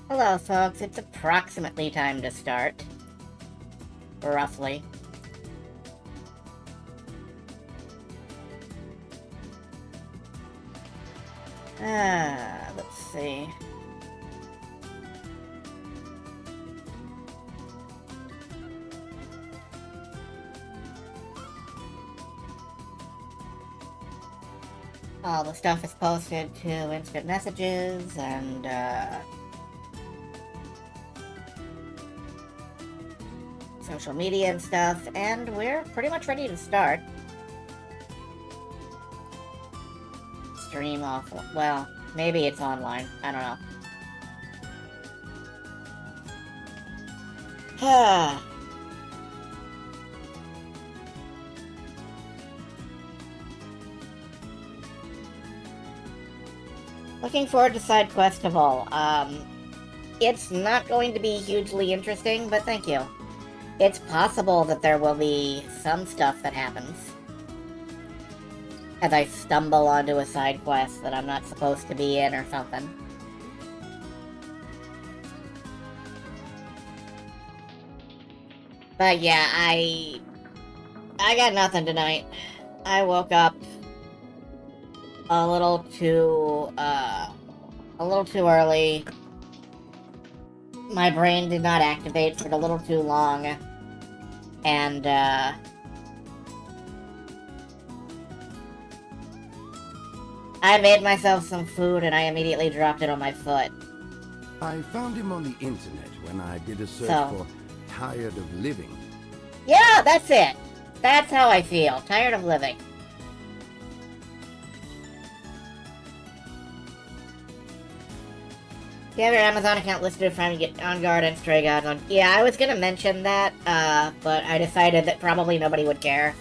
Hello, folks. It's approximately time to start. Roughly. Let's see. All the stuff is posted to instant messages and, social media and stuff, and we're pretty much ready to start. Stream off. Well, maybe it's online. I don't know. Looking forward to Side Questival. It's not going to be hugely interesting, but thank you. It's possible that there will be some stuff that happens as I stumble onto a side quest that I'm not supposed to be in or something. But yeah, I got nothing tonight. I woke up a little too early. My brain did not activate for a little too long, and I made myself some food and I immediately dropped it on my foot. I found him on the internet when I did a search for tired of living. Yeah, that's it. That's how I feel. Tired of living. You have your Amazon account listed trying to get On Guard and Stray Gods on. Yeah, I was gonna mention that, but I decided that probably nobody would care.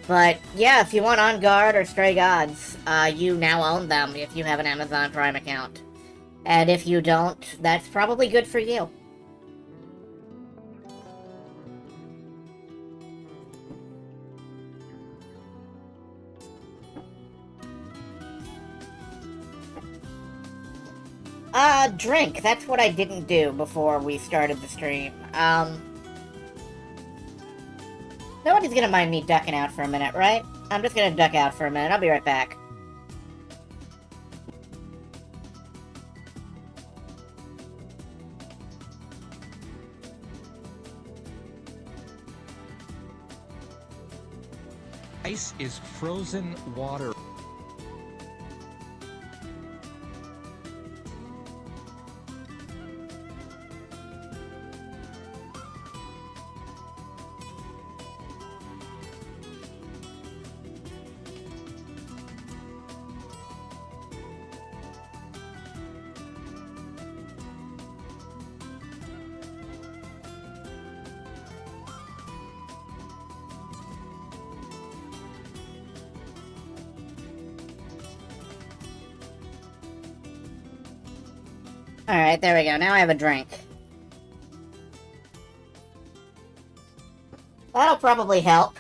But yeah, if you want On Guard or Stray Gods, you now own them if you have an Amazon Prime account. And if you don't, that's probably good for you. Drink. That's what I didn't do before we started the stream. Nobody's gonna mind me ducking out for a minute, right? I'm just gonna duck out for a minute. I'll be right back. Ice is frozen water. Alright, there we go. Now I have a drink. That'll probably help.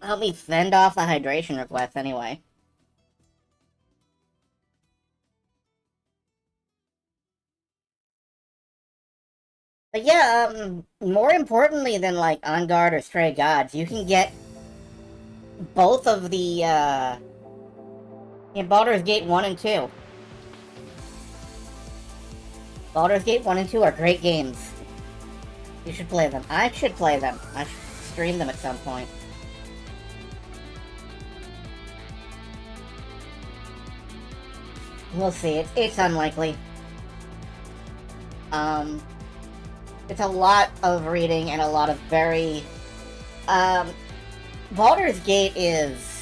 Help me fend off the hydration request anyway. But yeah, more importantly than, like, On Guard or Stray Gods, you can get both of the, in Baldur's Gate 1 and 2. Baldur's Gate 1 and 2 are great games. You should play them. I should play them. I should stream them at some point. We'll see. It's unlikely. It's a lot of reading and a lot of very... Baldur's Gate is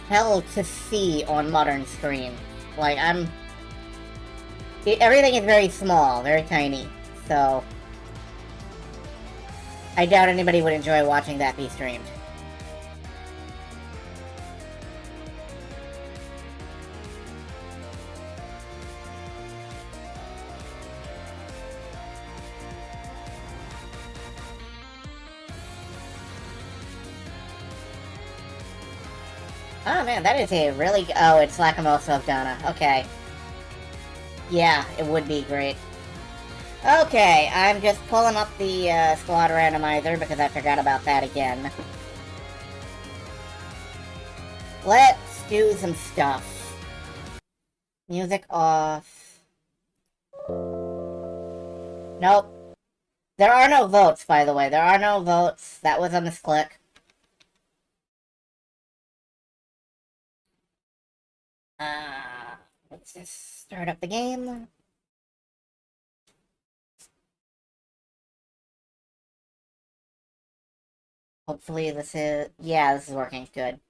hell to see on modern screen. Like, everything is very small, very tiny, so... I doubt anybody would enjoy watching that be streamed. Oh man, that is a really... Oh, it's Lacrimosa of Dana. Okay. Yeah, it would be great. Okay, I'm just pulling up the squad randomizer because I forgot about that again. Let's do some stuff. Music off. Nope. There are no votes, by the way. There are no votes. That was a misclick. Let's just start up the game. Hopefully this is... Yeah, this is working. Good.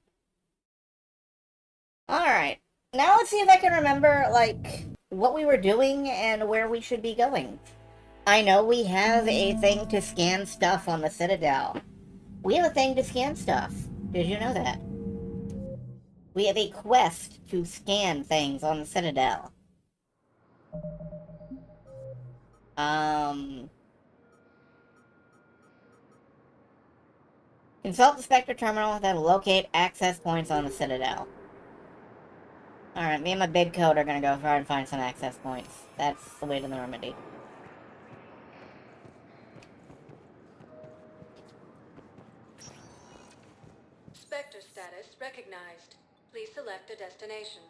Alright. Now let's see if I can remember, like, what we were doing and where we should be going. I know we have a thing to scan stuff on the Citadel. We have a thing to scan stuff. Did you know that? We have a quest to scan things on the Citadel. Consult the Spectre terminal, then locate access points on the Citadel. Alright, me and my big coat are gonna go try and find some access points. That's the way to the Normandy. Spectre status recognized. Please select a destination.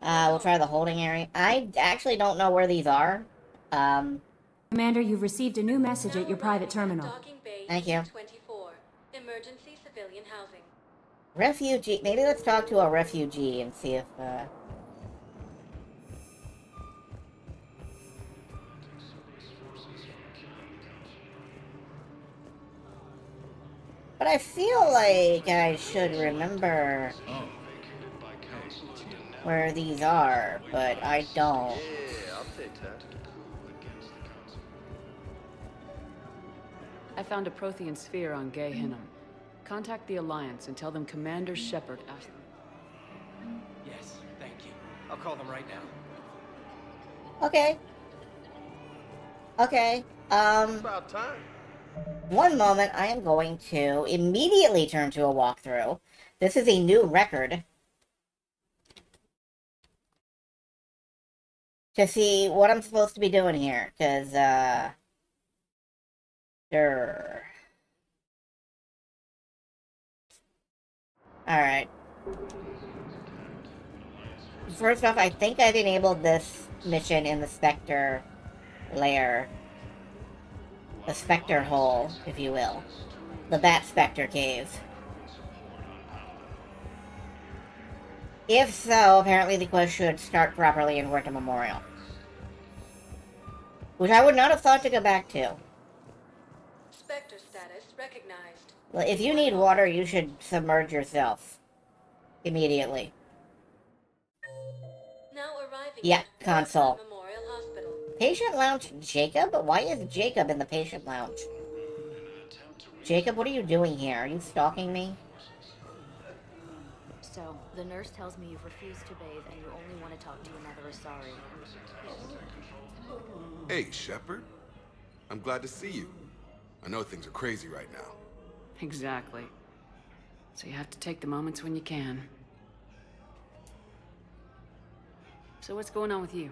We'll try the holding area. I actually don't know where these are. Commander, you've received a new message at your private terminal. Thank you. 24. Emergency civilian housing. Refugee. Maybe let's talk to a refugee and see if, But I feel like I should remember where these are, but I don't. Yeah, I'll take that. I found a Prothean sphere on Gehinnom. Contact the Alliance and tell them Commander Shepard asked them. Yes, thank you. I'll call them right now. Okay. Okay. About time. One moment, I am going to immediately turn to a walkthrough. This is a new record. To see what I'm supposed to be doing here, because, sure. Alright. First off, I think I've enabled this mission in the Spectre lair. The Spectre hole, if you will. The Bat Spectre cave. If so, apparently the quest should start properly in Huerta Memorial. Which I would not have thought to go back to. Spectre status recognized. Well, if you need water, you should submerge yourself. Immediately. Now arriving Yeah, at console. Memorial Hospital. Patient lounge Jacob? Why is Jacob in the patient lounge? Jacob, what are you doing here? Are you stalking me? So, the nurse tells me you've refused to bathe and you only want to talk to another Asari. Hey, Shepard. I'm glad to see you. I know things are crazy right now. Exactly. So you have to take the moments when you can. So what's going on with you?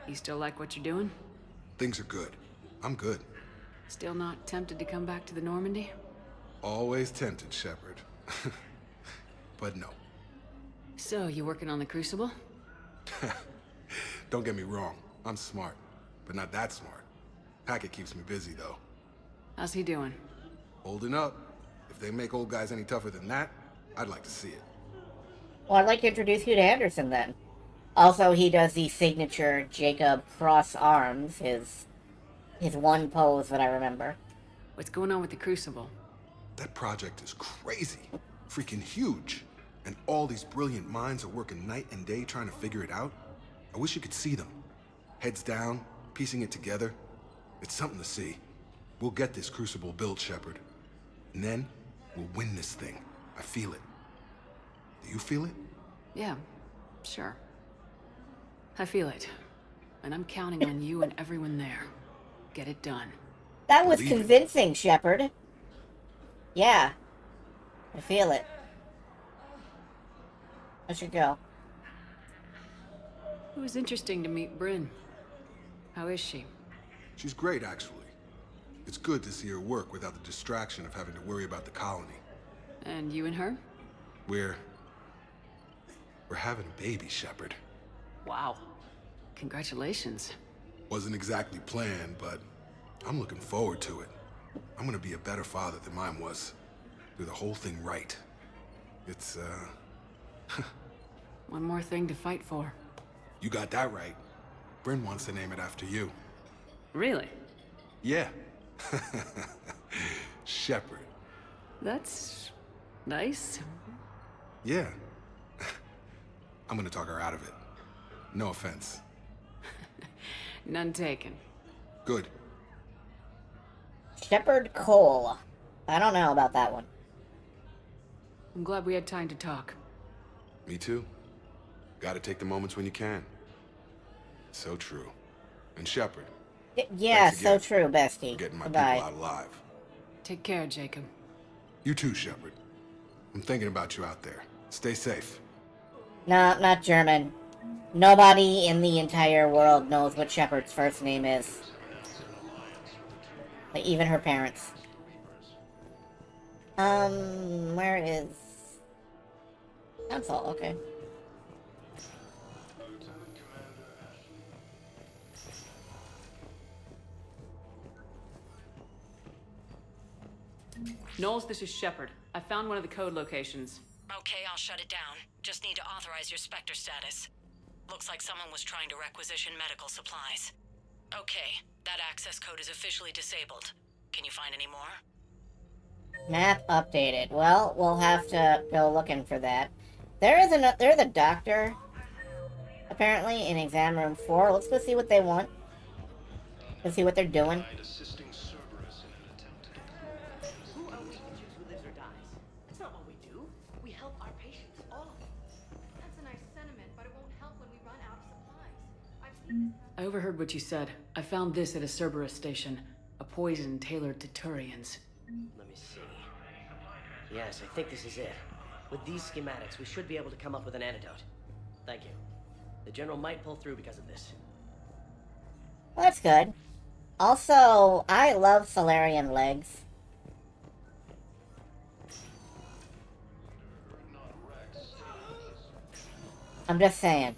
You still like what you're doing? Things are good. I'm good. Still not tempted to come back to the Normandy? Always tempted, Shepard. But no. So, you working on the Crucible? Don't get me wrong. I'm smart, but not that smart. Hackett keeps me busy, though. How's he doing? Holding up. If they make old guys any tougher than that, I'd like to see it. Well, I'd like to introduce you to Anderson, then. Also, he does the signature Jacob cross arms, his one pose that I remember. What's going on with the Crucible? That project is crazy. Freaking huge. And all these brilliant minds are working night and day trying to figure it out. I wish you could see them. Heads down, piecing it together. It's something to see. We'll get this Crucible built, Shepard. And then, we'll win this thing. I feel it. Do you feel it? Yeah, sure. I feel it. And I'm counting on you and everyone there. Get it done. That was Believe it. convincing, Shepard. Yeah. I feel it. I should go. It was interesting to meet Bryn. How is she? She's great, actually. It's good to see her work without the distraction of having to worry about the colony. And you and her? We're having a baby, Shepard. Wow. Congratulations. Wasn't exactly planned, but I'm looking forward to it. I'm gonna be a better father than mine was. Do the whole thing right. It's, One more thing to fight for. You got that right. Bryn wants to name it after you. Really? Yeah. Shepard. That's nice. Yeah. I'm gonna talk her out of it. No offense. None taken. Good. Shepard Cole. I don't know about that one. I'm glad we had time to talk. Me too. Gotta take the moments when you can. So true. And Shepard. Yeah, thanks so again true, bestie. for getting my Goodbye. people out alive. Take care, Jacob. You too, Shepard. I'm thinking about you out there. Stay safe. No, not German. Nobody in the entire world knows what Shepard's first name is. Like, even her parents. Where is... Console, okay. Knowles, this is Shepard. I found one of the code locations. Okay, I'll shut it down. Just need to authorize your Spectre status. Looks like someone was trying to requisition medical supplies. Okay, that access code is officially disabled. Can you find any more? Map updated. Well, we'll have to go looking for that. There's a doctor, apparently, in exam room 4. Let's go see what they want. Let's see what they're doing. Who are we to choose who lives or dies? That's not what we do. We help our patients all. That's a nice sentiment, but it won't help when we run out of supplies. I've seen this. I overheard what you said. I found this at a Cerberus station. A poison tailored to Turians. Let me see. Yes, I think this is it. With these schematics, we should be able to come up with an antidote. Thank you. The General might pull through because of this. Well, that's good. Also, I love Solarian legs. I'm just saying.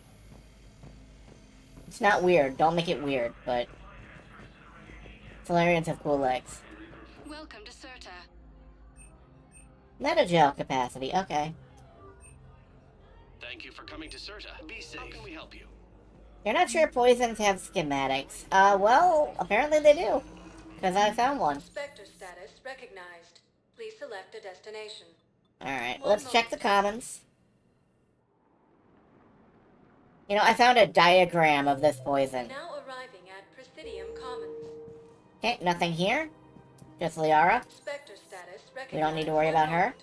It's not weird. Don't make it weird, but... Solarians have cool legs. Welcome to Serta. Metagel capacity, okay. Thank you for coming to Serta. Be safe. How can we help you? You're not sure poisons have schematics. Well, apparently they do. Because I found one. Spectre status recognized. Please select a destination. Alright, let's check the commons. You know, I found a diagram of this poison. Now arriving at Presidium Commons. Okay, nothing here. Just Liara. Spectre status recognized. We don't need to worry about her.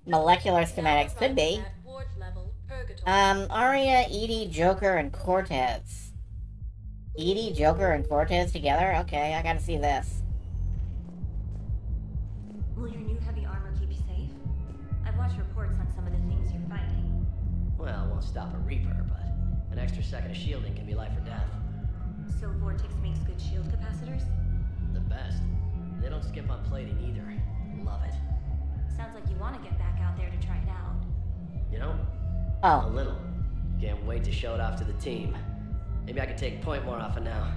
Molecular schematics could be. Arya, Edie, Joker, and Cortez. Edie, Joker, and Cortez together? Okay, I gotta see this. Will your new heavy armor keep you safe? I've watched reports on some of the things you're fighting. Well, it won't stop a Reaper, but an extra second of shielding can be life or death. So Vortex makes good shield capacitors? The best. They don't skip on plating either. Love it. Sounds like you want to get back out there to try it out. You know? Oh. A little. Can't wait to show it off to the team. Maybe I can take point more off it now.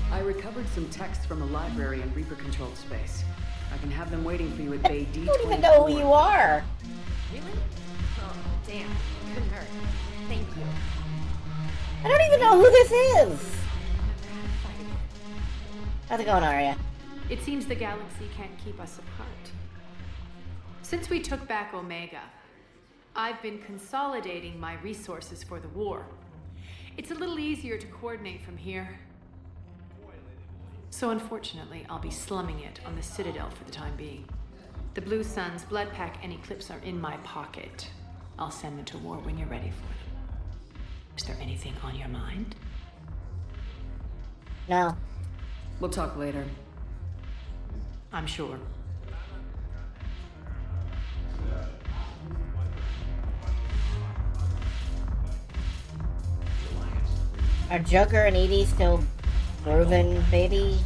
I recovered some texts from a library in Reaper-controlled space. I can have them waiting for you at Bay D24. I don't even know who you are. Really? Oh, damn. Couldn't hurt. Thank you. I don't even know who this is. How's it going, Arya? It seems the galaxy can't keep us apart. Since we took back Omega, I've been consolidating my resources for the war. It's a little easier to coordinate from here. So unfortunately, I'll be slumming it on the Citadel for the time being. The Blue Suns, Bloodpack, and Eclipse are in my pocket. I'll send them to war when you're ready for them. Is there anything on your mind? No. We'll talk later. I'm sure. Are Joker and Edie still grooving, baby?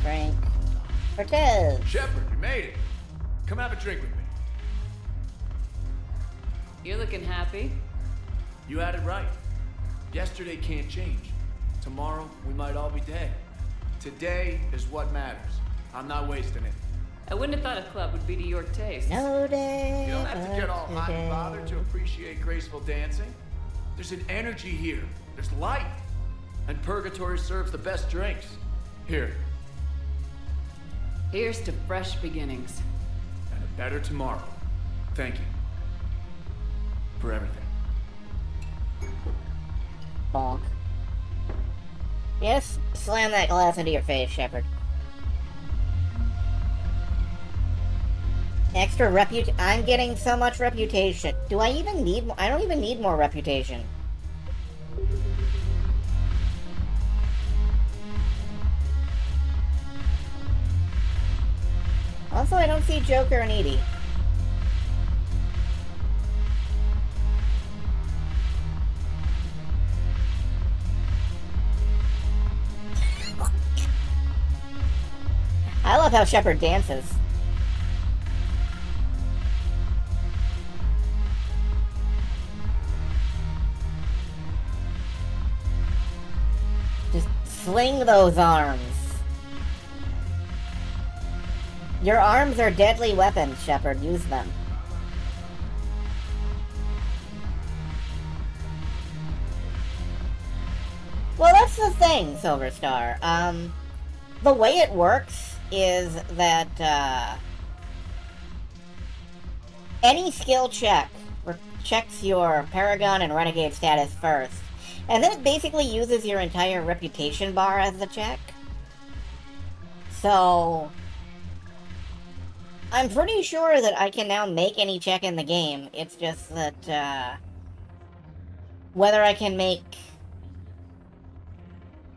Frank. Cortez! Shepard, you made it. Come have a drink with me. You're looking happy. You had it right. Yesterday can't change. Tomorrow, we might all be dead. Today is what matters. I'm not wasting it. I wouldn't have thought a club would be to your taste. No day. You don't have to get all hot and bothered to appreciate graceful dancing. There's an energy here. There's light. And Purgatory serves the best drinks. Here. Here's to fresh beginnings. And a better tomorrow. Thank you. For everything. Bonk. Yes, slam that glass into your face, Shepard. Extra I'm getting so much reputation. Do I even need more? I don't even need more reputation. Also, I don't see Joker and Edie. I love how Shepard dances. Just sling those arms. Your arms are deadly weapons, Shepard. Use them. Well, that's the thing, Silver Star. The way it works is that, any skill check checks your Paragon and Renegade status first, and then it basically uses your entire reputation bar as the check. So, I'm pretty sure that I can now make any check in the game. It's just that, whether I can make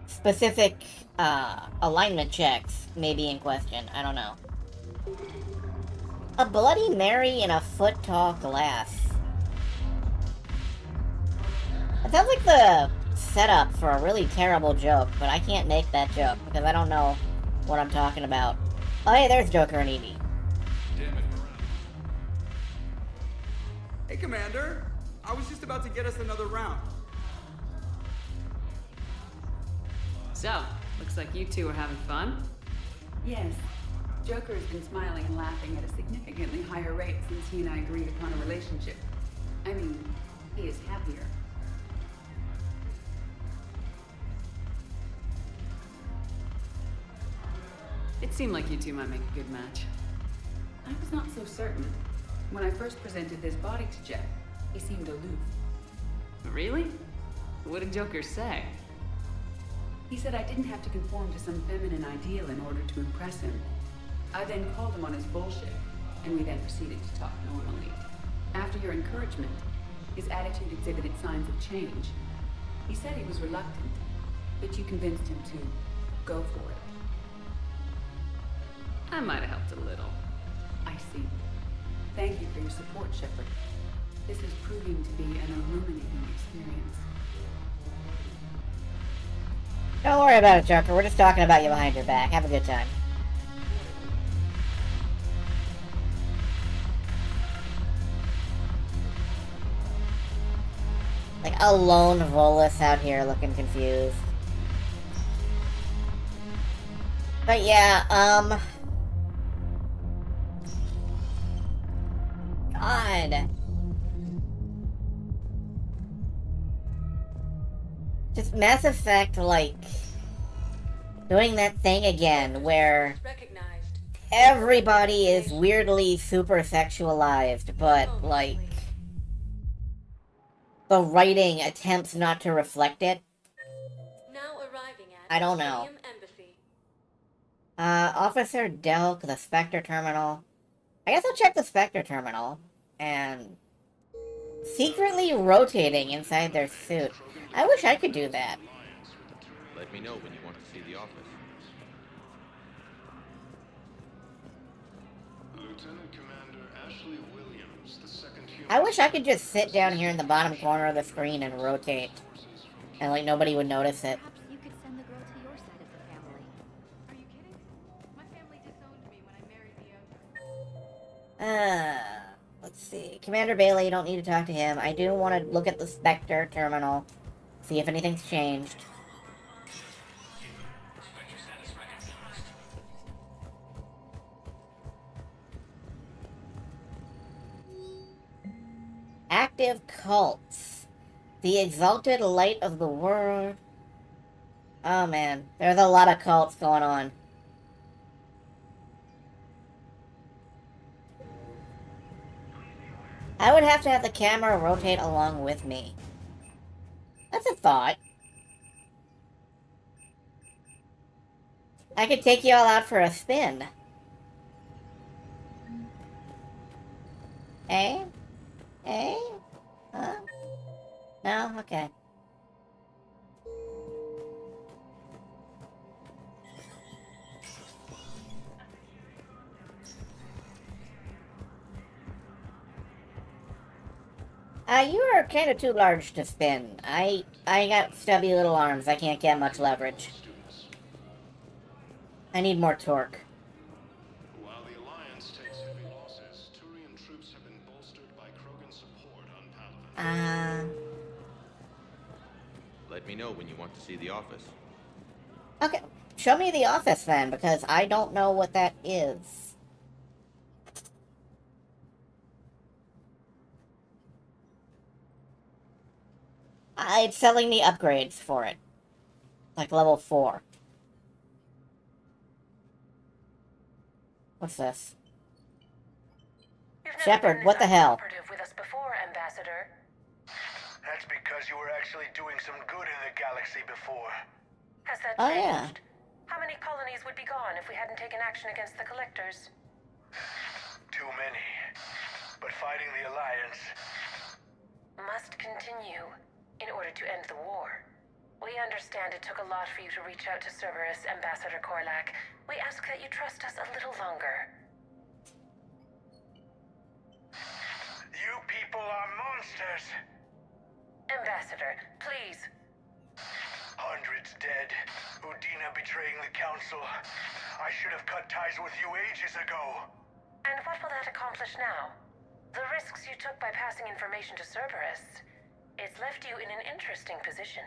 specific, alignment checks may be in question. I don't know. A Bloody Mary in a foot-tall glass. It sounds like the setup for a really terrible joke, but I can't make that joke because I don't know what I'm talking about. Oh, hey, there's Joker and Edie. Hey, Commander. I was just about to get us another round. So, looks like you two are having fun. Yes. Joker has been smiling and laughing at a significantly higher rate since he and I agreed upon a relationship. I mean, he is happier. It seemed like you two might make a good match. I was not so certain. When I first presented this body to Jeff, he seemed aloof. Really? What did Joker say? He said I didn't have to conform to some feminine ideal in order to impress him. I then called him on his bullshit, and we then proceeded to talk normally. After your encouragement, his attitude exhibited signs of change. He said he was reluctant, but you convinced him to go for it. I might have helped a little. I see. Thank you for your support, Shepard. This is proving to be an illuminating experience. Don't worry about it, Joker. We're just talking about you behind your back. Have a good time. Like a lone Volus out here looking confused. But yeah, God. Just Mass Effect, like, doing that thing again, where everybody is weirdly super sexualized, but, like, the writing attempts not to reflect it. Now I don't know. Officer Delk, the Spectre Terminal. I guess I'll check the Spectre Terminal. And... secretly rotating inside their suit. I wish I could do that. Let me know when you want to see the office. Lieutenant Commander Ashley Williams, the second human... I wish I could just sit down here in the bottom corner of the screen and rotate. And, like, nobody would notice it. Perhaps you could send the girl to your side of the family. Are you kidding? My family disowned me when I married the other. Let's see. Commander Bailey, you don't need to talk to him. I do want to look at the Spectre terminal. See if anything's changed. Active cults. The exalted light of the world. Oh man, there's a lot of cults going on. I would have to have the camera rotate along with me. That's a thought. I could take you all out for a spin. Eh? Eh? Huh? No? Okay. You are kind of too large to spin. I got stubby little arms. I can't get much leverage. I need more torque. While the Alliance takes heavy losses, Turian troops have been bolstered by Krogan support on Palaven. Let me know when you want to see the office. Okay, show me the office then, because I don't know what that is. It's selling me upgrades for it. Like level 4. What's this? Shepard, what the hell? With us before, Ambassador. That's because you were actually doing some good in the galaxy before. Has that Oh, changed? yeah. How many colonies would be gone if we hadn't taken action against the Collectors? Too many. But fighting the Alliance must continue in order to end the war. We understand it took a lot for you to reach out to Cerberus, Ambassador Korlak. We ask that you trust us a little longer. You people are monsters! Ambassador, please. Hundreds dead. Udina betraying the Council. I should have cut ties with you ages ago. And what will that accomplish now? The risks you took by passing information to Cerberus, it's left you in an interesting position.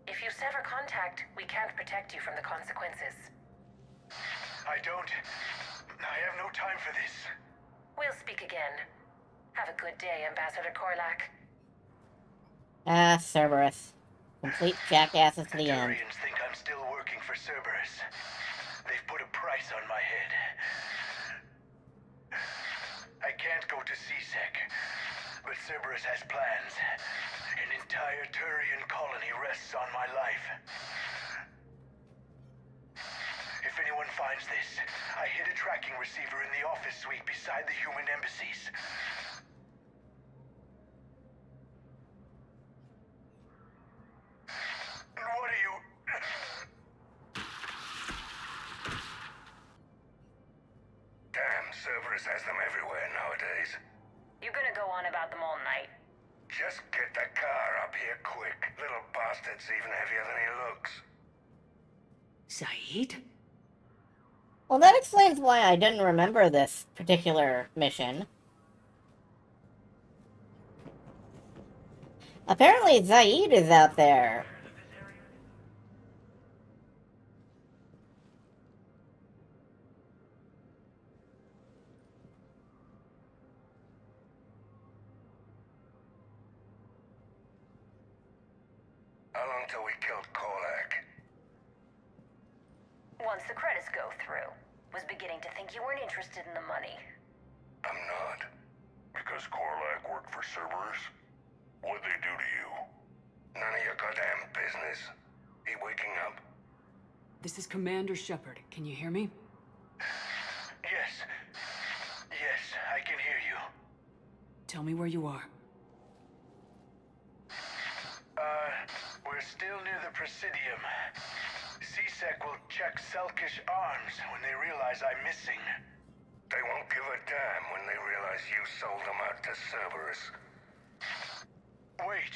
If you sever contact, we can't protect you from the consequences. I have no time for this. We'll speak again. Have a good day, Ambassador Korlak. Cerberus. Complete jackasses to the end. Turians think I'm still working for Cerberus. They've put a price on my head. I can't go to C-Sec, but Cerberus has plans. An entire Turian colony rests on my life. If anyone finds this, I hid a tracking receiver in the office suite beside the human embassies. What are you... Damn, Cerberus has them everywhere nowadays. You're gonna go on about them all night. Just get the car up here quick. Little bastard's even heavier than he looks. Zaid? Well, that explains why I didn't remember this particular mission. Apparently, Zaid is out there. How long till we killed Korlak? Once the credits go through. Was beginning to think you weren't interested in the money. I'm not. Because Korlak worked for Cerberus? What'd they do to you? None of your goddamn business. He waking up? This is Commander Shepard. Can you hear me? Yes. Yes, I can hear you. Tell me where you are. We're still near the Presidium. C-Sec will check Selkish arms when they realize I'm missing. They won't give a damn when they realize you sold them out to Cerberus. Wait.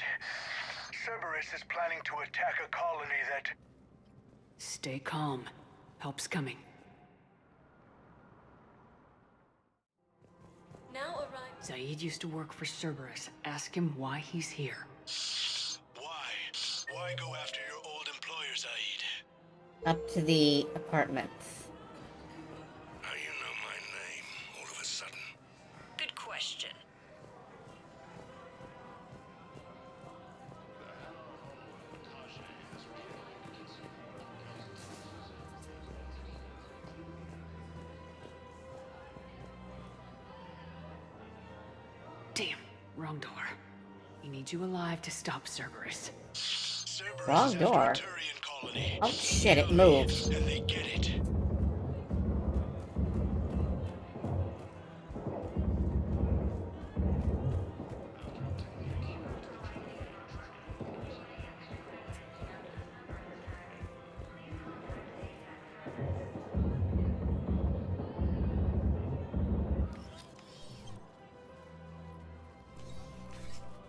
Cerberus is planning to attack a colony that... Stay calm. Help's coming. Now arrive. Zaid used to work for Cerberus. Ask him why he's here. Why go after your old employer, Zaid? Up to the apartments. How you know my name all of a sudden? Good question. Damn, wrong door. He needs you alive to stop Cerberus. Wrong door. Oh shit, it moved. And they get it.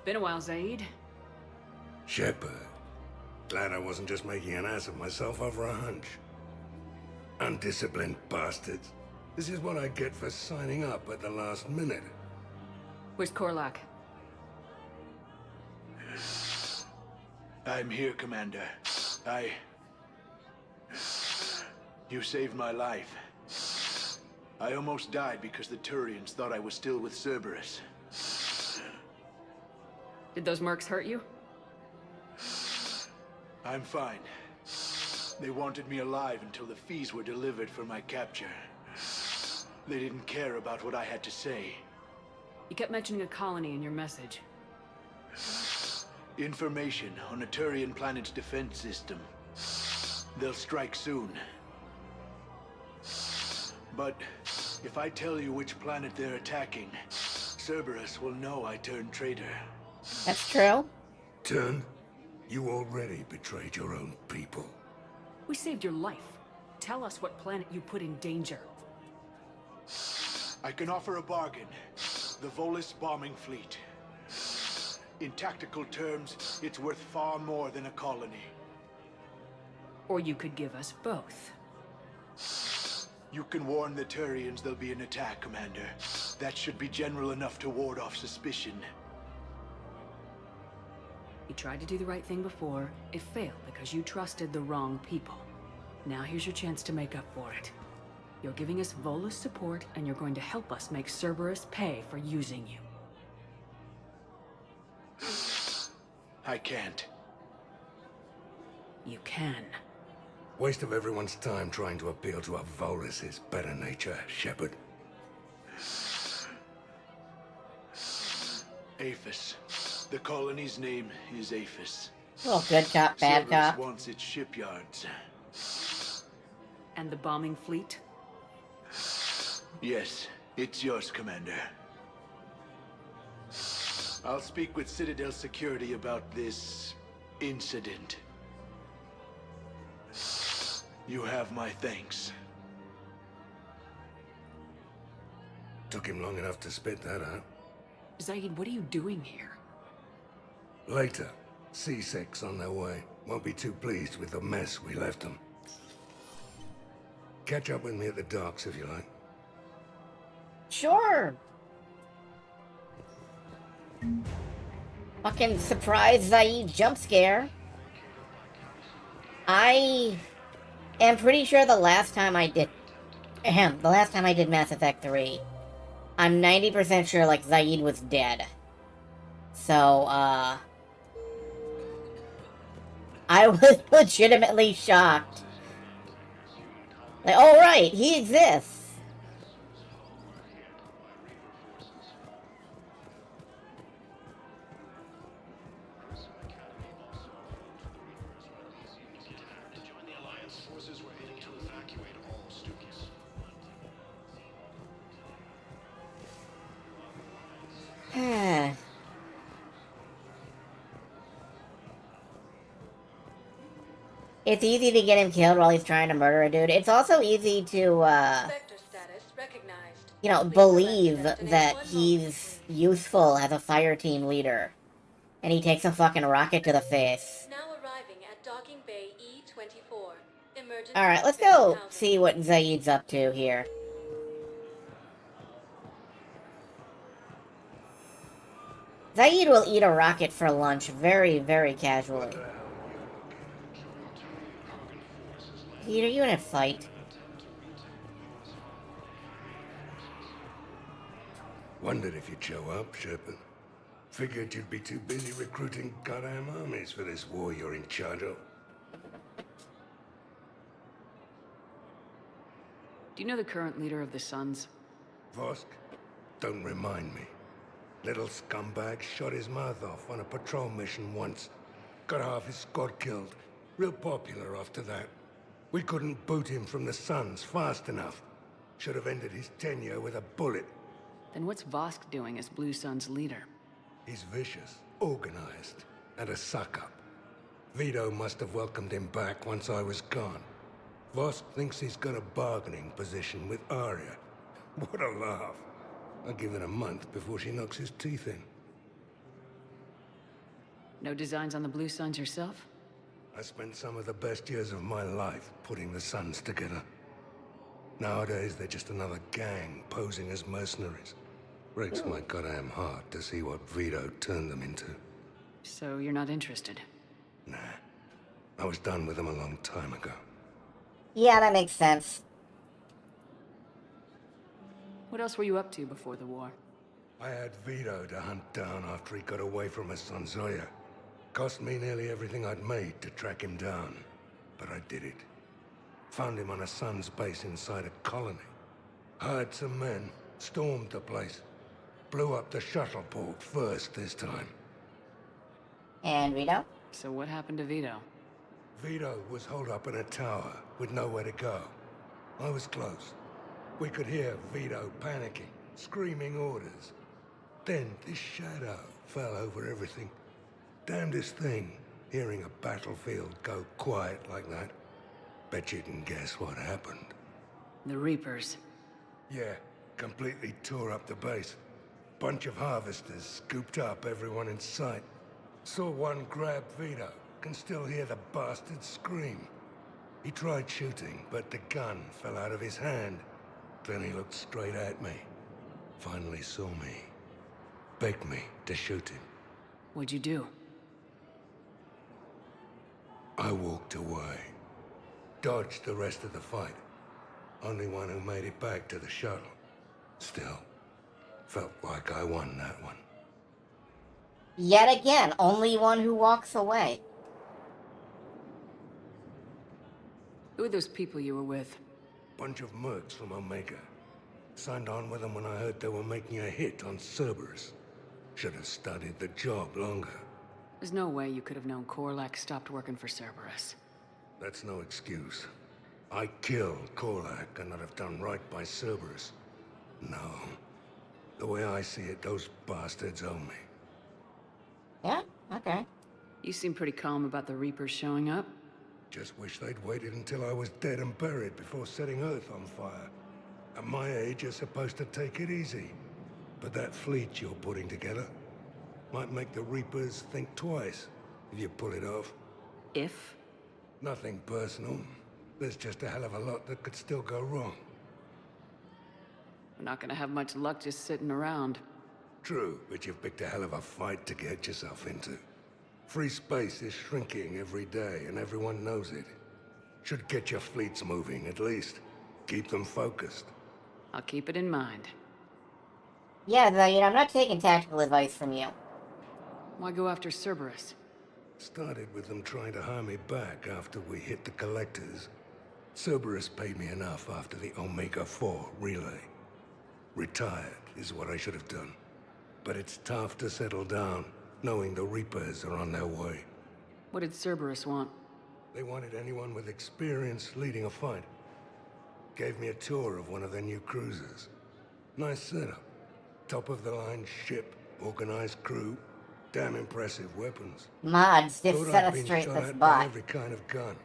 Been a while, Zaid. Shepard. Glad I wasn't just making an ass of myself over a hunch. Undisciplined bastards. This is what I get for signing up at the last minute. Where's Korlak? I'm here, Commander. You saved my life. I almost died because the Turians thought I was still with Cerberus. Did those mercs hurt you? I'm fine. They wanted me alive until the fees were delivered for my capture. They didn't care about what I had to say. You kept mentioning a colony in your message. Information on a Turian planet's defense system. They'll strike soon. But if I tell you which planet they're attacking, Cerberus will know I turned traitor. That's true. Turn? You already betrayed your own people. We saved your life. Tell us what planet you put in danger. I can offer a bargain. The Volus bombing fleet. In tactical terms, it's worth far more than a colony. Or you could give us both. You can warn the Turians there'll be an attack, Commander. That should be general enough to ward off suspicion. You tried to do the right thing before. It failed because you trusted the wrong people. Now here's your chance to make up for it. You're giving us Volus support, and you're going to help us make Cerberus pay for using you. I can't. You can. Waste of everyone's time trying to appeal to a Volus' better nature, Shepard. Aphis. The colony's name is Aphis. Well, good cop, bad Cerberus cop. wants its shipyards. And the bombing fleet? Yes, it's yours, Commander. I'll speak with Citadel Security about this incident. You have my thanks. Took him long enough to spit that out. Zaid, what are you doing here? Later, C-Sec's on their way. Won't be too pleased with the mess we left them. Catch up with me at the docks if you like. Sure. Fucking surprise Zaid jump scare. I am pretty sure the last time I did Mass Effect 3, I'm 90% sure like Zaid was dead. So I was legitimately shocked. Like, oh right, he exists. To join the Alliance, forces were It's easy to get him killed while he's trying to murder a dude. It's also easy to, Spectre status recognized. you know, Please believe select a that destination he's useful as a fire team leader. And he takes a fucking rocket to the face. now arriving at Docking Bay E-24. Emergency Alright, let's civilian go housing. see what Zaid's up to here. Zaid will eat a rocket for lunch very, very casually. Zaid, are you in a fight? Wondered if you'd show up, Shepard. Figured you'd be too busy recruiting goddamn armies for this war you're in charge of. Do you know the current leader of the Suns? Vosk? Don't remind me. Little scumbag shot his mouth off on a patrol mission once. Got half his squad killed. Real popular after that. We couldn't boot him from the Suns fast enough. Should have ended his tenure with a bullet. Then what's Vosk doing as Blue Sun's leader? He's vicious, organized, and a suck-up. Vito must have welcomed him back once I was gone. Vosk thinks he's got a bargaining position with Arya. What a laugh. I'll give it a month before she knocks his teeth in. No designs on the Blue Suns yourself? I spent some of the best years of my life putting the Suns together. Nowadays, they're just another gang posing as mercenaries. Breaks my goddamn heart to see what Vito turned them into. So you're not interested? Nah. I was done with them a long time ago. Yeah, that makes sense. What else were you up to before the war? I had Vito to hunt down after he got away from us on Zoya. Cost me nearly everything I'd made to track him down. But I did it. Found him on a Sun's base inside a colony. Hired some men, stormed the place. Blew up the shuttle port first this time. And Vito? So what happened to Vito? Vito was holed up in a tower with nowhere to go. I was close. We could hear Vito panicking, screaming orders. Then this shadow fell over everything. Damnedest thing, hearing a battlefield go quiet like that. Bet you can guess what happened. The Reapers. Yeah, completely tore up the base. Bunch of harvesters scooped up everyone in sight. Saw one grab Vito. Can still hear the bastard scream. He tried shooting, but the gun fell out of his hand. Then he looked straight at me. Finally saw me. Begged me to shoot him. What'd you do? I walked away. Dodged the rest of the fight. Only one who made it back to the shuttle. Still, felt like I won that one. Yet again, only one who walks away. Who are those people you were with? Bunch of mercs from Omega. Signed on with them when I heard they were making a hit on Cerberus. Should have studied the job longer. There's no way you could have known Korlak stopped working for Cerberus. That's no excuse. I killed Korlak and I'd have done right by Cerberus. No. The way I see it, those bastards owe me. Yeah, okay. You seem pretty calm about the Reapers showing up. Just wish they'd waited until I was dead and buried before setting Earth on fire. At my age, you're supposed to take it easy. But that fleet you're putting together might make the Reapers think twice if you pull it off. If? Nothing personal. There's just a hell of a lot that could still go wrong. We're not gonna have much luck just sitting around. True, but you've picked a hell of a fight to get yourself into. Free space is shrinking every day, and everyone knows it. Should get your fleets moving, at least. Keep them focused. I'll keep it in mind. Yeah, though, you know, I'm not taking tactical advice from you. Why go after Cerberus? Started with them trying to hire me back after we hit the Collectors. Cerberus paid me enough after the Omega-4 relay. Retired is what I should have done. But it's tough to settle down, knowing the Reapers are on their way. What did Cerberus want? They wanted anyone with experience leading a fight. Gave me a tour of one of their new cruisers. Nice setup. Top-of-the-line ship, organized crew, damn impressive weapons. Mods, just Thought set I'd us been straight shot this at by bot. every kind of gun.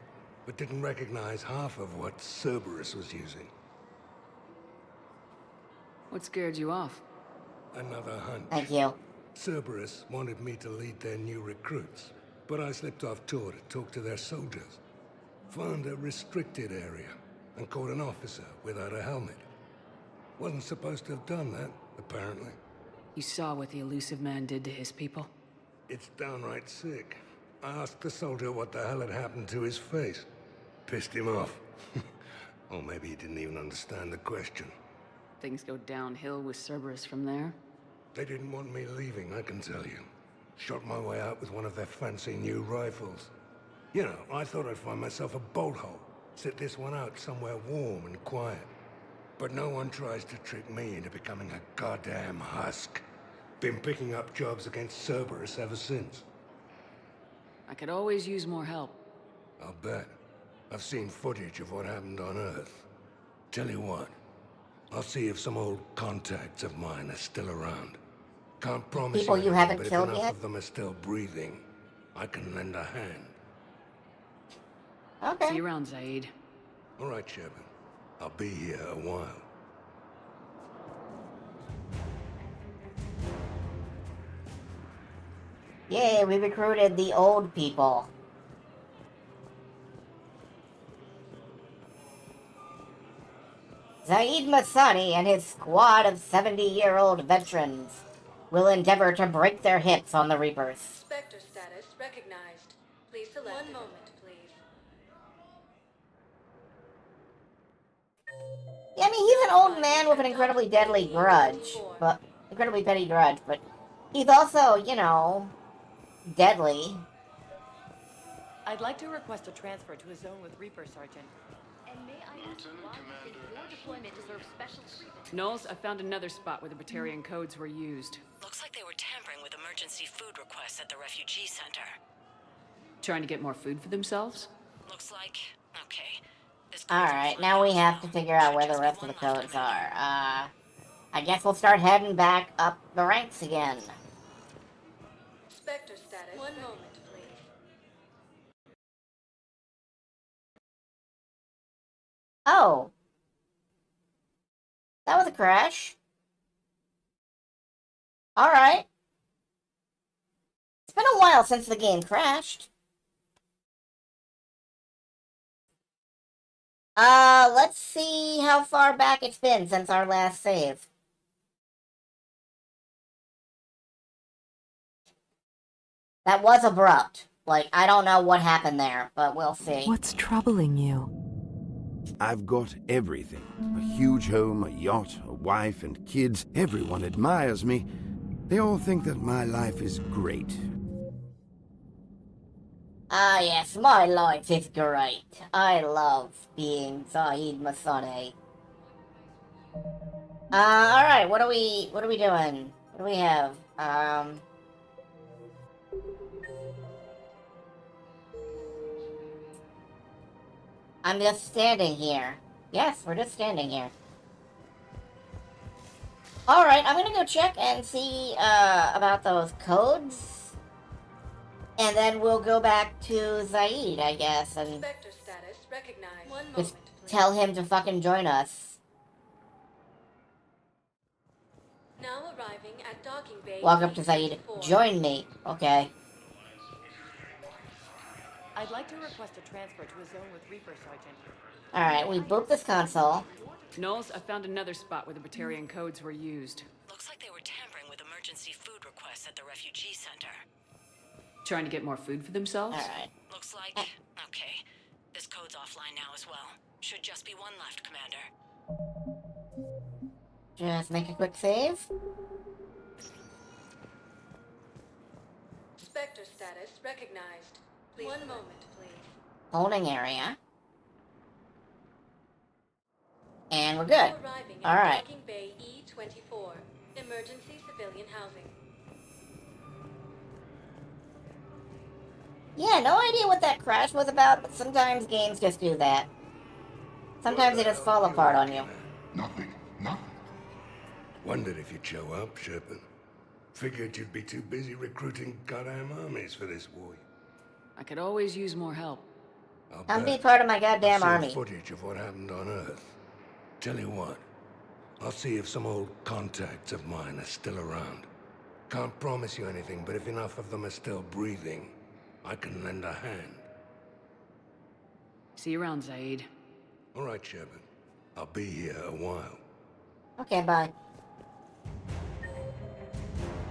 but didn't recognize half of what Cerberus was using. What scared you off? Another hunch. Thank you. Cerberus wanted me to lead their new recruits, but I slipped off tour to talk to their soldiers. Found a restricted area, and caught an officer without a helmet. Wasn't supposed to have done that, apparently. You saw what the elusive man did to his people? It's downright sick. I asked the soldier what the hell had happened to his face. Pissed him off. Or maybe he didn't even understand the question. Things go downhill with Cerberus from there? They didn't want me leaving, I can tell you. Shot my way out with one of their fancy new rifles. You know, I thought I'd find myself a bolt hole. Sit this one out somewhere warm and quiet. But no one tries to trick me into becoming a goddamn husk. Been picking up jobs against Cerberus ever since. I could always use more help. I'll bet. I've seen footage of what happened on Earth. Tell you what, I'll see if some old contacts of mine are still around. Can't promise People you anything, haven't but if killed enough yet? of them are still breathing, I can lend a hand. Okay. See you around, Zaid. All right, Shepard. I'll be here a while. Yay, we recruited the old people. Zaid Masani and his squad of 70-year-old veterans will endeavor to break their hips on the Reapers. Spectre status recognized. Please select. One moment, please. Yeah, I mean, he's an old man with an incredibly deadly grudge. But, incredibly petty grudge, but he's also, you know, deadly. I'd like to request a transfer to a zone with Reaper, Sergeant. And may I ask why your deployment deserves special treatment? Knowles, I found another spot where the Batarian codes were used. Looks like they were tampering with emergency food requests at the refugee center. Trying to get more food for themselves? Looks like... okay. Alright, now we have to figure out where the rest of the codes are. I guess we'll start heading back up the ranks again. Spectre status. One moment, please. Oh. That was a crash. Alright. It's been a while since the game crashed. Let's see how far back it's been since our last save. That was abrupt. Like, I don't know what happened there, but we'll see. What's troubling you? I've got everything. A huge home, a yacht, a wife, and kids. Everyone admires me. They all think that my life is great. Ah, yes, my life is great. I love being Zaid Masane. Alright, what are we doing? What do we have? I'm just standing here. Yes, we're just standing here. Alright, I'm gonna go check and see, about those codes. And then we'll go back to Zaid, I guess, and Spectre status recognized. One just moment, please. tell him to fucking join us. Now arriving at docking bay. Welcome to Zaid. Join me. Okay. I'd like to request a transfer to a zone with Reaper, Sergeant. Alright, we booped this console. Knowles, I found another spot where the Batarian codes were used. Looks like they were tampering with emergency food requests at the refugee center. Trying to get more food for themselves? Alright. Looks like... okay. This code's offline now as well. Should just be one left, Commander. Just make a quick save. Spectre status recognized. Please. One moment, please. Holding area. And we're good. Now arriving at Alright. docking bay E-24. Emergency civilian housing. Yeah, no idea what that crash was about, but sometimes games just do that. Sometimes they just fall apart on you. Nothing. Wondered if you'd show up, Shepard. Figured you'd be too busy recruiting goddamn armies for this war. I could always use more help. Come be part of my goddamn I've army. seen footage of what happened on Earth. Tell you what, I'll see if some old contacts of mine are still around. Can't promise you anything, but if enough of them are still breathing, I can lend a hand. See you around, Zaid. All right, Shepard. I'll be here a while. Okay, bye.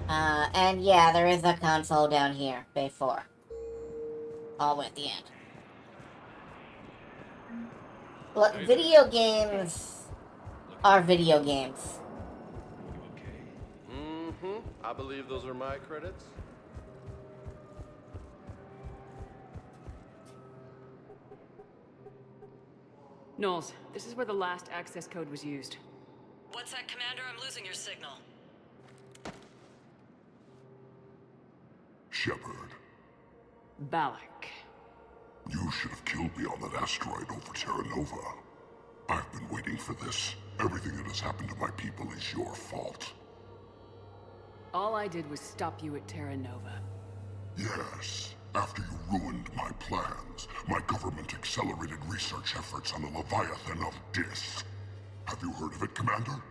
And yeah, there is a console down here, Bay 4. All the way at the end. Look, video games are video games. Mm-hmm. I believe those are my credits. Knowles, this is where the last access code was used. What's that, Commander? I'm losing your signal. Shepard. Balak. You should have killed me on that asteroid over Terra Nova. I've been waiting for this. Everything that has happened to my people is your fault. All I did was stop you at Terra Nova. Yes. After you ruined my plans, my government accelerated research efforts on the Leviathan of Dis. Have you heard of it, Commander?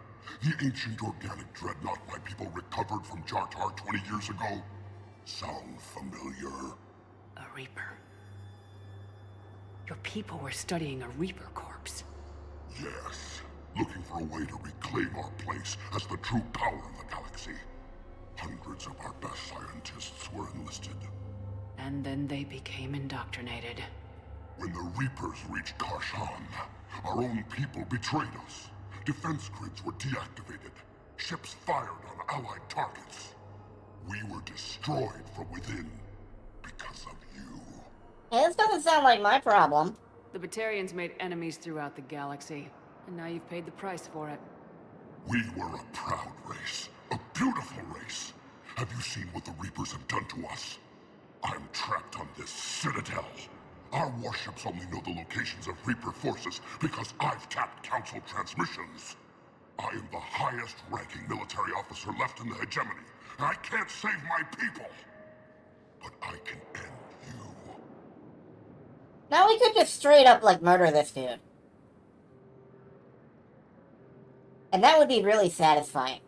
The ancient organic dreadnought my people recovered from Jar-Tar 20 years ago? Sound familiar? A Reaper. Your people were studying a Reaper corpse. Yes. Looking for a way to reclaim our place as the true power of the galaxy. Hundreds of our best scientists were enlisted. And then they became indoctrinated. When the Reapers reached Karshan, our own people betrayed us. Defense grids were deactivated. Ships fired on Allied targets. We were destroyed from within because of you. Hey, this doesn't sound like my problem. The Batarians made enemies throughout the galaxy, and now you've paid the price for it. We were a proud race. A beautiful race. Have you seen what the Reapers have done to us? I'm trapped on this citadel. Our warships only know the locations of Reaper forces because I've tapped Council transmissions. I am the highest-ranking military officer left in the hegemony. I can't save my people. But I can end you. Now we could just straight up, like, murder this dude. And that would be really satisfying.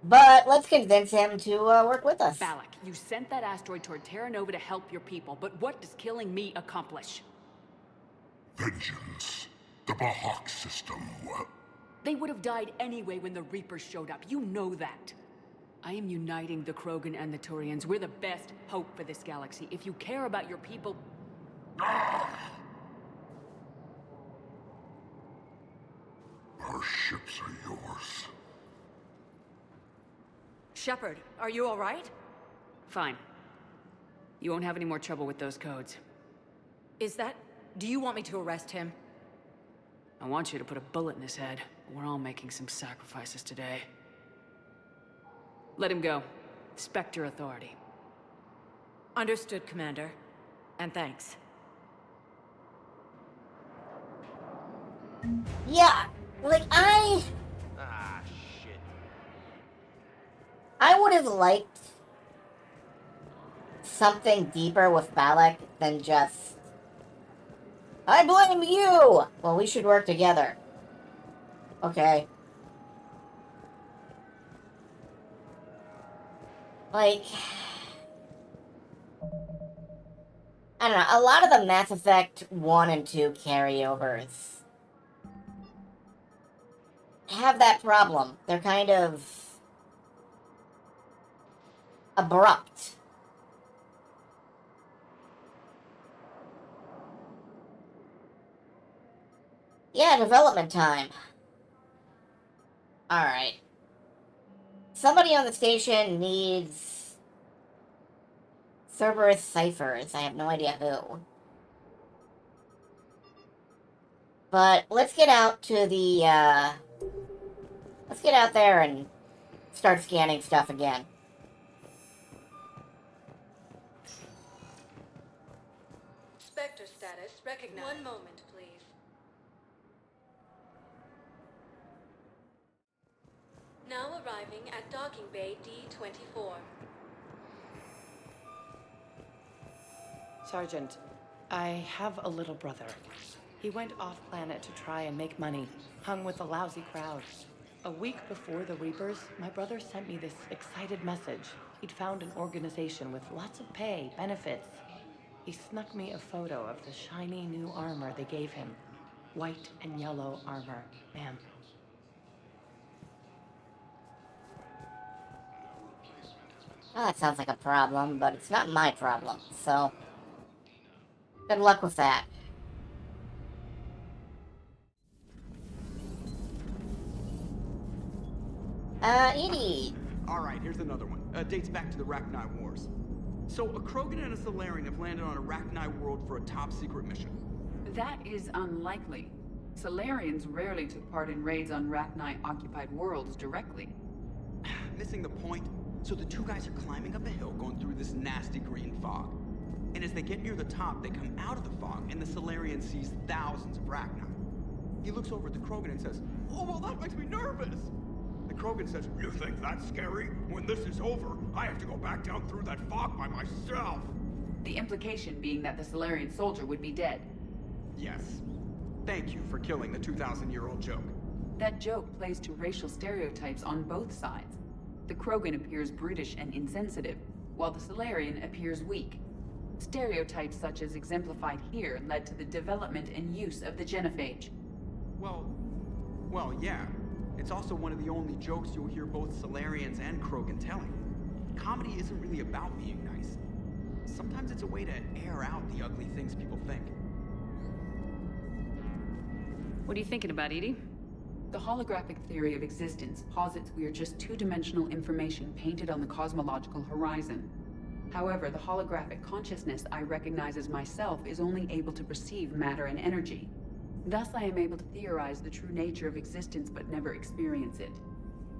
But let's convince him to work with us. Balak, you sent that asteroid toward Terra Nova to help your people, but what does killing me accomplish? Vengeance. The Bahak system. They would have died anyway when the Reapers showed up. You know that. I am uniting the Krogan and the Turians. We're the best hope for this galaxy. If you care about your people... Our ships are yours. Shepard, are you all right? Fine. You won't have any more trouble with those codes. Is that... Do you want me to arrest him? I want you to put a bullet in his head. We're all making some sacrifices today. Let him go. Spectre authority. Understood, Commander. And thanks. Yeah, like, Ah, shit. I would have liked something deeper with Balak than just... I blame you! Well, we should work together. Okay. Like... I don't know, a lot of the Mass Effect 1 and 2 carryovers have that problem. They're kind of abrupt. Yeah, development time. Alright. Somebody on the station needs Cerberus ciphers. I have no idea who. But let's get out to the, let's get out there and start scanning stuff again. Spectre status recognized. One moment, please. Now arriving at docking 24. Sergeant, I have a little brother. He went off-planet to try and make money, hung with a lousy crowd. A week before the Reapers, my brother sent me this excited message. He'd found an organization with lots of pay, benefits. He snuck me a photo of the shiny new armor they gave him. White and yellow armor, ma'am. Well, that sounds like a problem, but it's not my problem, so... good luck with that. EDI. Alright, here's another one. Dates back to the Rachni Wars. So, a Krogan and a Salarian have landed on a Rachni world for a top-secret mission. That is unlikely. Salarians rarely took part in raids on Rachni-occupied worlds directly. Missing the point? So the two guys are climbing up a hill going through this nasty green fog. And as they get near the top, they come out of the fog, and the Salarian sees thousands of Rachni. He looks over at the Krogan and says, "Oh, well, that makes me nervous!" The Krogan says, "You think that's scary? When this is over, I have to go back down through that fog by myself!" The implication being that the Salarian soldier would be dead. Yes. Thank you for killing the 2,000-year-old joke. That joke plays to racial stereotypes on both sides. The Krogan appears brutish and insensitive, while the Salarian appears weak. Stereotypes such as exemplified here led to the development and use of the genophage. Well, yeah. It's also one of the only jokes you'll hear both Salarians and Krogan telling. Comedy isn't really about being nice. Sometimes it's a way to air out the ugly things people think. What are you thinking about, EDI? The holographic theory of existence posits we are just two-dimensional information painted on the cosmological horizon. However, the holographic consciousness I recognize as myself is only able to perceive matter and energy. Thus, I am able to theorize the true nature of existence but never experience it.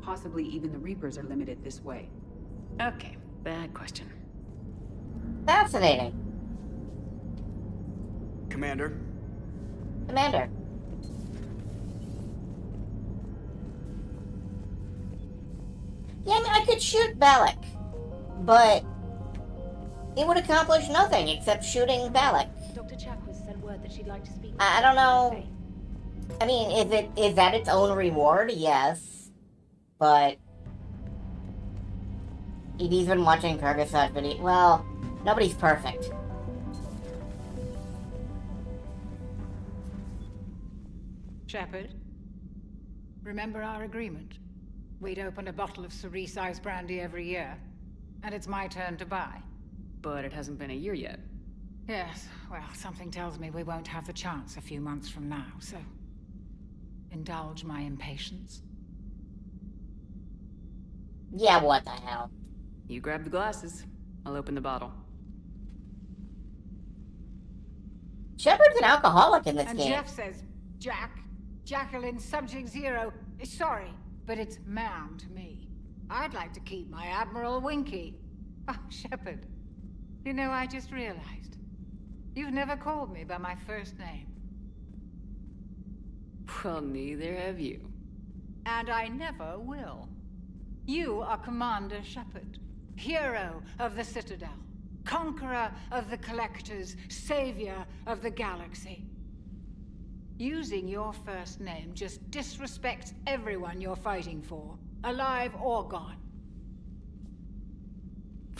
Possibly even the Reapers are limited this way. Okay, bad question. Fascinating. Commander? Commander. Yeah, I mean, I could shoot Balak, but it would accomplish nothing except shooting Balak. Dr. Chakwas sent word that she'd like to speak. I don't know. I mean, is that its own reward? Yes, but EDI's been watching Kyrgyzstan video. Well, nobody's perfect. Shepard, remember our agreement? We'd open a bottle of cerise ice brandy every year, and it's my turn to buy. But it hasn't been a year yet. Yes, well, something tells me we won't have the chance a few months from now, so indulge my impatience. Yeah, what the hell? You grab the glasses. I'll open the bottle. Shepard's an alcoholic in this and game. Jeff says, Jacqueline, Subject Zero, sorry, but it's ma'am to me. I'd like to keep my Admiral Winky. Oh, Shepard, you know, I just realized. You've never called me by my first name. Well, neither have you. And I never will. You are Commander Shepard, hero of the Citadel, conqueror of the Collectors, savior of the galaxy. Using your first name just disrespects everyone you're fighting for, alive or gone.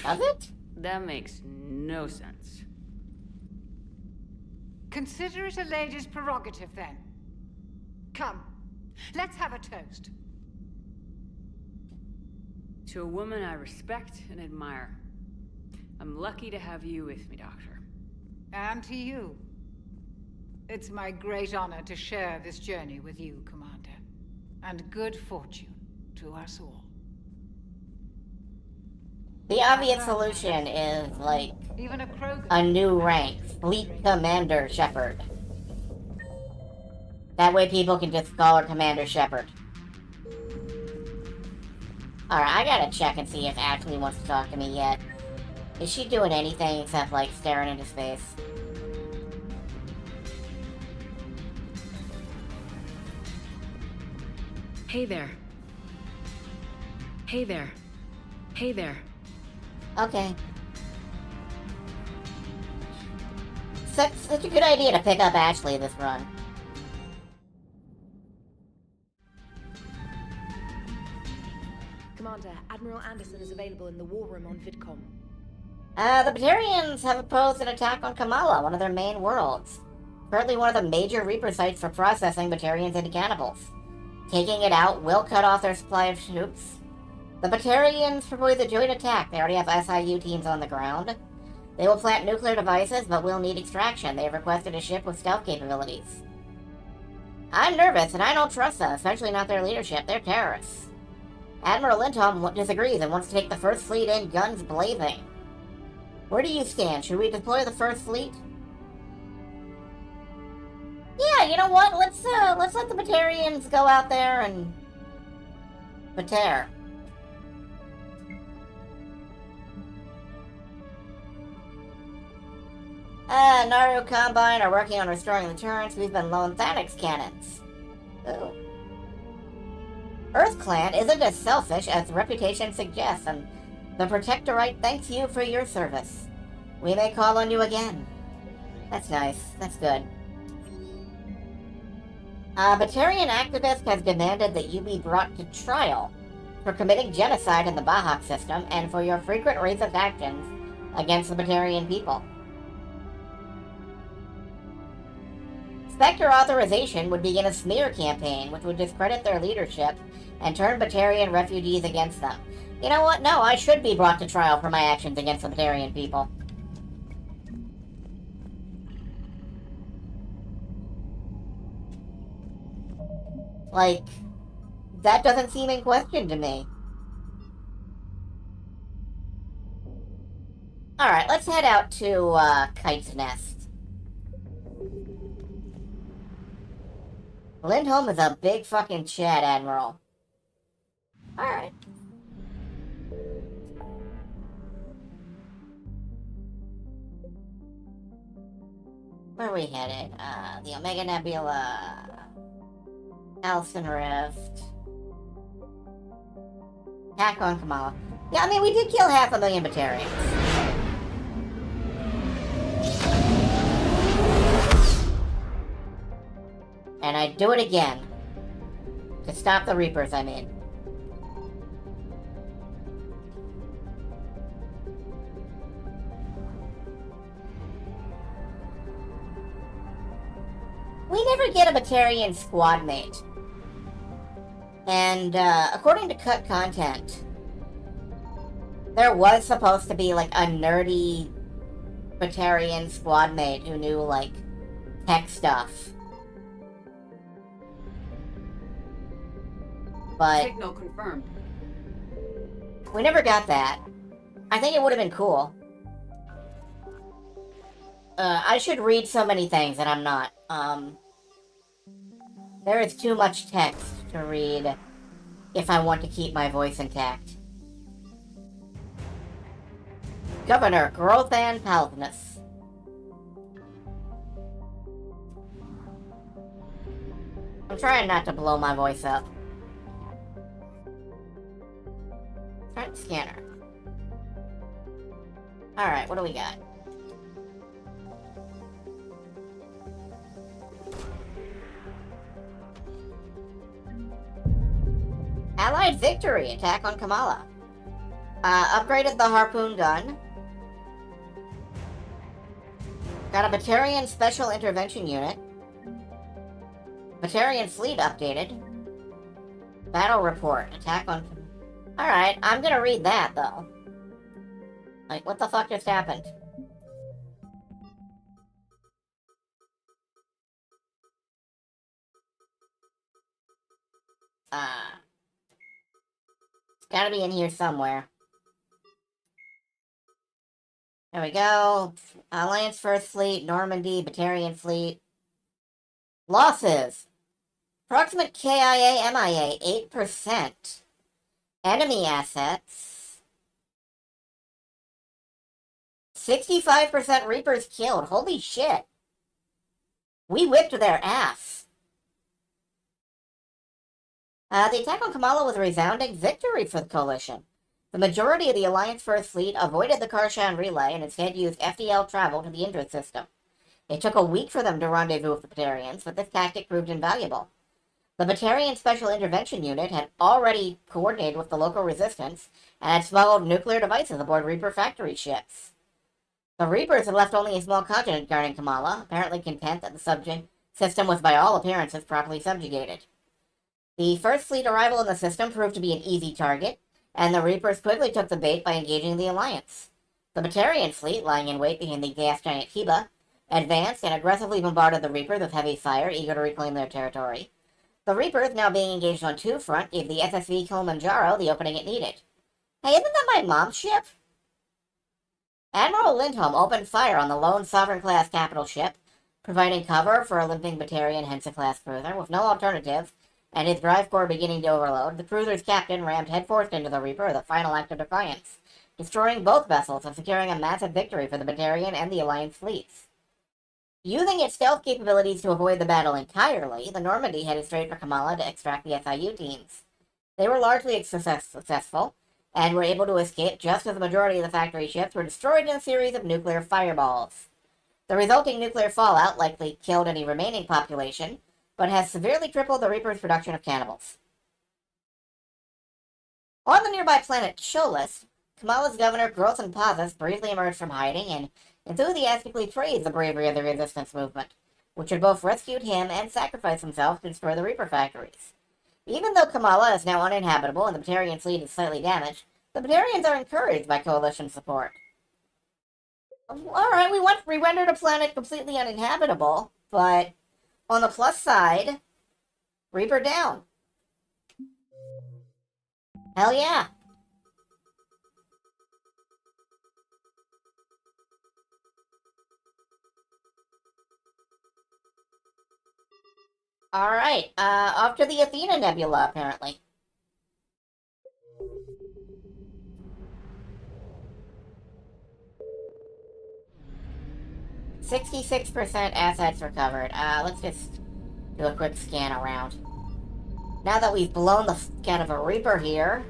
Does it? That makes no sense. Consider it a lady's prerogative, then. Come, let's have a toast. To a woman I respect and admire. I'm lucky to have you with me, Doctor. And to you. It's my great honor to share this journey with you, Commander. And good fortune to us all. The obvious solution is, like, even a new rank. Fleet Commander Shepard. That way people can just call her Commander Shepard. Alright, I gotta check and see if Ashley wants to talk to me yet. Is she doing anything except, like, staring into space? Hey there. Hey there. Hey there. Okay. Such a good idea to pick up Ashley this run. Commander, Admiral Anderson is available in the war room on VidCom. The Batarians have opposed an attack on Kamala, one of their main worlds. Currently one of the major Reaper sites for processing Batarians into cannibals. Taking it out will cut off their supply of troops. The Batarians propose a joint attack. They already have SIU teams on the ground. They will plant nuclear devices, but will need extraction. They have requested a ship with stealth capabilities. I'm nervous, and I don't trust them, especially not their leadership. They're terrorists. Admiral Lindholm disagrees and wants to take the First Fleet in guns blazing. Where do you stand? Should we deploy the First Fleet? Yeah, you know what? Let's let the Batarians go out there and Batar. Naru Combine are working on restoring the turrets. We've been loaned Thanix cannons. Ooh. Earth Clan isn't as selfish as reputation suggests, and the Protectorate thanks you for your service. We may call on you again. That's nice. That's good. A Batarian activist has demanded that you be brought to trial for committing genocide in the Bahak system and for your frequent racist actions against the Batarian people. Spectre authorization would begin a smear campaign, which would discredit their leadership and turn Batarian refugees against them. You know what? No, I should be brought to trial for my actions against the Batarian people. Like, that doesn't seem in question to me. Alright, let's head out to, Kite's Nest. Lindholm is a big fucking Chad, Admiral. Alright. Where are we headed? The Omega Nebula... Elson Rift... Attack on Kamala. Yeah, I mean, we did kill 500,000 Batarians. And I'd do it again. To stop the Reapers, I mean. We never get a Batarian squad mate. And, according to cut content, there was supposed to be, like, a nerdy Batarian squad mate who knew, like, tech stuff. But signal confirmed. We never got that. I think it would have been cool. I should read so many things and I'm not. There is too much text to read if I want to keep my voice intact. Governor Grothan Palvnus. I'm trying not to blow my voice up. Front scanner. Alright, what do we got? Allied victory! Attack on Kamala. Upgraded the harpoon gun. Got a Batarian special intervention unit. Batarian fleet updated. Battle report. Attack on... Alright, I'm gonna read that, though. Like, what the fuck just happened? It's gotta be in here somewhere. There we go. Alliance First Fleet, Normandy, Batarian Fleet. Losses. Approximate KIA MIA, 8%. Enemy assets. 65% Reapers killed. Holy shit. We whipped their ass. The attack on Kamala was a resounding victory for the Coalition. The majority of the Alliance First Fleet avoided the Karshan relay and instead used FDL travel to the Indra system. It took a week for them to rendezvous with the Batarians, but this tactic proved invaluable. The Batarian Special Intervention Unit had already coordinated with the local resistance and had smuggled nuclear devices aboard Reaper factory ships. The Reapers had left only a small contingent guarding Kamala, apparently content that the system was by all appearances properly subjugated. The First Fleet arrival in the system proved to be an easy target, and the Reapers quickly took the bait by engaging the Alliance. The Batarian fleet, lying in wait behind the gas giant Heba, advanced and aggressively bombarded the Reapers with heavy fire, eager to reclaim their territory. The Reapers, now being engaged on two fronts, gave the SSV Kilimanjaro the opening it needed. Hey, isn't that my mom's ship? Admiral Lindholm opened fire on the lone Sovereign-class capital ship, providing cover for a limping Batarian Hensa-class cruiser. With no alternative, and his drive core beginning to overload, the cruiser's captain rammed headfirst into the Reaper, the final act of defiance, destroying both vessels and securing a massive victory for the Batarian and the Alliance fleets. Using its stealth capabilities to avoid the battle entirely, the Normandy headed straight for Kamala to extract the SIU teams. They were largely successful, and were able to escape just as the majority of the factory ships were destroyed in a series of nuclear fireballs. The resulting nuclear fallout likely killed any remaining population, but has severely crippled the Reaper's production of cannibals. On the nearby planet Cholis, Kamala's governor Grothan Pazas briefly emerged from hiding and enthusiastically praised the bravery of the resistance movement, which had both rescued him and sacrificed himself to destroy the Reaper factories. Even though Kamala is now uninhabitable and the Batarian fleet is slightly damaged, the Batarians are encouraged by coalition support. Alright, we rendered a planet completely uninhabitable, but on the plus side, Reaper down. Hell yeah. Alright, off to the Athena Nebula, apparently. %66% assets recovered. Let's just do a quick scan around. Now that we've blown the out of a Reaper here.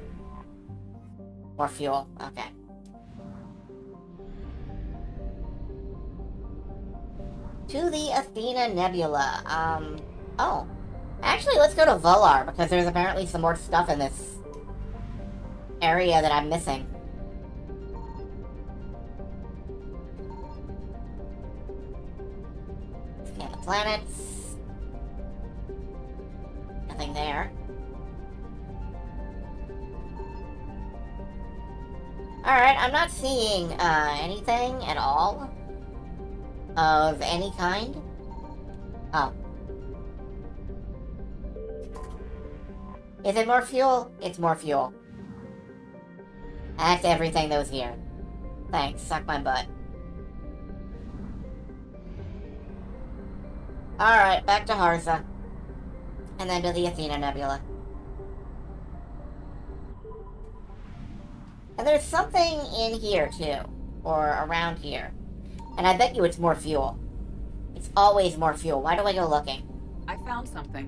More fuel, okay. To the Athena Nebula, oh. Actually, let's go to Volar, because there's apparently some more stuff in this area that I'm missing. Scan the planets. Nothing there. Alright, I'm not seeing, anything at all of any kind. Oh. Is it more fuel? It's more fuel. That's everything that was here. Thanks, suck my butt. Alright, back to Harza. And then to the Athena Nebula. And there's something in here, too. Or around here. And I bet you it's more fuel. It's always more fuel. Why do I go looking? I found something.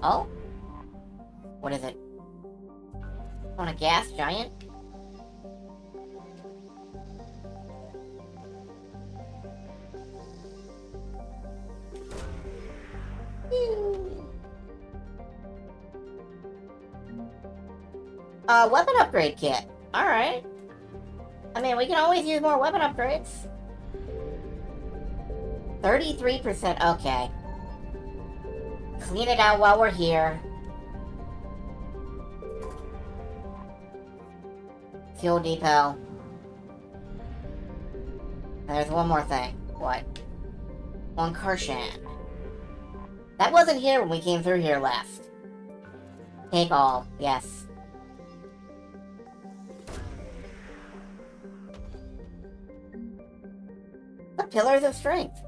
Oh? What is it? On a gas giant? Weapon upgrade kit. Alright. I mean, we can always use more weapon upgrades. 33%, okay. Clean it out while we're here. Fuel depot. And there's one more thing. What? On Karshan. That wasn't here when we came through here last. Take all, yes. The Pillars of Strength.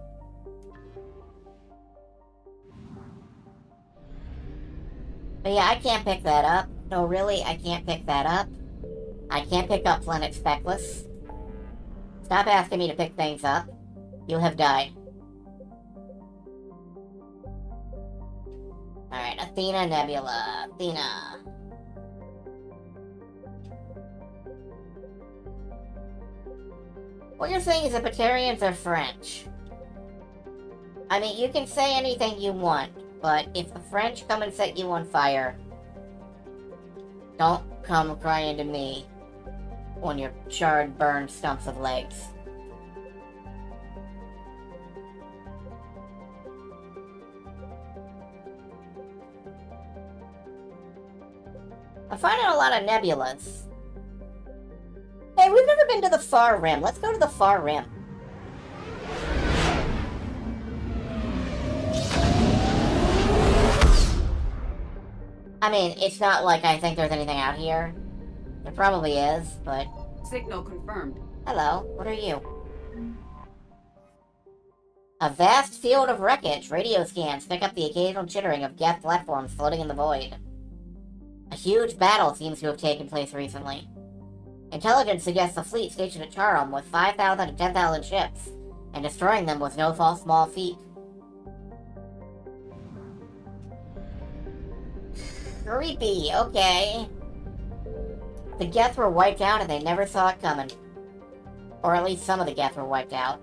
But yeah, I can't pick that up. No, really, I can't pick that up. I can't pick up Planet Speckless. Stop asking me to pick things up. You have died. Alright, Athena Nebula. Athena. What you're saying is the Batarians are French. I mean, you can say anything you want, but if the French come and set you on fire, don't come crying to me on your charred, burned stumps of legs. I'm finding a lot of nebulas. Hey, we've never been to the Far Rim. Let's go to the Far Rim. I mean, it's not like I think there's anything out here. There probably is, but... Signal confirmed. Hello, what are you? A vast field of wreckage. Radio scans pick up the occasional chittering of Geth platforms floating in the void. A huge battle seems to have taken place recently. Intelligence suggests a fleet stationed at Charum with 5,000 to 10,000 ships, and destroying them was no small feat. Creepy, okay. The Geth were wiped out and they never saw it coming. Or at least some of the Geth were wiped out.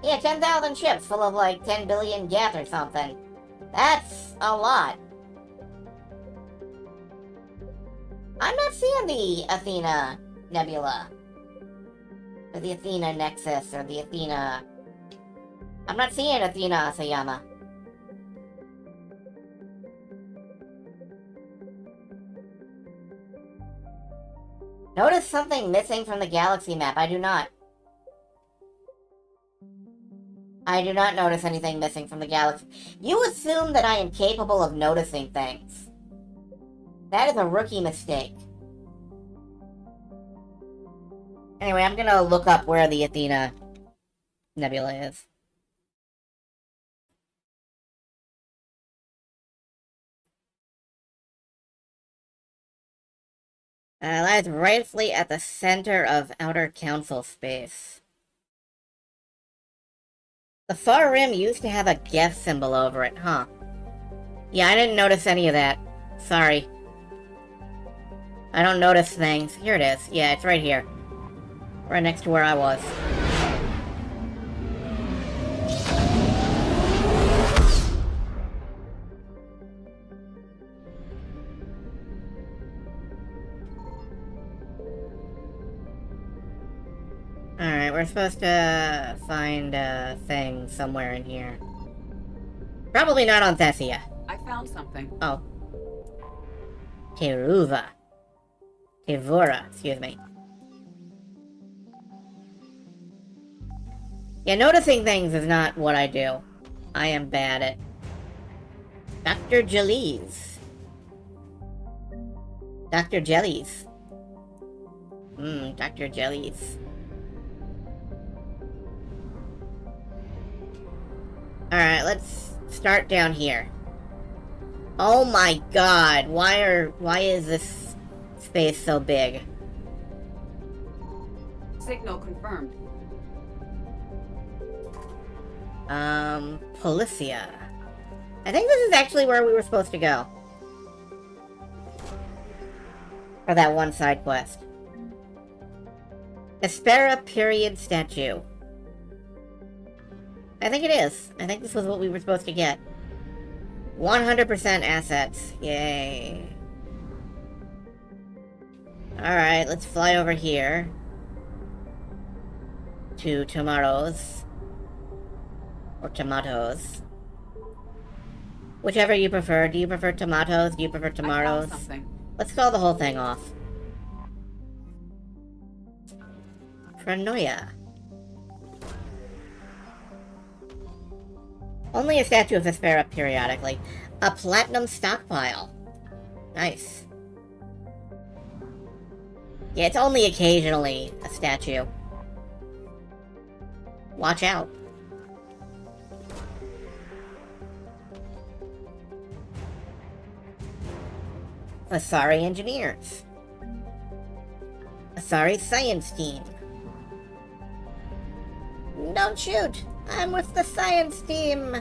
Yeah, 10,000 ships full of like 10 billion Geth or something. That's a lot. I'm not seeing the Athena Nebula. Or the Athena Nexus, or the Athena... I'm not seeing Athena Asayama. Notice something missing from the galaxy map. I do not. I do not notice anything missing from the galaxy. You assume that I am capable of noticing things. That is a rookie mistake. Anyway, I'm gonna look up where the Athena Nebula is. Lies rightfully at the center of Outer Council space. The Far Rim used to have a Geth symbol over it, huh? Yeah, I didn't notice any of that. Sorry. I don't notice things. Here it is. Yeah, it's right here. Right next to where I was. Alright, we're supposed to find a thing somewhere in here. Probably not on Thessia. I found something. Oh. Teruva. Tevura, excuse me. Yeah, noticing things is not what I do. I am bad at... Dr. Jellies. Dr. Jellies. Dr. Jellies. Alright, let's start down here. Oh my god, why is this space so big? Signal confirmed. Polysia. I think this is actually where we were supposed to go. For that one side quest. Espera period statue. I think it is. I think this was what we were supposed to get. 100% assets. Yay. Alright, let's fly over here. To tomatoes. Or tomatoes. Whichever you prefer. Do you prefer tomatoes? Do you prefer tomatoes? Let's call the whole thing off. Pranoia. Only a statue of Hespera periodically. A platinum stockpile. Nice. Yeah, it's only occasionally a statue. Watch out. Asari engineers. Asari science team. Don't shoot! I'm with the science team!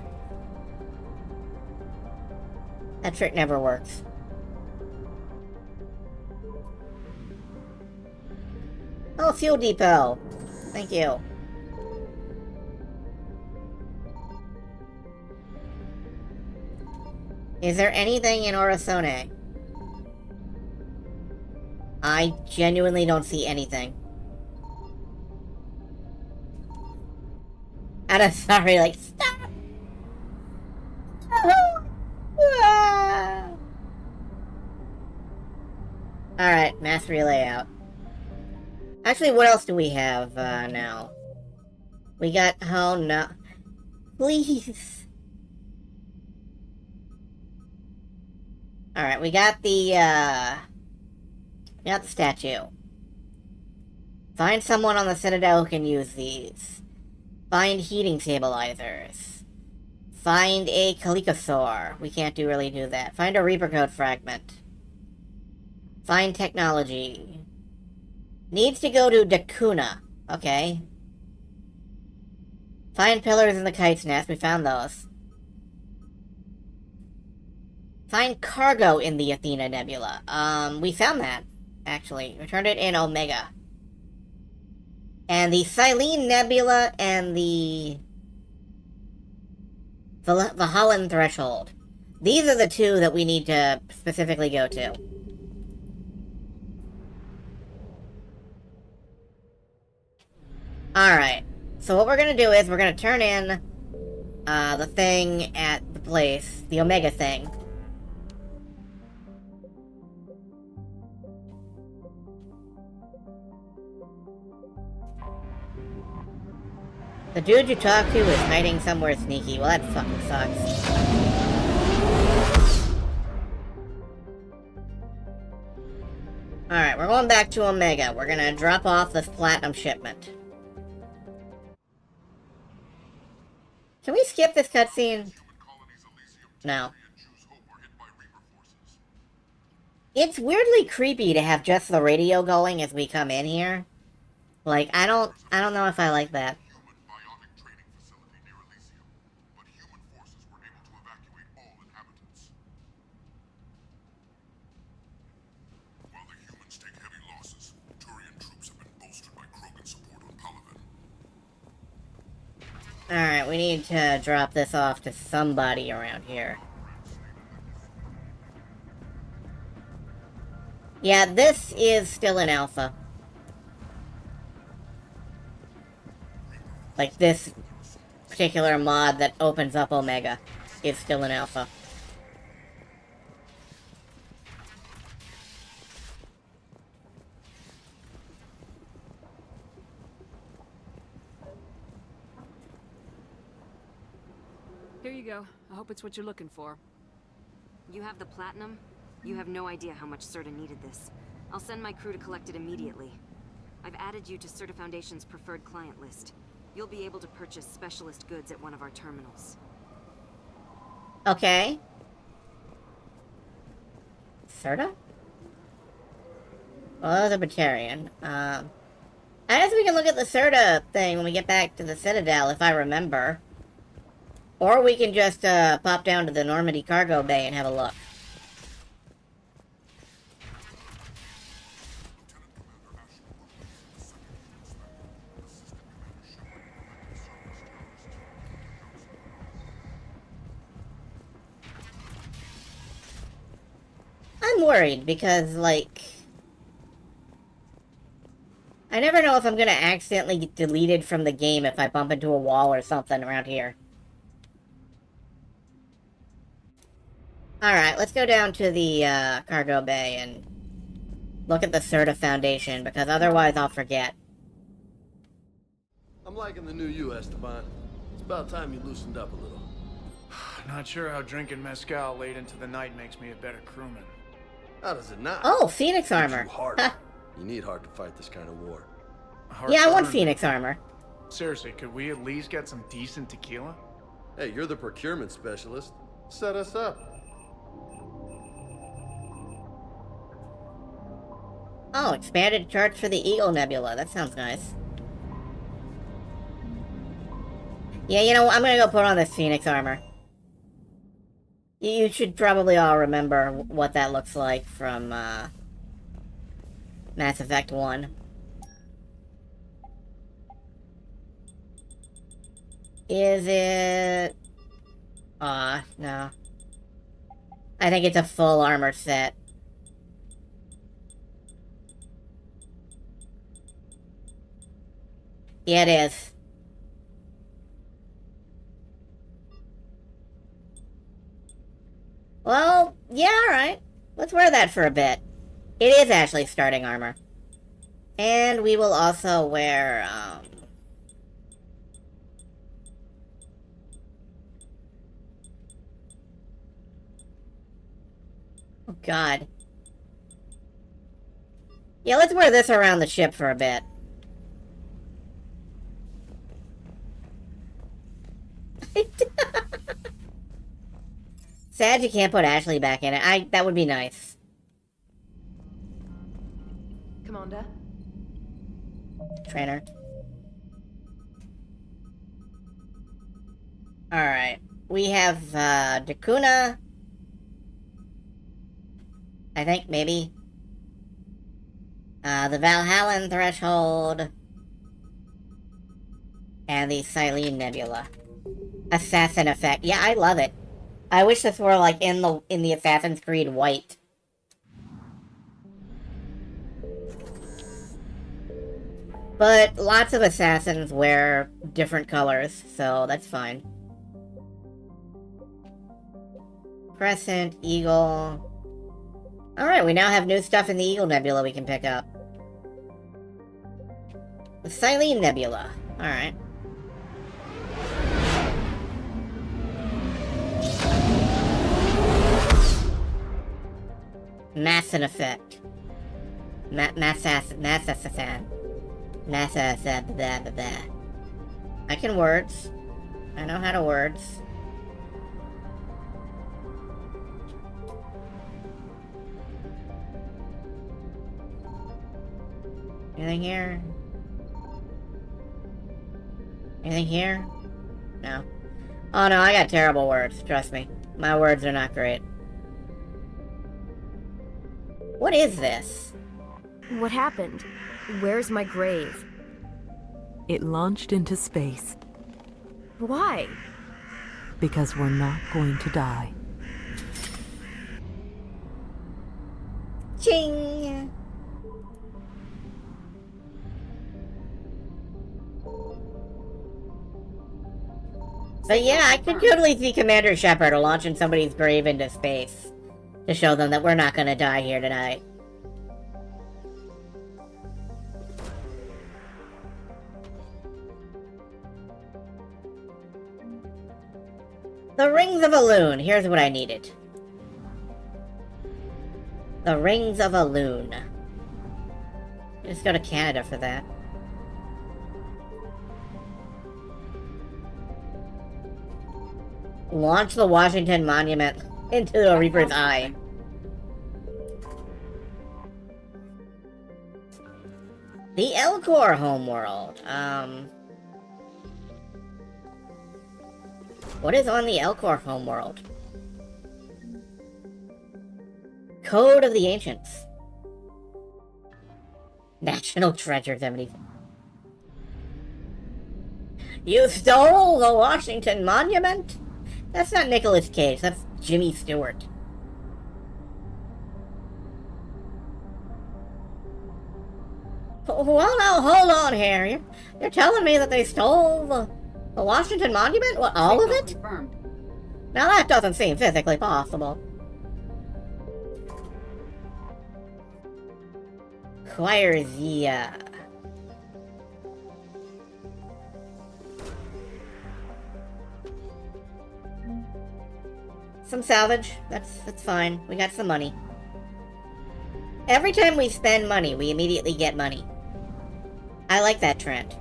That trick never works. Oh, fuel depot! Thank you. Is there anything in Orasone? I genuinely don't see anything. I'm sorry, like, stop! Alright, mastery layout. Actually, what else do we have, now? We got, oh no. Please! Alright, we got the statue. Find someone on the Citadel who can use these. Find heating stabilizers. Find a Kalikosaur. We can't really do that. Find a Reaper Code fragment. Find technology. Needs to go to Dakuna. Okay. Find pillars in the Kite's Nest. We found those. Find cargo in the Athena Nebula. We found that, actually. Returned it in Omega. And the Silene Nebula and the Holland Threshold. These are the two that we need to specifically go to. Alright. So what we're gonna do is we're gonna turn in the thing at the place, the Omega thing. The dude you talk to is hiding somewhere sneaky. Well, that fucking sucks. Alright, we're going back to Omega. We're gonna drop off this platinum shipment. Can we skip this cutscene? No. It's weirdly creepy to have just the radio going as we come in here. Like, I don't know if I like that. Alright, we need to drop this off to somebody around here. Yeah, this is still in alpha. Like, this particular mod that opens up Omega is still in alpha. Here you go. I hope it's what you're looking for. You have the platinum? You have no idea how much Serta needed this. I'll send my crew to collect it immediately. I've added you to Serta Foundation's preferred client list. You'll be able to purchase specialist goods at one of our terminals. Okay. Serta? Well, that was a Batarian. I guess we can look at the Serta thing when we get back to the Citadel, if I remember. Or we can just pop down to the Normandy cargo bay and have a look. I'm worried because, like, I never know if I'm gonna accidentally get deleted from the game if I bump into a wall or something around here. Alright, let's go down to the cargo bay and look at the Serta Foundation, because otherwise I'll forget. I'm liking the new you, Esteban. It's about time you loosened up a little. Not sure how drinking mezcal late into the night makes me a better crewman. How does it not? Oh, Phoenix armor. You need heart to fight this kind of war. Yeah, I want Phoenix armor. Seriously, could we at least get some decent tequila? Hey, you're the procurement specialist. Set us up. Oh, expanded charts for the Eagle Nebula. That sounds nice. Yeah, you know, I'm gonna go put on this Phoenix armor. You should probably all remember what that looks like from, Mass Effect 1. Is it... no. I think it's a full armor set. Yeah, it is. Well, yeah, alright. Let's wear that for a bit. It is actually starting armor. And we will also wear, oh, God. Yeah, let's wear this around the ship for a bit. Sad you can't put Ashley back in it. That would be nice. Commander? Trainer. Alright. We have, Dakuna. I think, maybe. The Valhallan Threshold. And the Silene Nebula. Assassin effect. Yeah, I love it. I wish this were, like, in the Assassin's Creed white. But lots of assassins wear different colors, so that's fine. Crescent, Eagle... Alright, we now have new stuff in the Eagle Nebula we can pick up. The Silene Nebula. Alright. Massin effect. Massassan. I can words. I know how to words. Anything here? Anything here? No. Oh no, I got terrible words, trust me. My words are not great. What is this? What happened? Where's my grave? It launched into space. Why? Because we're not going to die. Ching! But yeah, I could totally see Commander Shepard launching somebody's grave into space to show them that we're not gonna die here tonight. The Rings of Elune. Here's what I needed. The Rings of Elune. Just go to Canada for that. Launch the Washington Monument into the Reaper's Eye. The Elcor homeworld. What is on the Elcor homeworld? Code of the Ancients. National Treasure 70. You stole the Washington Monument? That's not Nicolas Cage, that's Jimmy Stewart. Well, now, hold on here. You're telling me that they stole the Washington Monument? What, all of it? Confirmed. Now that doesn't seem physically possible. Quierzia. Some salvage. That's fine. We got some money. Every time we spend money, we immediately get money. I like that trend.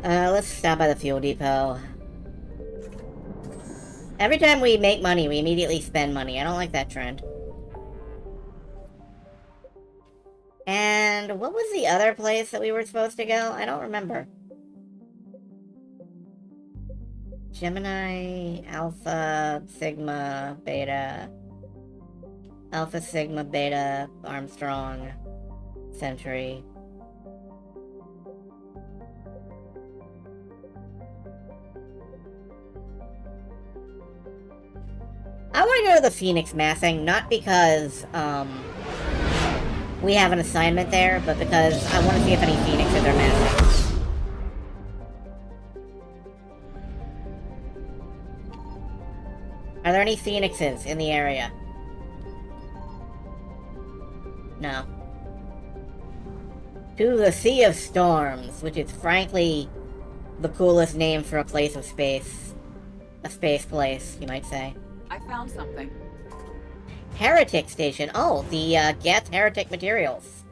Let's stop by the fuel depot. Every time we make money, we immediately spend money. I don't like that trend. And what was the other place that we were supposed to go? I don't remember. Gemini, Alpha, Sigma, Beta. Alpha, Sigma, Beta, Armstrong, Century. I want to go to the Phoenix Massing, not because, we have an assignment there, but because I want to see if any Phoenixes are massing. Are there any Phoenixes in the area? No. To the Sea of Storms, which is frankly the coolest name for a place of space. A space place, you might say. I found something. Heretic Station. Oh, the Geth Heretic materials.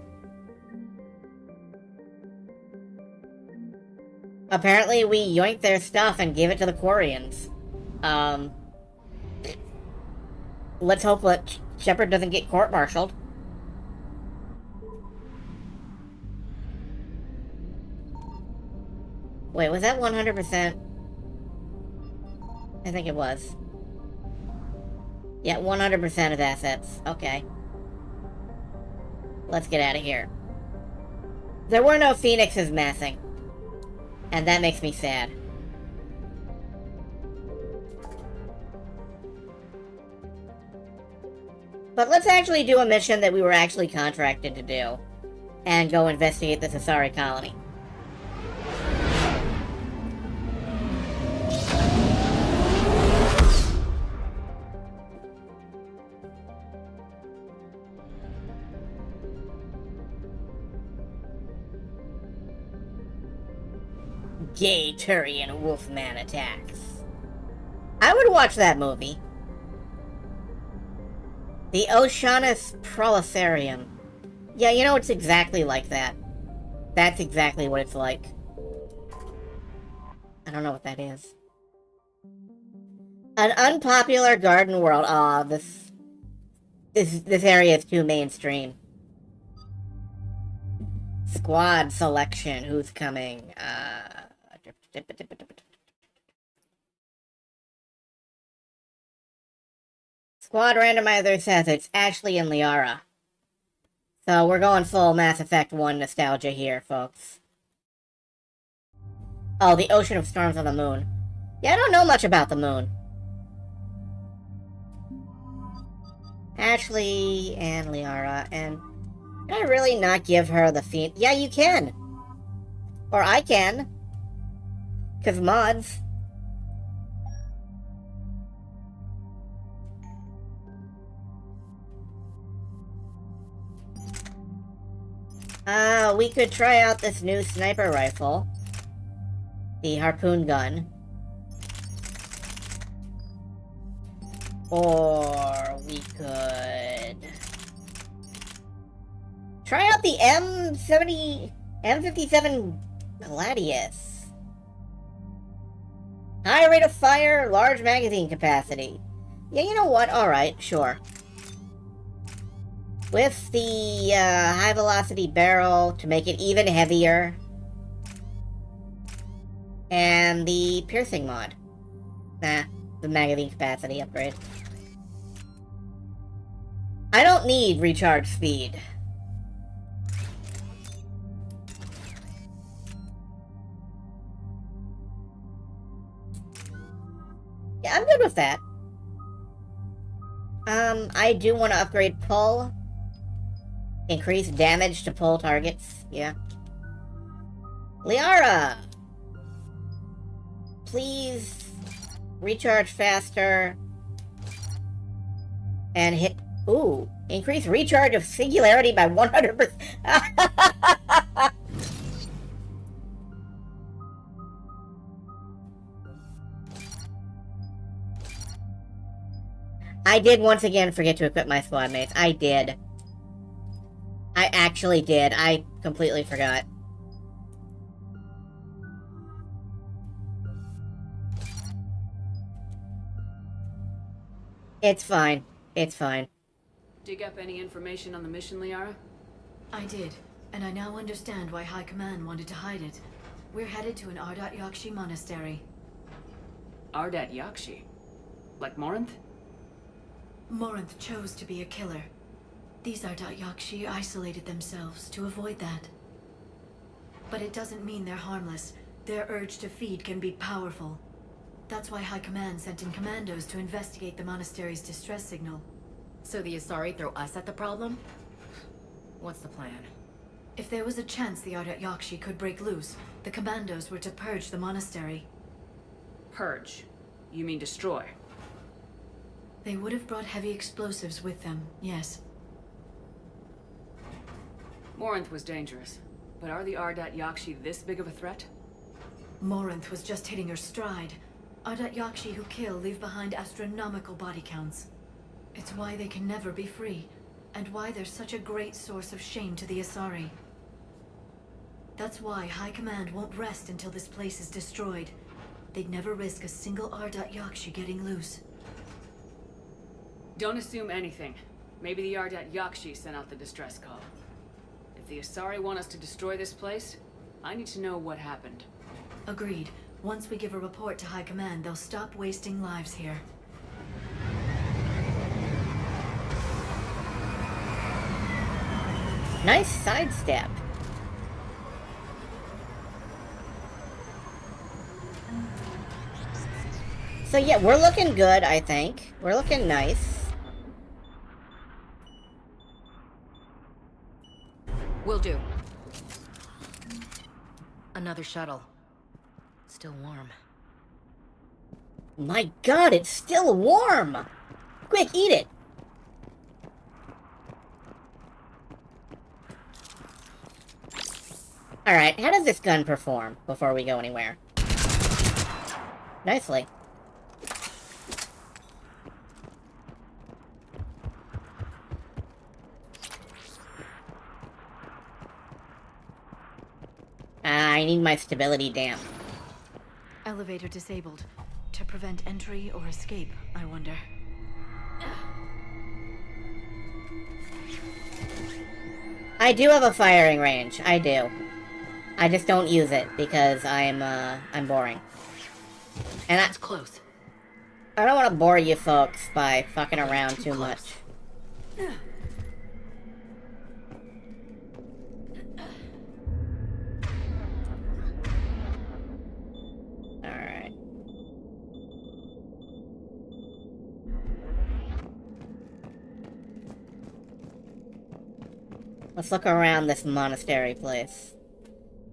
Apparently we yoinked their stuff and gave it to the Quarians. Let's hope that Shepard doesn't get court-martialed. Wait, was that 100%? I think it was. Yeah, 100% of assets. Okay. Let's get out of here. There were no Phoenixes massing. And that makes me sad. But let's actually do a mission that we were actually contracted to do. And go investigate the Asari colony. Gay Turian Wolfman attacks. I would watch that movie. The Oceanus Proliferium. Yeah, you know, it's exactly like that. That's exactly what it's like. I don't know what that is. An unpopular garden world. Aw, this area is too mainstream. Squad selection. Who's coming? Squad randomizer says it's Ashley and Liara. So we're going full Mass Effect 1 nostalgia here, folks. Oh, the Ocean of Storms on the moon. Yeah, I don't know much about the moon. Ashley and Liara, and can I really not give her the feat? Yeah, you can. Or I can. 'Cause mods. We could try out this new sniper rifle. The harpoon gun. Or we could try out the M57 Gladius. High rate of fire, large magazine capacity. Yeah, you know what? Alright, sure. With the high velocity barrel to make it even heavier. And the piercing mod. Nah, the magazine capacity upgrade. I don't need recharge speed. Yeah, I'm good with that. I do want to upgrade pull. Increase damage to pull targets. Yeah. Liara! Please recharge faster. And hit... Ooh. Increase recharge of singularity by 100%. I did once again forget to equip my squad mates. I did. I actually did. I completely forgot. It's fine. It's fine. Dig up any information on the mission, Liara? I did, and I now understand why High Command wanted to hide it. We're headed to an Ardat Yakshi monastery. Ardat Yakshi? Like Morinth? Morinth chose to be a killer. These Ardat Yakshi isolated themselves to avoid that. But it doesn't mean they're harmless. Their urge to feed can be powerful. That's why High Command sent in commandos to investigate the monastery's distress signal. So the Asari throw us at the problem? What's the plan? If there was a chance the Ardat Yakshi could break loose, the commandos were to purge the monastery. Purge? You mean destroy? They would have brought heavy explosives with them, yes. Morinth was dangerous, but are the Ardat Yakshi this big of a threat? Morinth was just hitting her stride. Ardat Yakshi who kill leave behind astronomical body counts. It's why they can never be free, and why they're such a great source of shame to the Asari. That's why High Command won't rest until this place is destroyed. They'd never risk a single Ardat Yakshi getting loose. Don't assume anything. Maybe the Ardat Yakshi sent out the distress call. If the Asari want us to destroy this place, I need to know what happened. Agreed. Once we give a report to High Command, they'll stop wasting lives here. Nice sidestep. So yeah, we're looking good, I think. We're looking nice. Will do. Another shuttle. Still warm. My god, it's still warm! Quick, eat it! Alright, how does this gun perform before we go anywhere? Nicely. I need my stability damp. Elevator disabled. To prevent entry or escape, I wonder. I do have a firing range. I do. I just don't use it because I'm boring. And that's close. I don't want to bore you folks by fucking around too much. Alright. Let's look around this monastery place.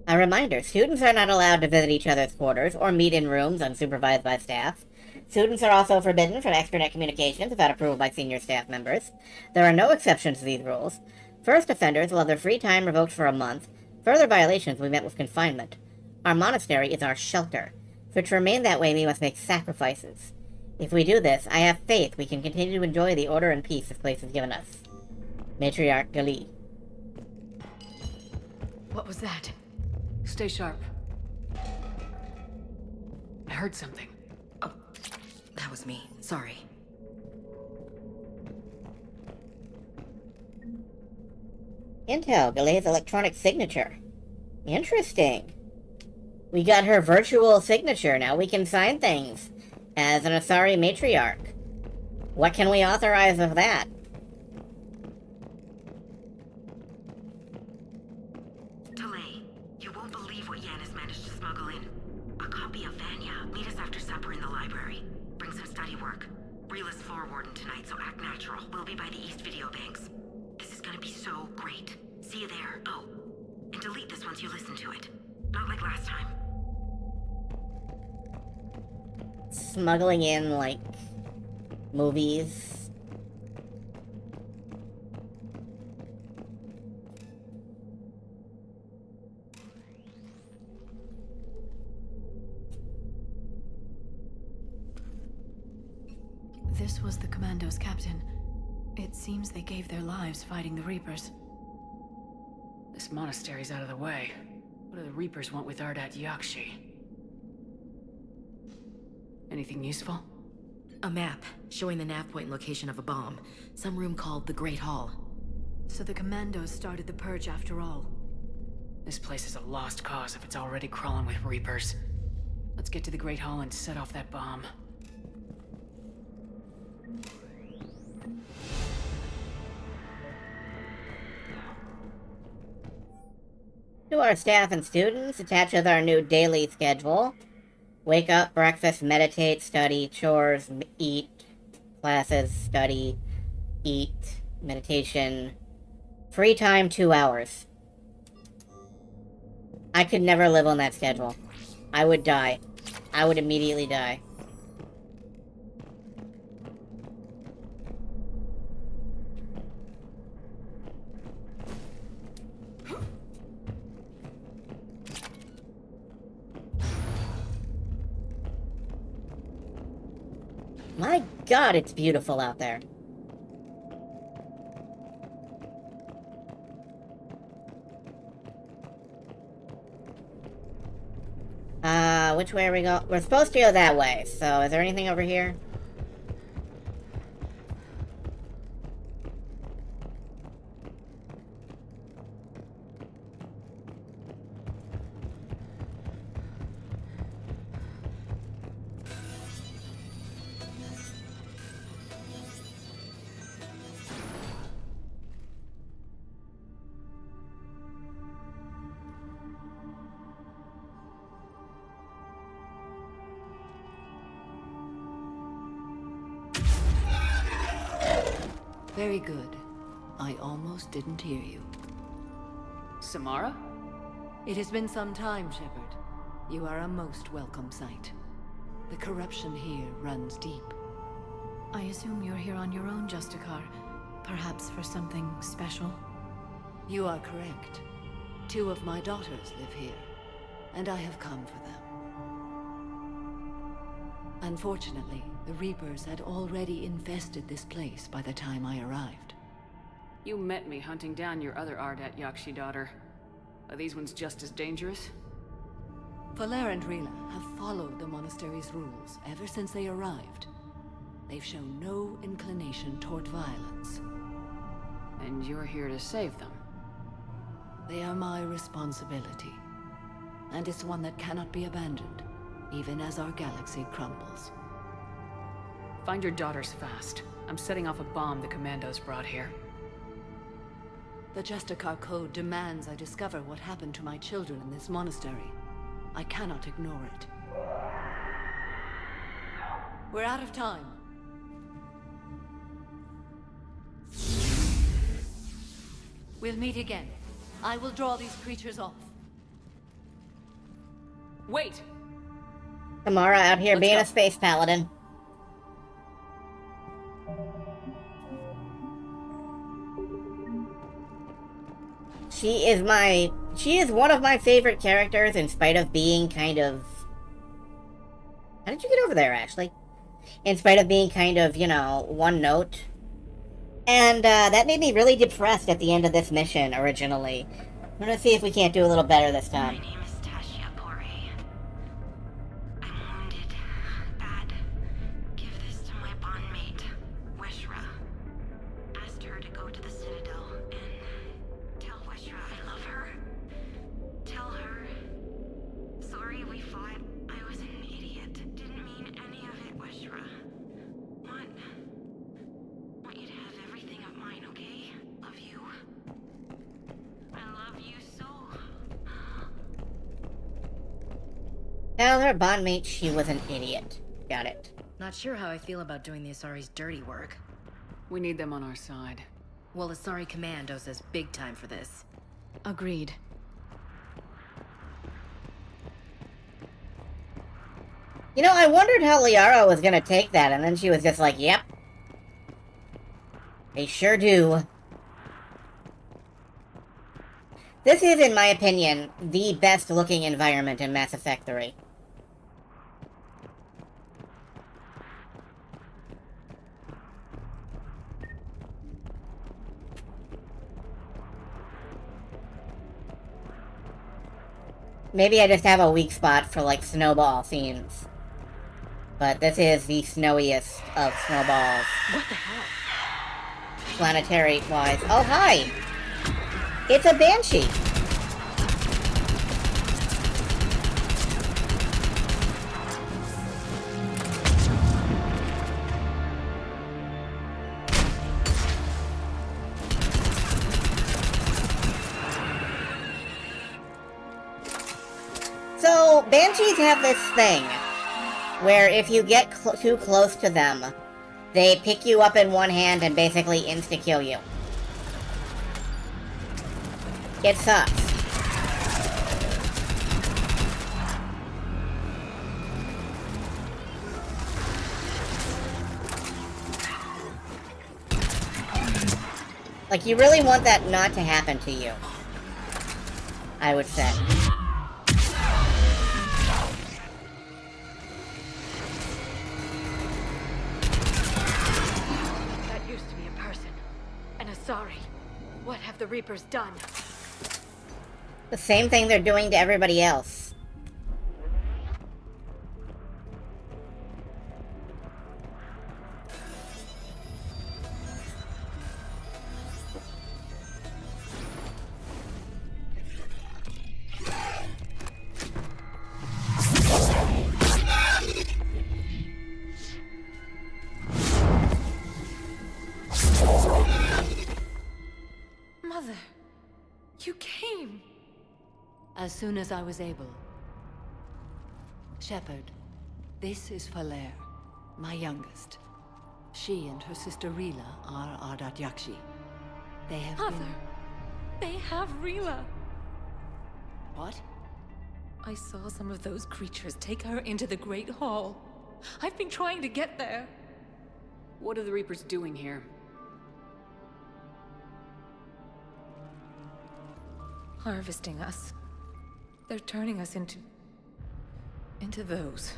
A reminder, students are not allowed to visit each other's quarters or meet in rooms unsupervised by staff. Students are also forbidden from extranet communications without approval by senior staff members. There are no exceptions to these rules. First offenders will have their free time revoked for a month. Further violations will be met with confinement. Our monastery is our shelter. For it to remain that way, we must make sacrifices. If we do this, I have faith we can continue to enjoy the order and peace this place has given us. Matriarch Gali. What was that? Stay sharp. I heard something. Oh, that was me. Sorry. Intel, Gale's electronic signature. Interesting. We got her virtual signature. Now we can sign things as an Asari matriarch. What can we authorize of that? Delay. You won't believe what Yan has managed to smuggle in. A copy of Vanya. Meet us after supper in the library. Bring some study work. Reela's floor warden tonight, so act natural. We'll be by the East Video Banks. This is gonna be so great. See you there. Oh, and delete this once you listen to it. Not like last time. Smuggling in, like, movies. This was the Commando's captain. It seems they gave their lives fighting the Reapers. This monastery's out of the way. What do the Reapers want with Ardat Yakshi? Anything useful? A map showing the nav point location of a bomb. Some room called the Great Hall. So the Commandos started the purge after all. This place is a lost cause if it's already crawling with Reapers. Let's get to the Great Hall and set off that bomb. To our staff and students, attached with our new daily schedule. Wake up, breakfast, meditate, study, chores, eat, classes, study, eat, meditation. Free time, 2 hours. I could never live on that schedule. I would die. I would immediately die. My God, it's beautiful out there. Which way are we going? We're supposed to go that way, so is there anything over here? Very good. I almost didn't hear you. Samara? It has been some time, Shepard. You are a most welcome sight. The corruption here runs deep. I assume you're here on your own, Justicar. Perhaps for something special? You are correct. 2 of my daughters live here, and I have come for them. Unfortunately, the Reapers had already infested this place by the time I arrived. You met me hunting down your other Ardat Yakshi daughter. Are these ones just as dangerous? Falere and Rila have followed the monastery's rules ever since they arrived. They've shown no inclination toward violence. And you're here to save them? They are my responsibility. And it's one that cannot be abandoned, even as our galaxy crumbles. Find your daughters fast. I'm setting off a bomb the Commandos brought here. The Justicar Code demands I discover what happened to my children in this monastery. I cannot ignore it. We're out of time. We'll meet again. I will draw these creatures off. Wait! Samara out here being a space paladin. She is one of my favorite characters in spite of being kind of... How did you get over there, Ashley? In spite of being kind of, you know, one note. And that made me really depressed at the end of this mission, originally. I'm gonna see if we can't do a little better this time. My name is Tasha Pore. I'm wounded. Bad. Give this to my bondmate, Weshra. Asked her to go to the Citadel and tell Weshra I love her. Tell her. Sorry we fought. I was an idiot. Didn't mean any of it, Weshra. Want you to have everything of mine, okay? Love you. I love you so. Tell her bondmate she was an idiot. Got it. Not sure how I feel about doing the Asari's dirty work. We need them on our side. Well, Asari Commandos is big time for this. Agreed. You know, I wondered how Liara was gonna take that, and then she was just like, yep. They sure do. This is, in my opinion, the best looking environment in Mass Effect 3. Maybe I just have a weak spot for, like, snowball scenes. But this is the snowiest of snowballs. What the hell? Planetary-wise. Oh, hi! It's a Banshee! So, Banshees have this thing, where if you get too close to them, they pick you up in one hand and basically insta-kill you. It sucks. Like, you really want that not to happen to you, I would say. Sorry. What have the Reapers done? The same thing they're doing to everybody else. Mother, you came. As soon as I was able. Shepard, this is Falere, my youngest. She and her sister Rila are Ardat Yakshi. They have Mother, they have Rila. What? I saw some of those creatures take her into the Great Hall. I've been trying to get there. What are the Reapers doing here? Harvesting us. They're turning us into those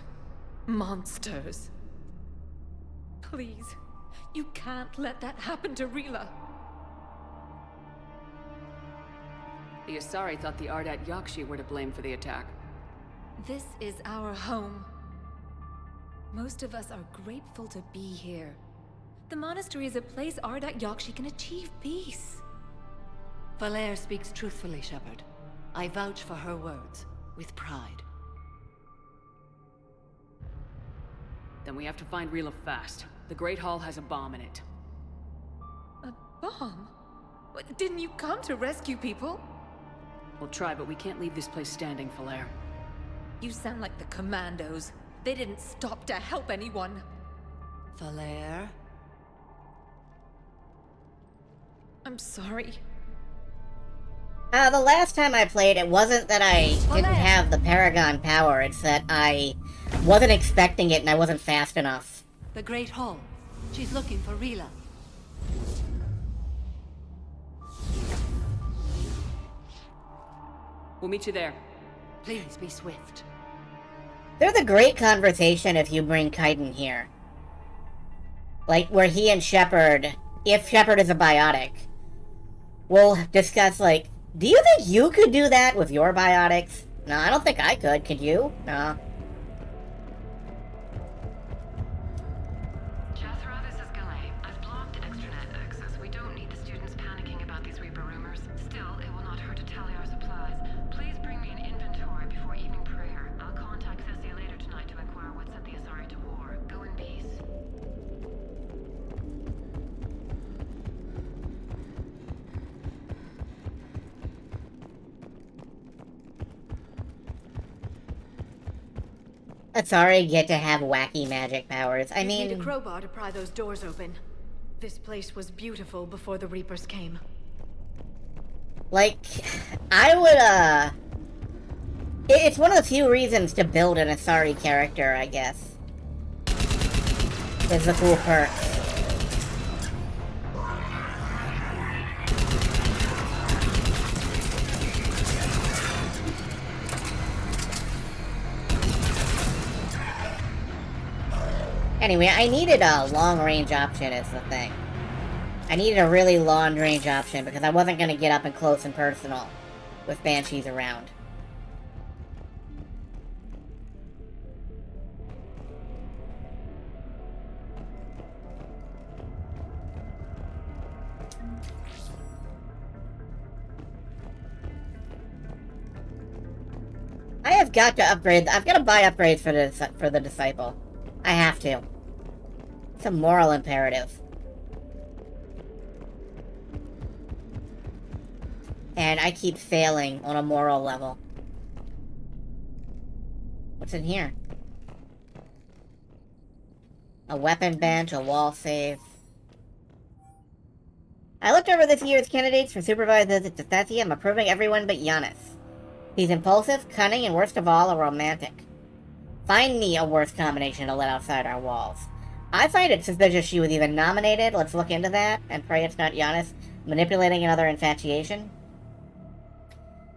monsters. Please, you can't let that happen to Rila. The Asari thought the Ardat Yakshi were to blame for the attack. This is our home. Most of us are grateful to be here. The monastery is a place Ardat Yakshi can achieve peace. Falere speaks truthfully, Shepard. I vouch for her words, with pride. Then we have to find Rila fast. The Great Hall has a bomb in it. A bomb? What, didn't you come to rescue people? We'll try, but we can't leave this place standing, Falere. You sound like the Commandos. They didn't stop to help anyone. Falere? I'm sorry. The last time I played, it wasn't that I didn't have the Paragon power, it's that I wasn't expecting it and I wasn't fast enough. The Great Hall. She's looking for Rila. We'll meet you there. Please be swift. There's a great conversation if you bring Kaiden here. Like, where he and Shepard, if Shepard is a biotic, will discuss, like, do you think you could do that with your biotics? No, I don't think I could. Could you? No. Jethro, this is Galay. I've blocked extranet access. We don't need the students panicking about these Reaper rumors. Still, it will not hurt to tally our supplies. Please bring me an inventory before evening prayer. I'll contact Cessia later tonight to inquire what set the Asari to war. Go in peace. Asari get to have wacky magic powers. I mean, need a crowbar to pry those doors open. This place was beautiful before the Reapers came. like, I would, it's one of the few reasons to build an Asari character, I guess. It's a cool perk. Anyway, I needed a long-range option is the thing. I needed a really long-range option because I wasn't going to get up and close and personal with Banshees around. I have got to upgrade. I've got to buy upgrades for the Disciple. I have to. It's a moral imperative. And I keep failing on a moral level. What's in here? A weapon bench, a wall safe. I looked over this year's candidates for supervised visit to Thessia. I'm approving everyone but Giannis. He's impulsive, cunning, and worst of all, a romantic. Find me a worse combination to let outside our walls. I find it suspicious she was even nominated. Let's look into that, and pray it's not Giannis manipulating another infatuation.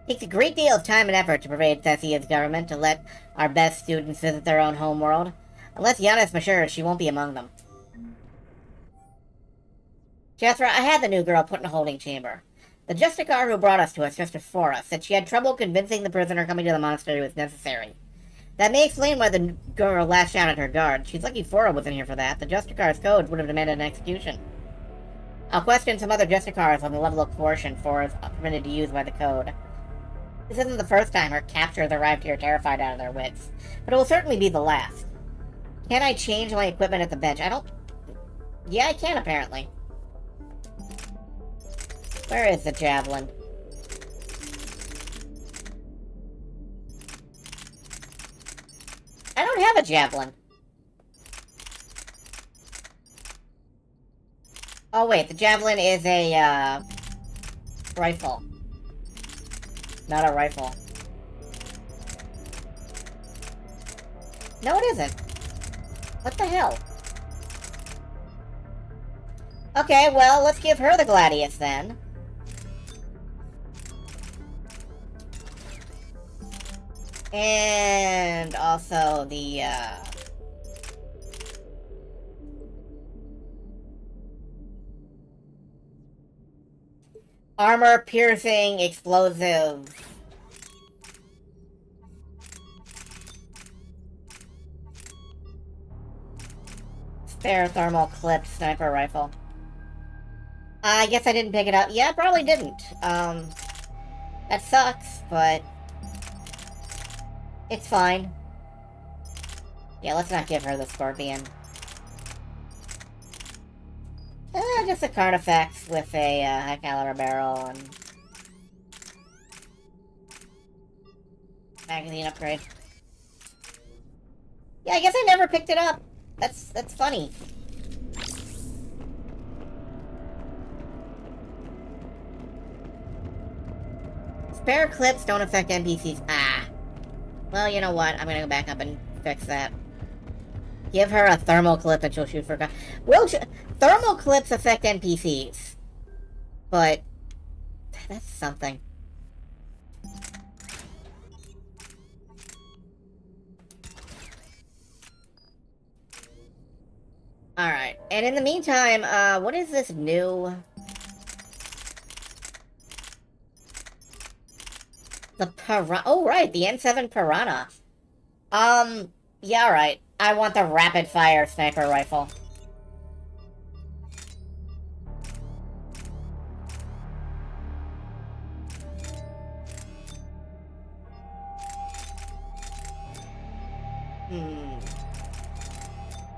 It takes a great deal of time and effort to persuade Thessia's government to let our best students visit their own homeworld. Unless Giannis matures, she won't be among them. Jethra, I had the new girl put in a holding chamber. The Justicar who brought us to us just before us said she had trouble convincing the prisoner coming to the monastery was necessary. That may explain why the girl lashed out at her guard. She's lucky Fora wasn't here for that. The Justicar's code would have demanded an execution. I'll question some other Justicars on the level of coercion Fora is permitted to use by the code. This isn't the first time her captors arrived here terrified out of their wits, but it will certainly be the last. Can I change my equipment at the bench? I don't... Yeah, I can, apparently. Where is the javelin? I don't have a javelin. Oh wait, the javelin is a, rifle. Not a rifle. No, it isn't. What the hell? Okay, well, let's give her the Gladius then. And also the, armor-piercing explosive. Spare thermal clipped sniper rifle. I guess I didn't pick it up. Yeah, I probably didn't. That sucks, but it's fine. Yeah, let's not give her the Scorpion. Just a card effects with a high caliber barrel and magazine upgrade. Yeah, I guess I never picked it up. That's funny. Spare clips don't affect NPCs. Ah. Well, you know what? I'm gonna go back up and fix that. Give her a thermal clip and she'll shoot for... Thermal clips affect NPCs. But... that's something. Alright. And in the meantime, what is this new... The Piranha... Oh, right, the N7 Piranha. Yeah, alright. I want the rapid-fire sniper rifle.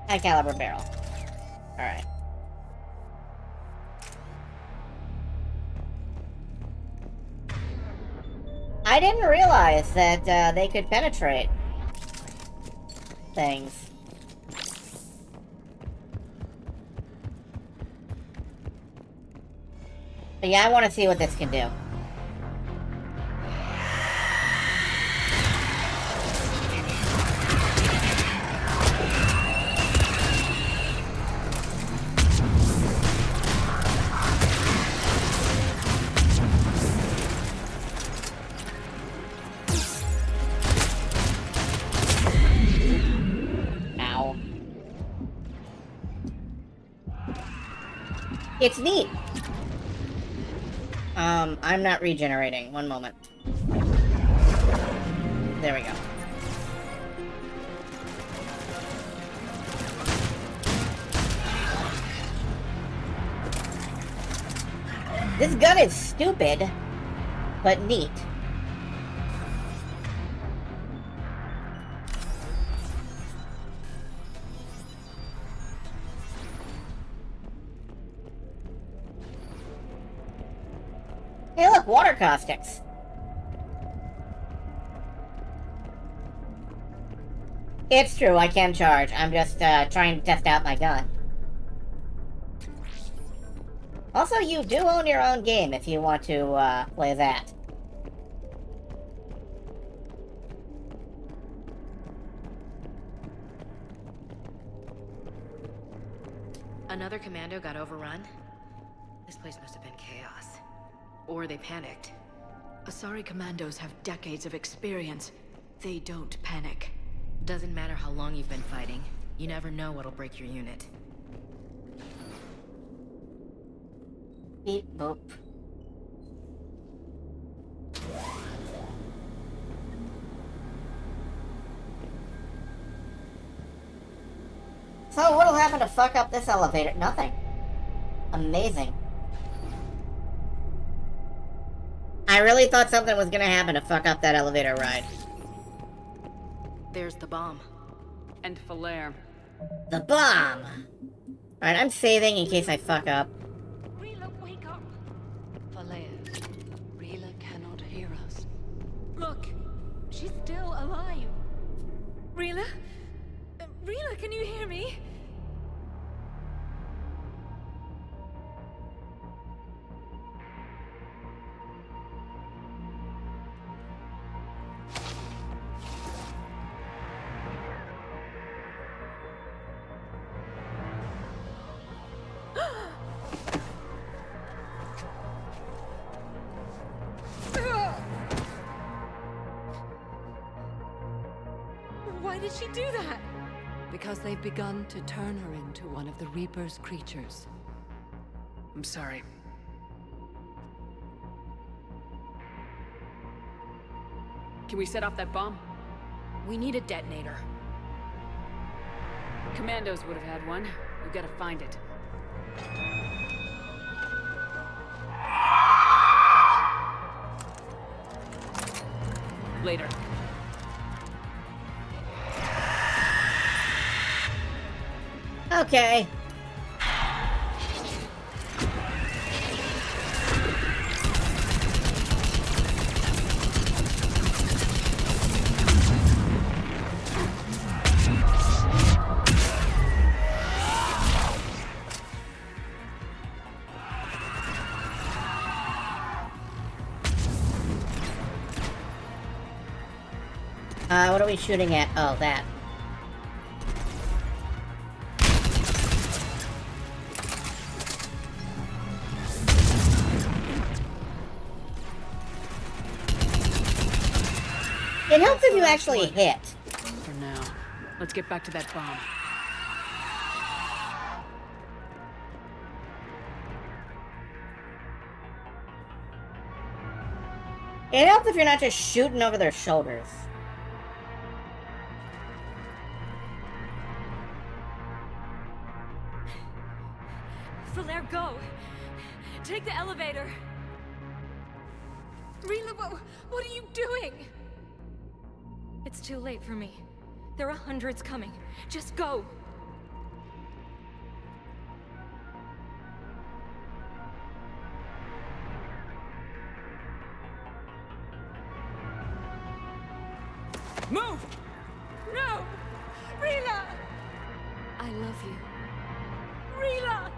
High caliber barrel. Alright. I didn't realize that they could penetrate things. But yeah, I want to see what this can do. It's neat. I'm not regenerating. One moment. There we go. This gun is stupid, but neat. Hey look, water caustics. It's true, I can charge. I'm just trying to test out my gun. Also, you do own your own game if you want to play that. Another commando got overrun? This place must have been chaos. Or they panicked. Asari commandos have decades of experience. They don't panic. Doesn't matter how long you've been fighting. You never know what'll break your unit. Beep boop. So what'll happen to fuck up this elevator? Nothing. Amazing. I really thought something was gonna happen to fuck up that elevator ride. There's the bomb. And Falere. The bomb! Alright, I'm saving in case I fuck up. Rila, wake up! Falere, Rila cannot hear us. Look, she's still alive. Rila? Rila, can you hear me? Why did she do that? Because they've begun to turn her into one of the Reaper's creatures. I'm sorry. Can we set off that bomb? We need a detonator. Commandos would have had one. We've got to find it. Later. Okay. What are we shooting at? Oh, that. It helps if you actually hit. For now. Let's get back to that bomb. It helps if you're not just shooting over their shoulders. Falere, go! Take the elevator! Rila, what are you doing? It's too late for me. There are hundreds coming. Just go! Move! No! Rila! I love you. Rila!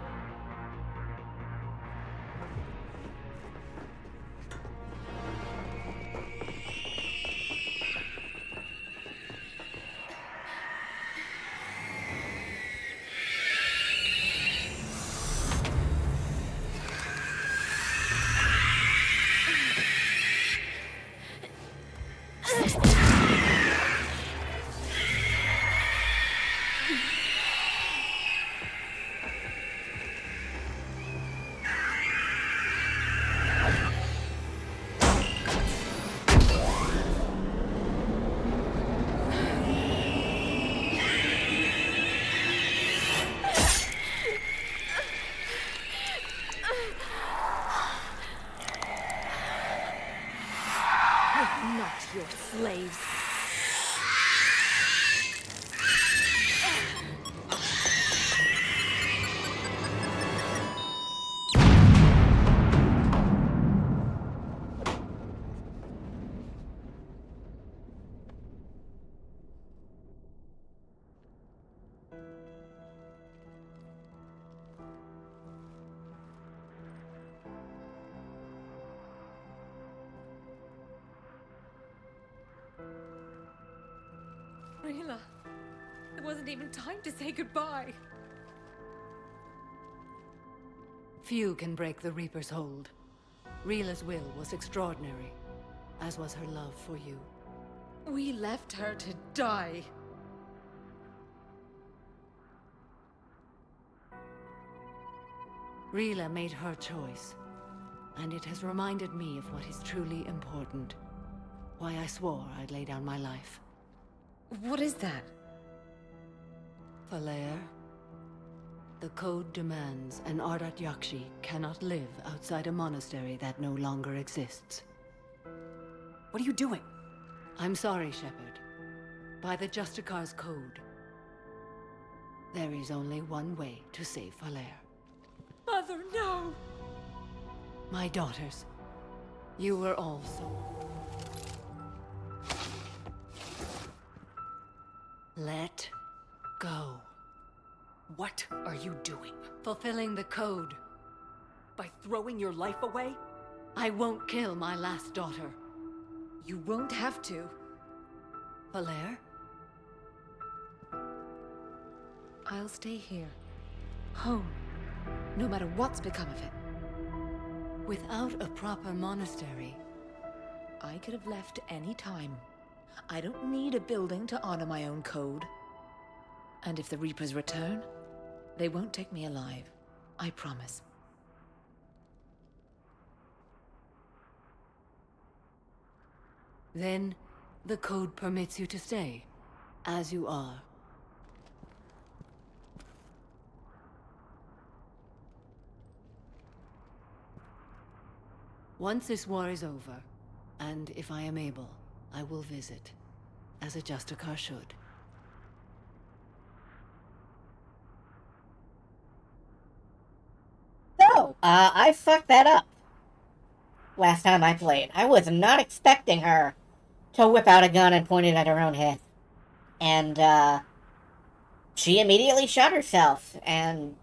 your slaves. Rila, there wasn't even time to say goodbye. Few can break the Reaper's hold. Rila's will was extraordinary, as was her love for you. We left her to die. Rila made her choice, and it has reminded me of what is truly important. Why I swore I'd lay down my life. What is that? Falere, the code demands an Ardat Yakshi cannot live outside a monastery that no longer exists. What are you doing? I'm sorry, Shepard. By the Justicar's code, there is only one way to save Falere. Mother, no! My daughters, you were also. Let go. What are you doing? Fulfilling the code. By throwing your life away? I won't kill my last daughter. You won't have to. Falere? I'll stay here. Home. No matter what's become of it. Without a proper monastery. I could have left any time. I don't need a building to honor my own code. And if the Reapers return, they won't take me alive. I promise. Then, the code permits you to stay, as you are. Once this war is over, and if I am able, I will visit, as a Justicar should. So, I fucked that up. Last time I played. I was not expecting her to whip out a gun and point it at her own head. And, she immediately shot herself, and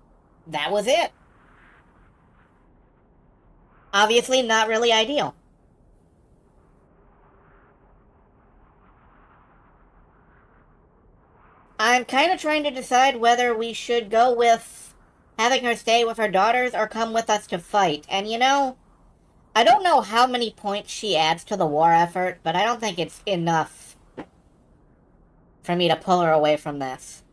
that was it. Obviously not really ideal. I'm kind of trying to decide whether we should go with having her stay with her daughters or come with us to fight. And you know, I don't know how many points she adds to the war effort, but I don't think it's enough for me to pull her away from this.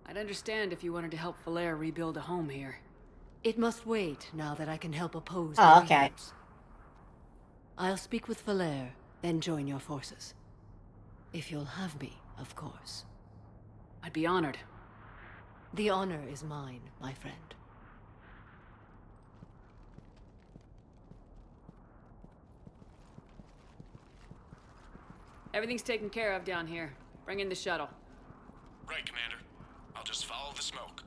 I'd understand if you wanted to help Falere rebuild a home here. It must wait now that I can help oppose Oh, the okay. Reapers. I'll speak with Falere, then join your forces. If you'll have me, of course. I'd be honored. The honor is mine, my friend. Everything's taken care of down here. Bring in the shuttle. Right, Commander. I'll just follow the smoke.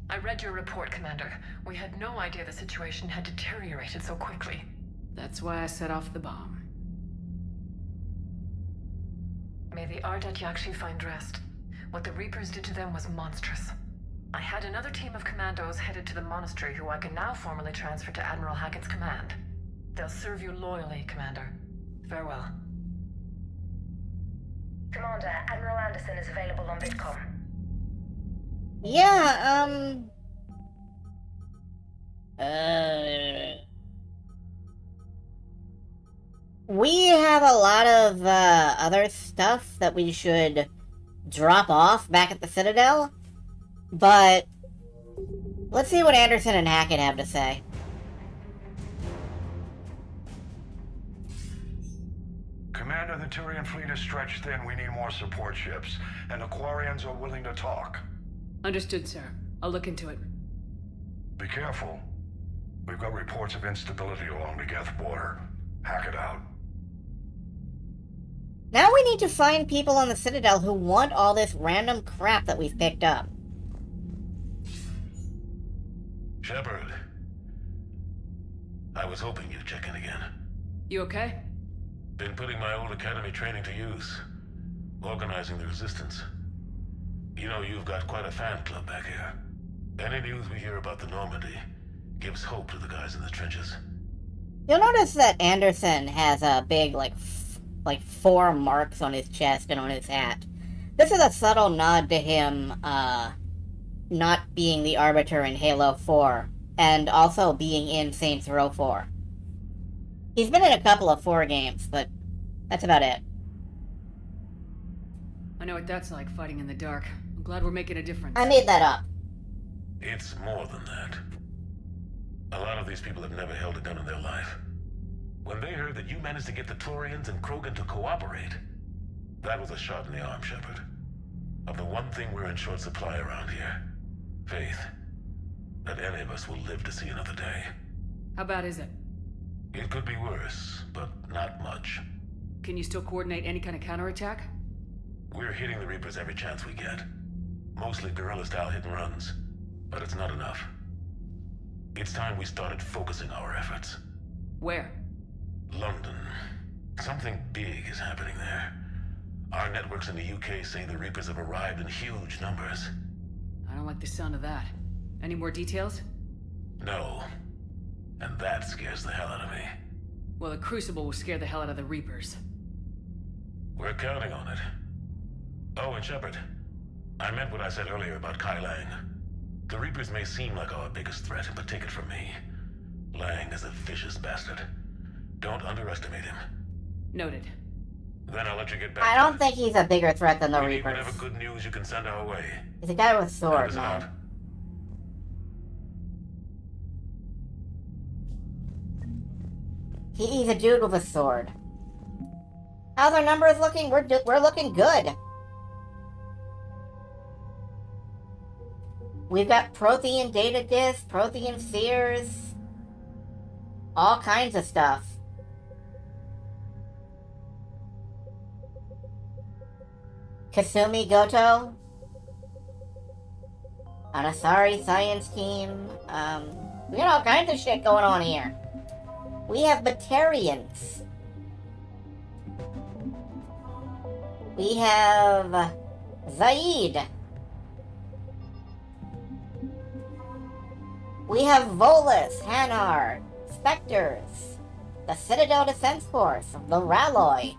I read your report, Commander. We had no idea the situation had deteriorated so quickly. That's why I set off the bomb. May the Ardat Yakshi find rest. What the Reapers did to them was monstrous. I had another team of commandos headed to the monastery who I can now formally transfer to Admiral Hackett's command. They'll serve you loyally, Commander. Farewell. Commander, Admiral Anderson is available on VidCom. Yeah, we have a lot of, other stuff that we should drop off back at the Citadel, but let's see what Anderson and Hackett have to say. Commander, the Turian fleet is stretched thin. We need more support ships, and the Quarians are willing to talk. Understood, sir. I'll look into it. Be careful. We've got reports of instability along the Geth border. Hack it out. Now we need to find people on the Citadel who want all this random crap that we've picked up. Shepard. I was hoping you'd check in again. You okay? Been putting my old academy training to use. Organizing the resistance. You know, you've got quite a fan club back here. Any news we hear about the Normandy gives hope to the guys in the trenches. You'll notice that Anderson has a big, like 4 marks on his chest and on his hat. This is a subtle nod to him, not being the Arbiter in Halo 4, and also being in Saints Row 4. He's been in a couple of 4 games, but that's about it. I know what that's like, fighting in the dark. I'm glad we're making a difference. I made that up. It's more than that. A lot of these people have never held a gun in their life. When they heard that you managed to get the Turians and Krogan to cooperate, that was a shot in the arm, Shepard. Of the one thing we're in short supply around here. Faith. That any of us will live to see another day. How bad is it? It could be worse, but not much. Can you still coordinate any kind of counterattack? We're hitting the Reapers every chance we get. Mostly guerrilla-style hit-and-runs, but it's not enough. It's time we started focusing our efforts. Where? London. Something big is happening there. Our networks in the UK say the Reapers have arrived in huge numbers. I don't like the sound of that. Any more details? No. And that scares the hell out of me. Well, the Crucible will scare the hell out of the Reapers. We're counting on it. Oh, and Shepard, I meant what I said earlier about Kai Lang. The Reapers may seem like our biggest threat, but take it from me. Lang is a vicious bastard. Don't underestimate him. Noted. Then I'll let you get back. I don't think he's a bigger threat than the We need Reapers. whatever good news you can send our way. He's a guy with a sword, Numbers man. out. He's a dude with a sword. How's our numbers looking? We're looking good. We've got Prothean data discs, Prothean spheres, all kinds of stuff. Kasumi Goto, an Asari science team. We got all kinds of shit going on here. We have Batarians. We have Zaid. We have Volus, Hanar, Spectres, the Citadel Defense Force, the Ralloy.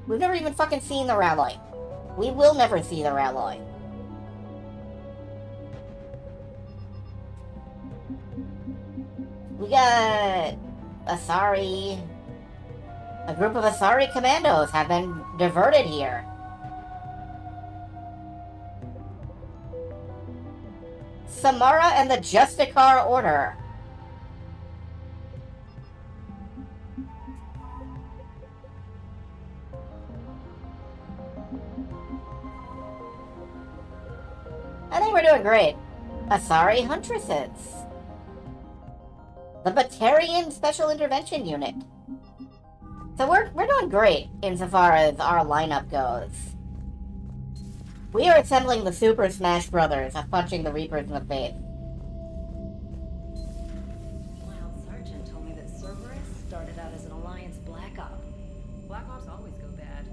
We've never even fucking seen the Ralloy. We will never see the Ralloy. We got Asari. A group of Asari commandos have been diverted here. Samara and the Justicar Order. I think we're doing great. Asari Huntresses. The Batarian Special Intervention Unit. So we're doing great insofar as our lineup goes. We are assembling the Super Smash Brothers of punching the Reapers in the face. Wild Sergeant told me that Cerberus started out as an Alliance Black Op. Black Ops always go bad.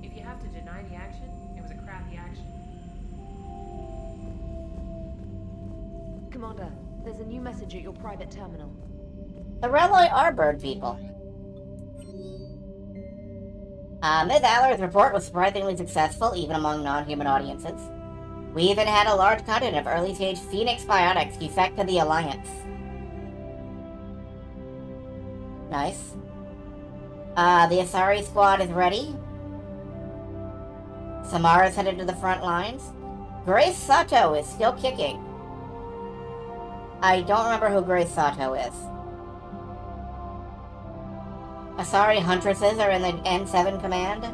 If you have to deny the action, it was a crappy action. Commander, there's a new message at your private terminal. The Ralloy are bird people. Ms. Aller's report was surprisingly successful, even among non-human audiences. We even had a large contingent of early-stage Phoenix biotics defect to the Alliance. Nice. The Asari squad is ready. Samara's headed to the front lines. Grace Sato is still kicking. I don't remember who Grace Sato is. Asari Huntresses are in the N7 command.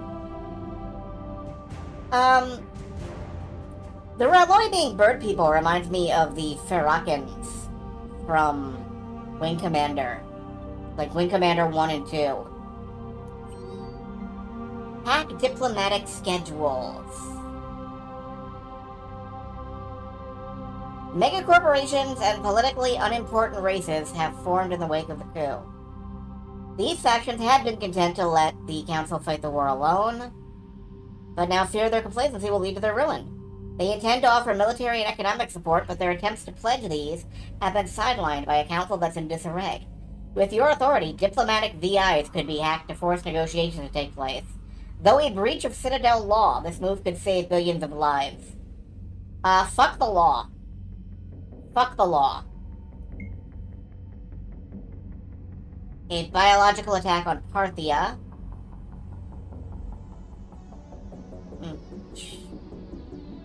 The Raloy-being bird people reminds me of the Ferakans from Wing Commander. Like Wing Commander 1 and 2. Hack diplomatic schedules. Megacorporations and politically unimportant races have formed in the wake of the coup. These factions had been content to let the Council fight the war alone, but now fear their complacency will lead to their ruin. They intend to offer military and economic support, but their attempts to pledge these have been sidelined by a council that's in disarray. With your authority, diplomatic VIs could be hacked to force negotiations to take place. Though a breach of Citadel law, this move could save billions of lives. Fuck the law. Fuck the law. A biological attack on Parthia.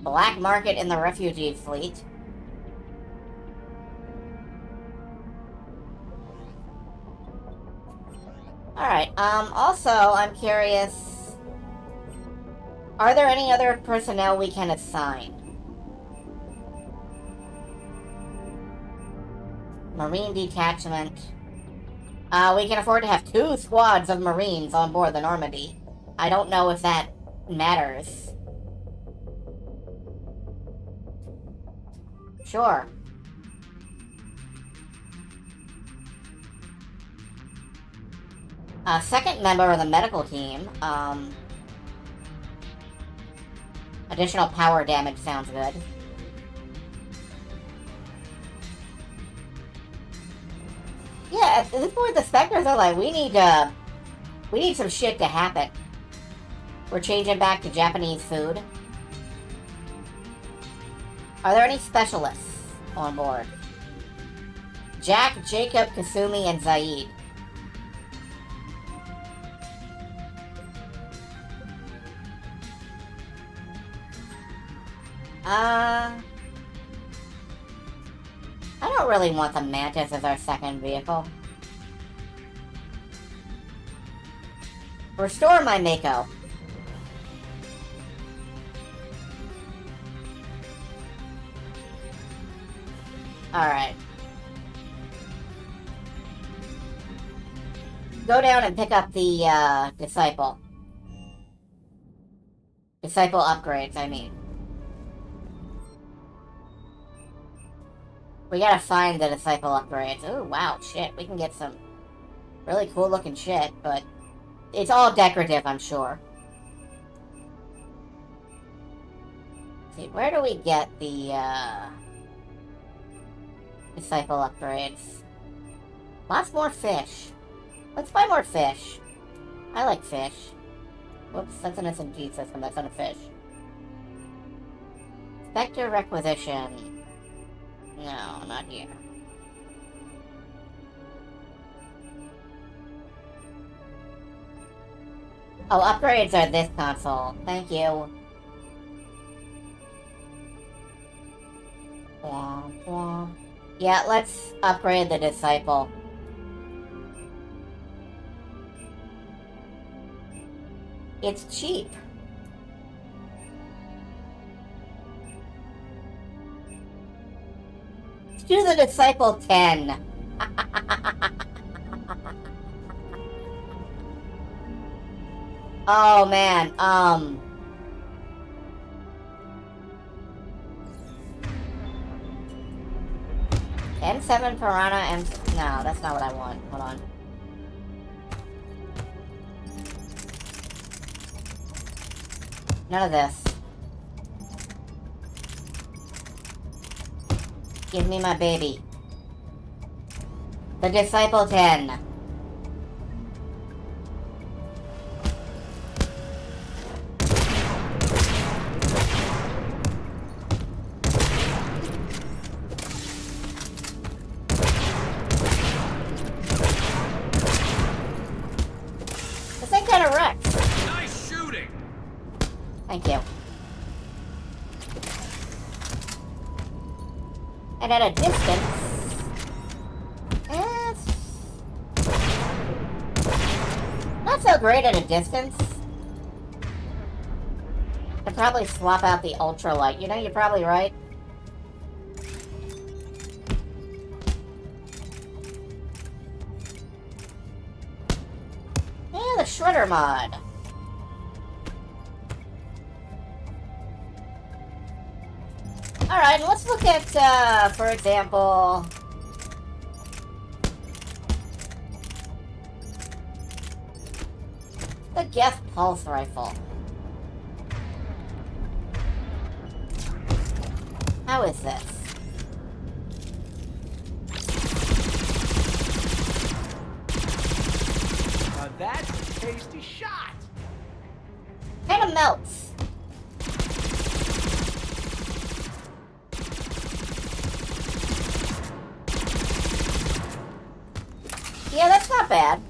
Black market in the refugee fleet. Alright, also, I'm curious... Are there any other personnel we can assign? Marine detachment. We can afford to have 2 squads of Marines on board the Normandy. I don't know if that matters. Sure. Second member of the medical team. Additional power damage sounds good. Yeah, at this point the Spectres are like, we need some shit to happen. We're changing back to Japanese food. Are there any specialists on board? Jack, Jacob, Kasumi, and Zaid. I don't really want the Mantis as our second vehicle. Restore my Mako. Alright. Go down and pick up the, Disciple. Disciple upgrades, I mean. We gotta find the Disciple upgrades. Ooh, wow, shit. We can get some really cool looking shit, but it's all decorative, I'm sure. Let's see, where do we get the, Disciple upgrades? Lots more fish. Let's buy more fish. I like fish. Whoops, that's an SMG system, that's not a fish. Spectre requisition. No, not here. Oh, upgrades are this console. Thank you. Womp womp. Yeah, let's upgrade the Disciple. It's cheap. Let's do the Disciple 10. Oh man, M7 Piranha and... No, that's not what I want. Hold on. None of this. Give me my baby. The Disciple 10. This thing kind of wrecks. Nice shooting! Thank you. And at a distance, it's not so great at a distance. I'd probably swap out the ultralight. You know, you're probably right. Yeah, the Shredder mod. Alright, let's look at, for example... the Geth Pulse Rifle. How is this? Now that's a tasty shot! Kinda melts. Yeah, that's not bad.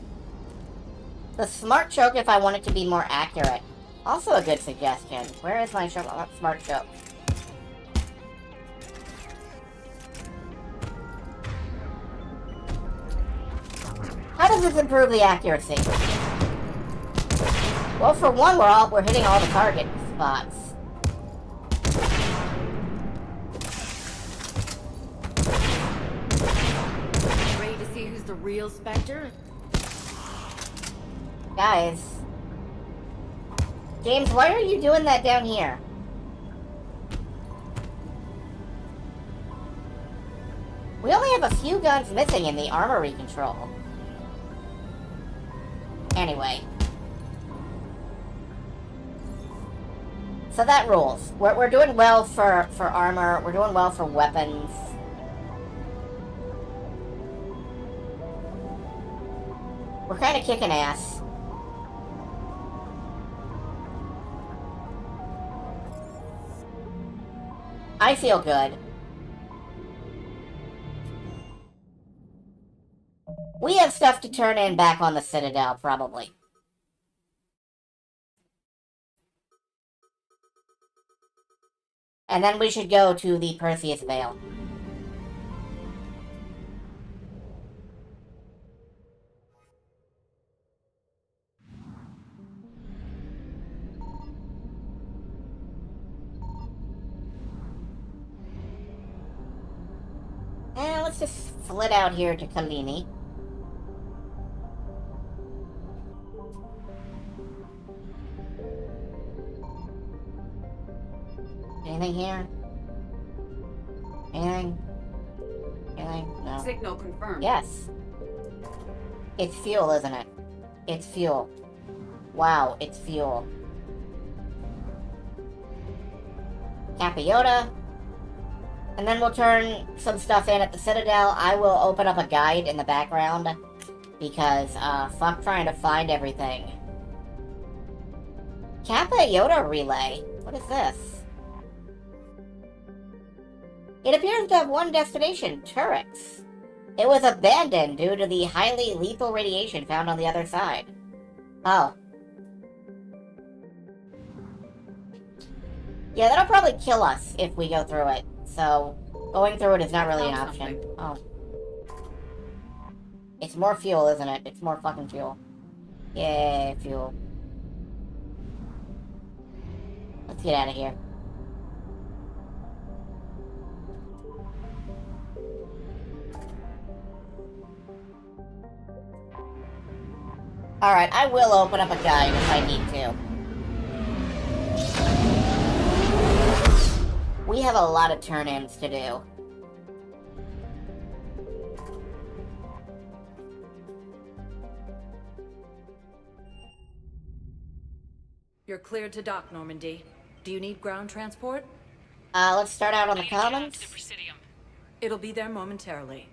The Smart Choke if I want it to be more accurate. Also a good suggestion. Where is my Smart Choke? How does this improve the accuracy? Well, for one, we're hitting all the target spots. Ready to see who's the real Spectre? Guys. James, why are you doing that down here? We only have a few guns missing in the armory control. Anyway. So that rules. We're doing well for armor. We're doing well for weapons. We're kind of kicking ass. I feel good. We have stuff to turn in back on the Citadel, probably. And then we should go to the Perseus Vale. And let's just flit out here to Kalini. Anything here? Anything? Anything? No. Signal confirmed. Yes. It's fuel, isn't it? It's fuel. Wow, it's fuel. Capiota. And then we'll turn some stuff in at the Citadel. I will open up a guide in the background. Because, fuck trying to find everything. Kappa Yoda Relay? What is this? It appears to have one destination, Turrets. It was abandoned due to the highly lethal radiation found on the other side. Oh. Yeah, that'll probably kill us if we go through it. So, going through it is not really an option. Oh. It's more fuel, isn't it? It's more fucking fuel. Yay, fuel. Let's get out of here. Alright, I will open up a guide if I need to. We have a lot of turn-ins to do. You're cleared to dock, Normandy. Do you need ground transport? Let's start out on the commons. It'll be there momentarily.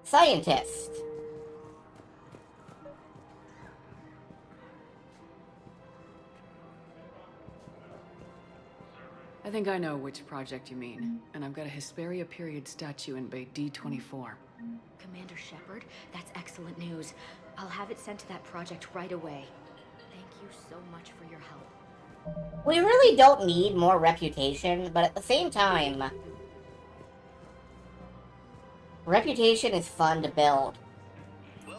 Scientist. I think I know which project you mean, and I've got a Hesperia period statue in Bay D24. Commander Shepard, that's excellent news. I'll have it sent to that project right away. Thank you so much for your help. We really don't need more reputation, but at the same time, reputation is fun to build.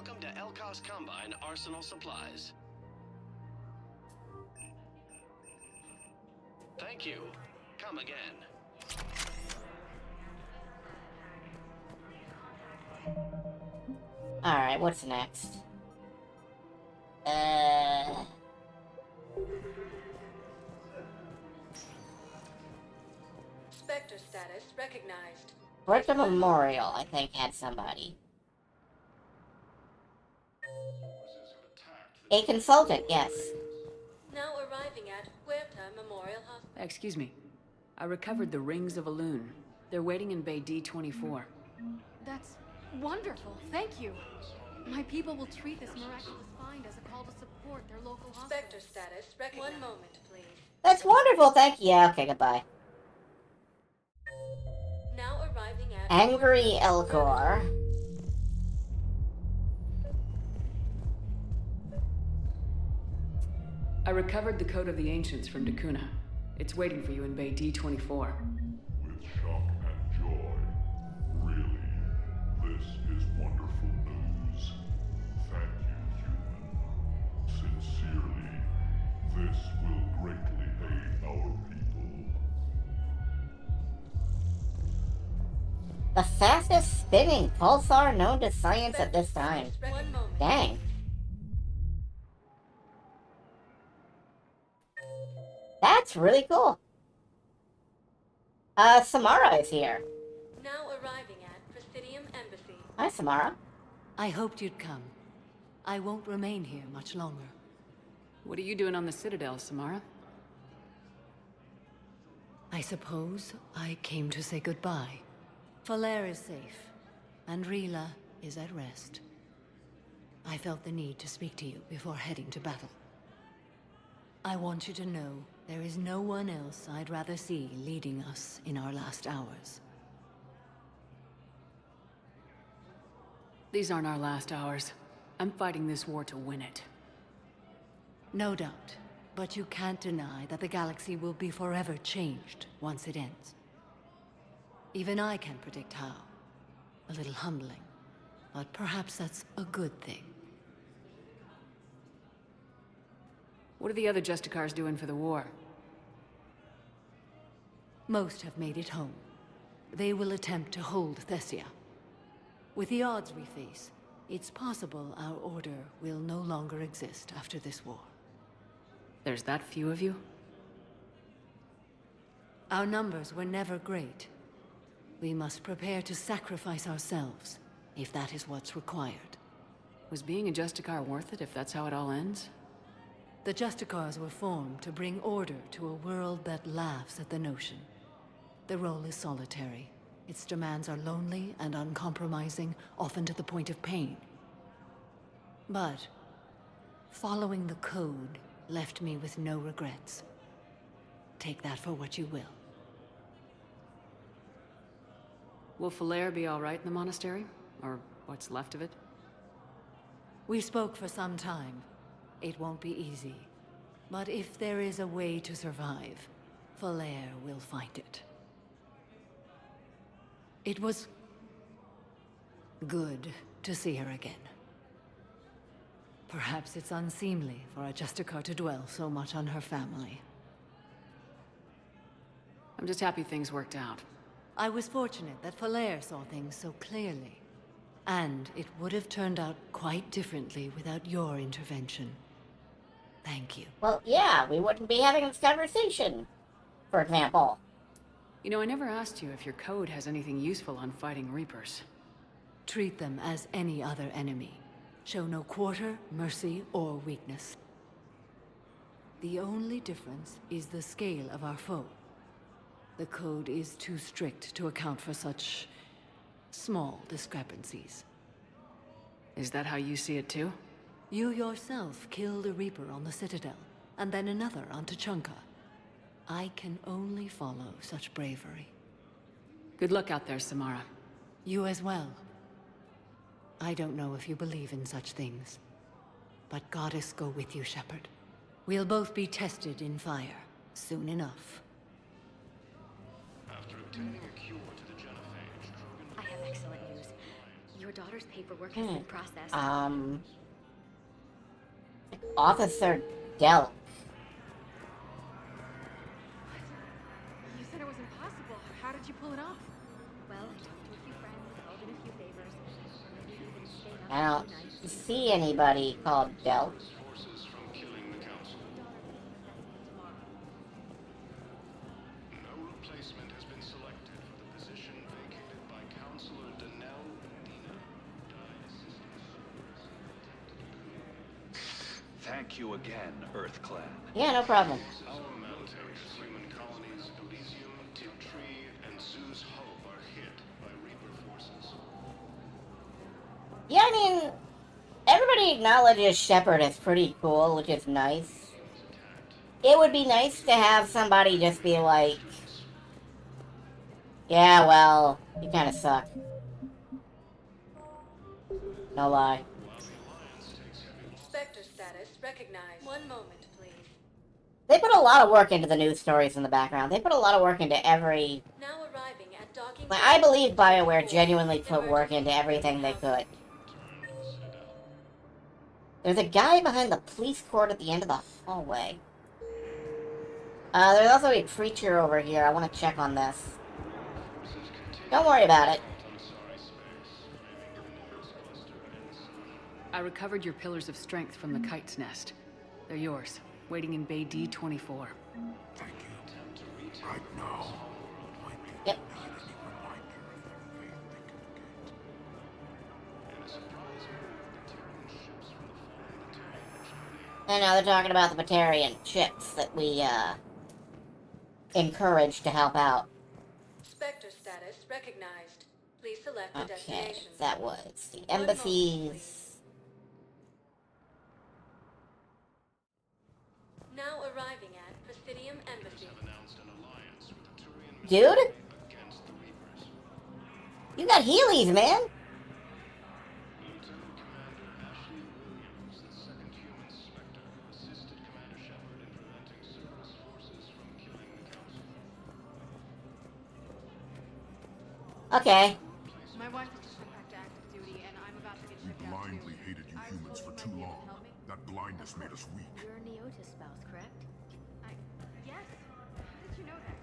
Welcome to Elkos Combine Arsenal Supplies. Thank you. Come again. Alright, what's next? Spectre status recognized. Bertha Memorial, I think, had somebody. A consultant, yes. Now arriving at Huerta Memorial Hospital. Excuse me. I recovered the Rings of Elune. They're waiting in Bay D24. That's wonderful. Thank you. My people will treat this miraculous find as a call to support their local hospital. Spectre status recognized. 1 moment, please. That's wonderful, thank you. Yeah, okay, goodbye. Now arriving at Angry Elcor. I recovered the Code of the Ancients from Dakuna. It's waiting for you in Bay D24. With shock and joy. Really, this is wonderful news. Thank you, human. Sincerely, this will greatly aid our people. The fastest spinning pulsar known to science at this time. Dang. That's really cool. Samara is here. Now arriving at Presidium Embassy. Hi, Samara. I hoped you'd come. I won't remain here much longer. What are you doing on the Citadel, Samara? I suppose I came to say goodbye. Falere is safe, and Rila is at rest. I felt the need to speak to you before heading to battle. I want you to know there is no one else I'd rather see leading us in our last hours. These aren't our last hours. I'm fighting this war to win it. No doubt, but you can't deny that the galaxy will be forever changed once it ends. Even I can't predict how. A little humbling, but perhaps that's a good thing. What are the other Justicars doing for the war? Most have made it home. They will attempt to hold Thessia. With the odds we face, it's possible our order will no longer exist after this war. There's that few of you? Our numbers were never great. We must prepare to sacrifice ourselves, if that is what's required. Was being a Justicar worth it if that's how it all ends? The Justicars were formed to bring order to a world that laughs at the notion. The role is solitary. Its demands are lonely and uncompromising, often to the point of pain. But following the code left me with no regrets. Take that for what you will. Will Falere be all right in the monastery? Or what's left of it? We spoke for some time. It won't be easy. But if there is a way to survive, Falere will find it. It was good to see her again. Perhaps it's unseemly for a Justicar to dwell so much on her family. I'm just happy things worked out. I was fortunate that Falere saw things so clearly. And it would have turned out quite differently without your intervention. Thank you. Well, yeah, we wouldn't be having this conversation, for example. You know, I never asked you if your code has anything useful on fighting Reapers. Treat them as any other enemy. Show no quarter, mercy, or weakness. The only difference is the scale of our foe. The code is too strict to account for such small discrepancies. Is that how you see it too? You yourself killed a Reaper on the Citadel, and then another on Tuchanka. I can only follow such bravery. Good luck out there, Samara. You as well. I don't know if you believe in such things, but Goddess go with you, Shepard. We'll both be tested in fire, soon enough. After obtaining a cure to the genophage, Krogan... I have excellent news. Your daughter's paperwork has been processed. Officer Delk. You said it was impossible. How did you pull it off? Well, I talked to a few friends, called in a few favors. Maybe even stayed up I don't all night. see anybody called Delk. Forces from killing the council. No replacement has been selected for the position vacated by Councilor Danelle Medina. Thank you again, Earth Clan. Yeah, no problem. Our military human colonies, Elysium, Tiptree, and Zeus Hope are hit by Reaper forces. Yeah, I mean, everybody acknowledges Shepard as pretty cool, which is nice. It would be nice to have somebody just be like, yeah, well, you kind of suck. No lie. Spectre status recognized. One moment, please. They put a lot of work into the news stories in the background. They put a lot of work into every... Now arriving at docking. Like, I believe BioWare genuinely put work into everything they could. There's a guy behind the police court at the end of the hallway. There's also a preacher over here. I want to check on this. Don't worry about it. I recovered your pillars of strength from the kite's nest. They're yours, waiting in Bay D-24. Thank you. Right now. Yep. And now they're talking about the Batarian ships that we, encouraged to help out. Spectre status recognized. Please select the Okay, destination. that was the embassies. Now arriving at Presidium Embassy. Dude? You got Heelys, man! Okay. My wife has just went back to active duty, and I'm about to get We checked out too. blindly hated you humans for too long. That blindness made us weak. You're a Neotis spouse, correct? Yes. How did you know that?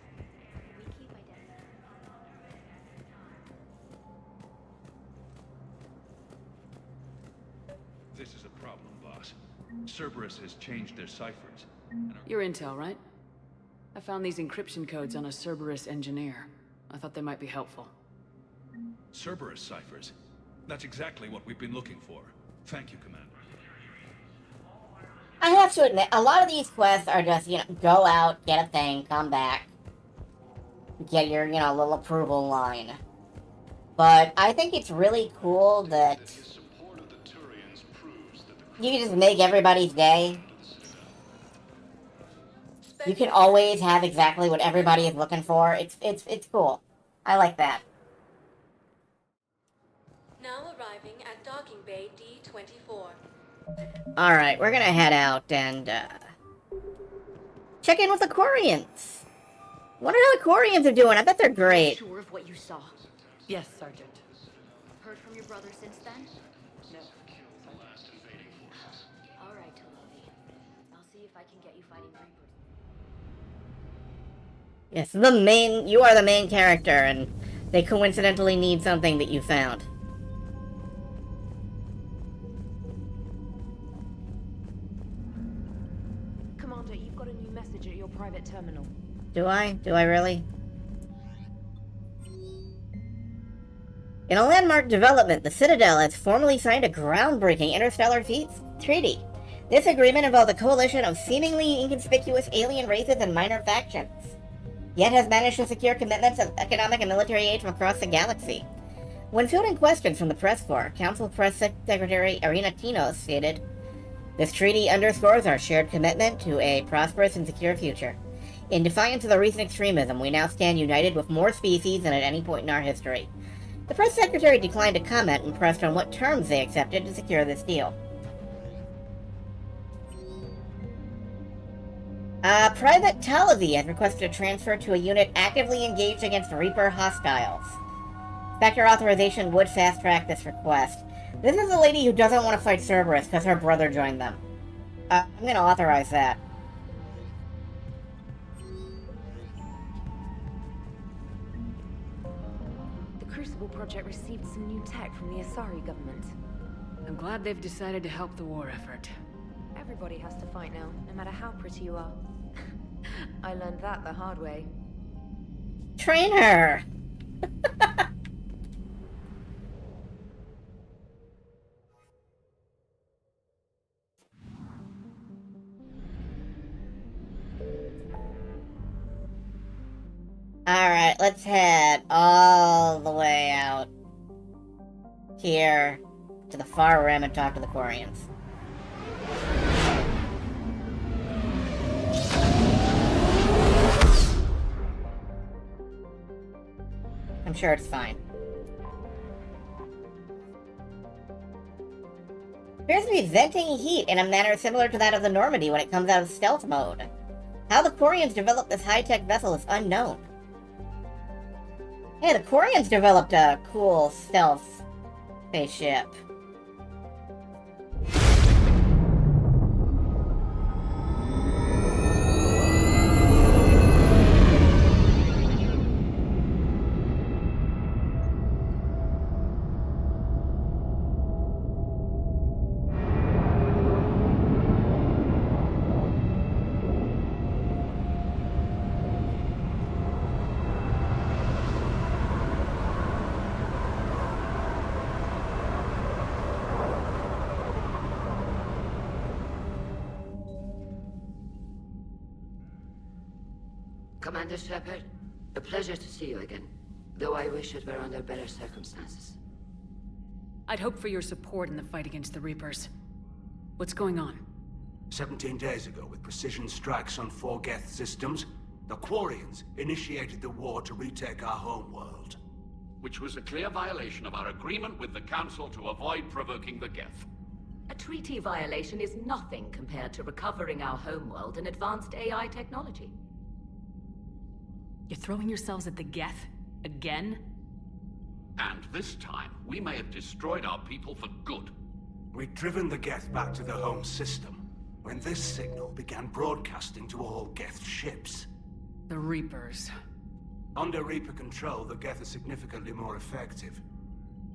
We keep identity. This is a problem, boss. Cerberus has changed their ciphers. Your intel, right? I found these encryption codes on a Cerberus engineer. I thought they might be helpful. Cerberus ciphers? That's exactly what we've been looking for. Thank you, Commander. I have to admit, a lot of these quests are just, you know, go out, get a thing, come back. Get your, you know, little approval line. But I think it's really cool that you can just make everybody's day. You can always have exactly what everybody is looking for. It's cool. I like that. Now arriving at docking bay D-24. Alright, we're gonna head out and, check in with the Quarians. Wonder how the Quarians are doing. I bet they're great. Sure of what you saw? Yes, Sergeant. Heard from your brother since then? No. All right, Talovi. I'll see if I can get you fighting Reapers. Yes, you are the main character, and they coincidentally need something that you found. Commander, you've got a new message at your private terminal. Do I? Do I really? In a landmark development, the Citadel has formally signed a groundbreaking interstellar treaty. This agreement involves a coalition of seemingly inconspicuous alien races and minor factions, yet has managed to secure commitments of economic and military aid from across the galaxy. When fielding questions from the press corps, Council Press Secretary Irina Tinos stated, "This treaty underscores our shared commitment to a prosperous and secure future. In defiance of the recent extremism, we now stand united with more species than at any point in our history." The press secretary declined to comment and pressed on what terms they accepted to secure this deal. Private Talavi has requested a transfer to a unit actively engaged against Reaper hostiles. Factor authorization would fast-track this request. This is the lady who doesn't want to fight Cerberus because her brother joined them. I'm gonna authorize that. The Crucible Project received some new tech from the Asari government. I'm glad they've decided to help the war effort. Everybody has to fight now, no matter how pretty you are. I learned that the hard way. Train her! Alright, let's head all the way out here to the far rim and talk to the Quarians. I'm sure it's fine. Appears to be venting heat in a manner similar to that of the Normandy when it comes out of stealth mode. How the Quarians developed this high-tech vessel is unknown. Hey, the Quarians developed a cool stealth spaceship. Commander Shepard, a pleasure to see you again, though I wish it were under better circumstances. I'd hope for your support in the fight against the Reapers. What's going on? 17 days ago, with precision strikes on 4 Geth systems, the Quarians initiated the war to retake our homeworld. Which was a clear violation of our agreement with the Council to avoid provoking the Geth. A treaty violation is nothing compared to recovering our homeworld and advanced AI technology. You're throwing yourselves at the Geth? Again? And this time, we may have destroyed our people for good. We'd driven the Geth back to the home system, when this signal began broadcasting to all Geth ships. The Reapers. Under Reaper control, the Geth are significantly more effective.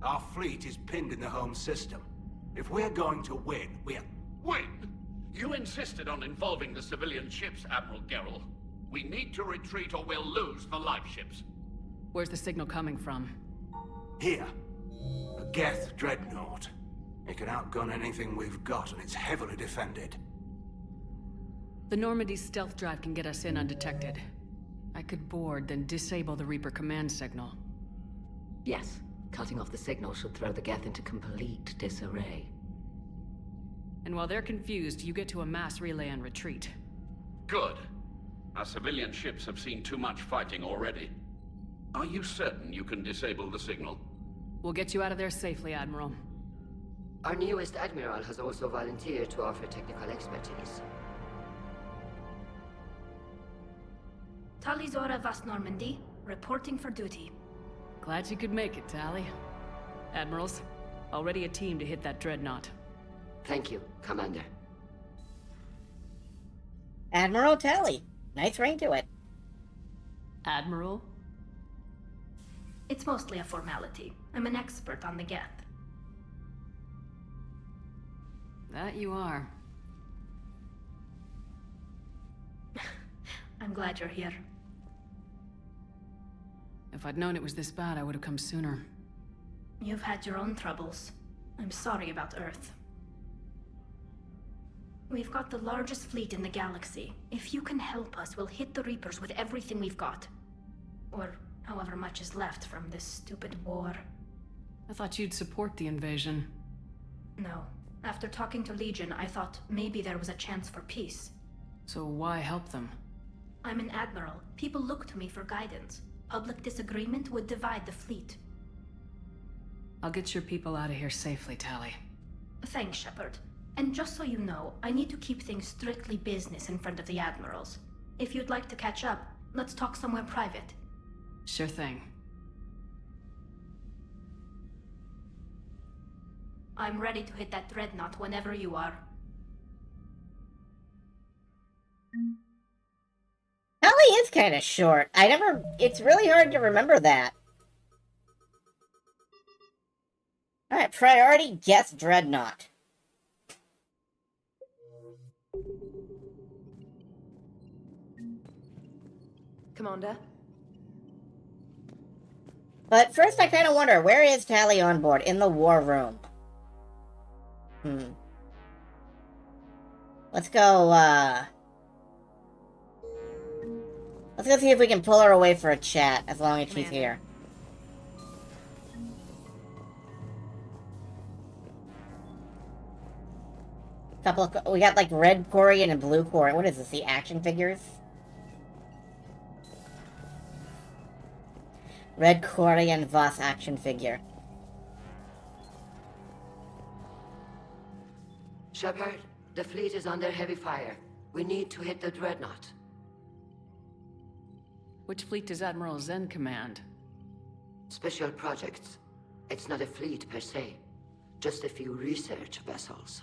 Our fleet is pinned in the home system. If we're going to win, Win? You insisted on involving the civilian ships, Admiral Gerrel. We need to retreat or we'll lose the live ships. Where's the signal coming from? Here. A Geth dreadnought. It can outgun anything we've got, and it's heavily defended. The Normandy stealth drive can get us in undetected. I could board, then disable the Reaper command signal. Yes, cutting off the signal should throw the Geth into complete disarray. And while they're confused, you get to a mass relay and retreat. Good. Our civilian ships have seen too much fighting already. Are you certain you can disable the signal? We'll get you out of there safely, Admiral. Our newest Admiral has also volunteered to offer technical expertise. Talizora Vas Normandy, reporting for duty. Glad you could make it, Tali. Admirals, already a team to hit that dreadnought. Thank you, Commander. Admiral Tali. Nice ring to it. Admiral? It's mostly a formality. I'm an expert on the Geth. That you are. I'm glad you're here. If I'd known it was this bad, I would have come sooner. You've had your own troubles. I'm sorry about Earth. We've got the largest fleet in the galaxy. If you can help us, we'll hit the Reapers with everything we've got. Or however much is left from this stupid war. I thought you'd support the invasion. No. After talking to Legion, I thought maybe there was a chance for peace. So why help them? I'm an admiral. People look to me for guidance. Public disagreement would divide the fleet. I'll get your people out of here safely, Tali. Thanks, Shepard. And just so you know, I need to keep things strictly business in front of the admirals. If you'd like to catch up, let's talk somewhere private. Sure thing. I'm ready to hit that dreadnought whenever you are. Tally is kind of short. It's really hard to remember that. Alright, priority, guess dreadnought. Commander? But first I kind of wonder, where is Tally on board? In the war room. Let's go, let's go see if we can pull her away for a chat, as long as she's here. We got like red Corian and blue Corian. What is this, the action figures? Red Corian Voss action figure. Shepard, the fleet is under heavy fire. We need to hit the dreadnought. Which fleet does Admiral Zen command? Special projects. It's not a fleet per se, just a few research vessels.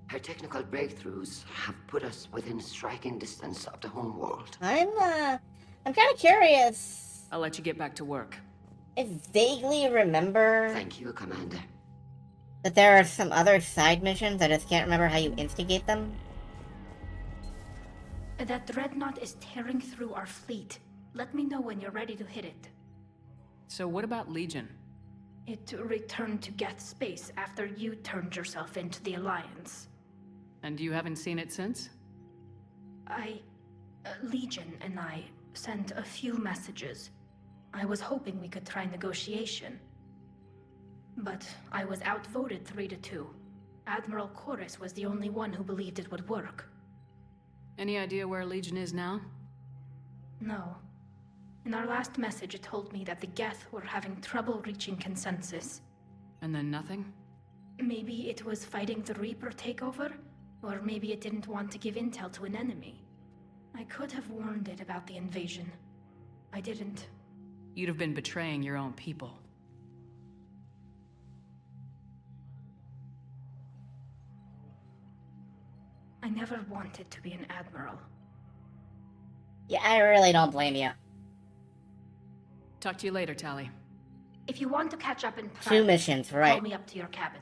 Her technical breakthroughs have put us within striking distance of the homeworld. I'm kind of curious. I'll let you get back to work. I vaguely remember... Thank you, Commander. That there are some other side missions, I just can't remember how you instigate them. That dreadnought is tearing through our fleet. Let me know when you're ready to hit it. So what about Legion? It returned to Geth space after you turned yourself into the Alliance. And you haven't seen it since? Legion and I sent a few messages. I was hoping we could try negotiation. But I was outvoted 3-2. Admiral Chorus was the only one who believed it would work. Any idea where Legion is now? No. In our last message, it told me that the Geth were having trouble reaching consensus. And then nothing? Maybe it was fighting the Reaper takeover, or maybe it didn't want to give intel to an enemy. I could have warned it about the invasion. I didn't. You'd have been betraying your own people. I never wanted to be an admiral. Yeah, I really don't blame you. Talk to you later, Tally. If you want to catch up in private, 2 missions, right. call me up to your cabin.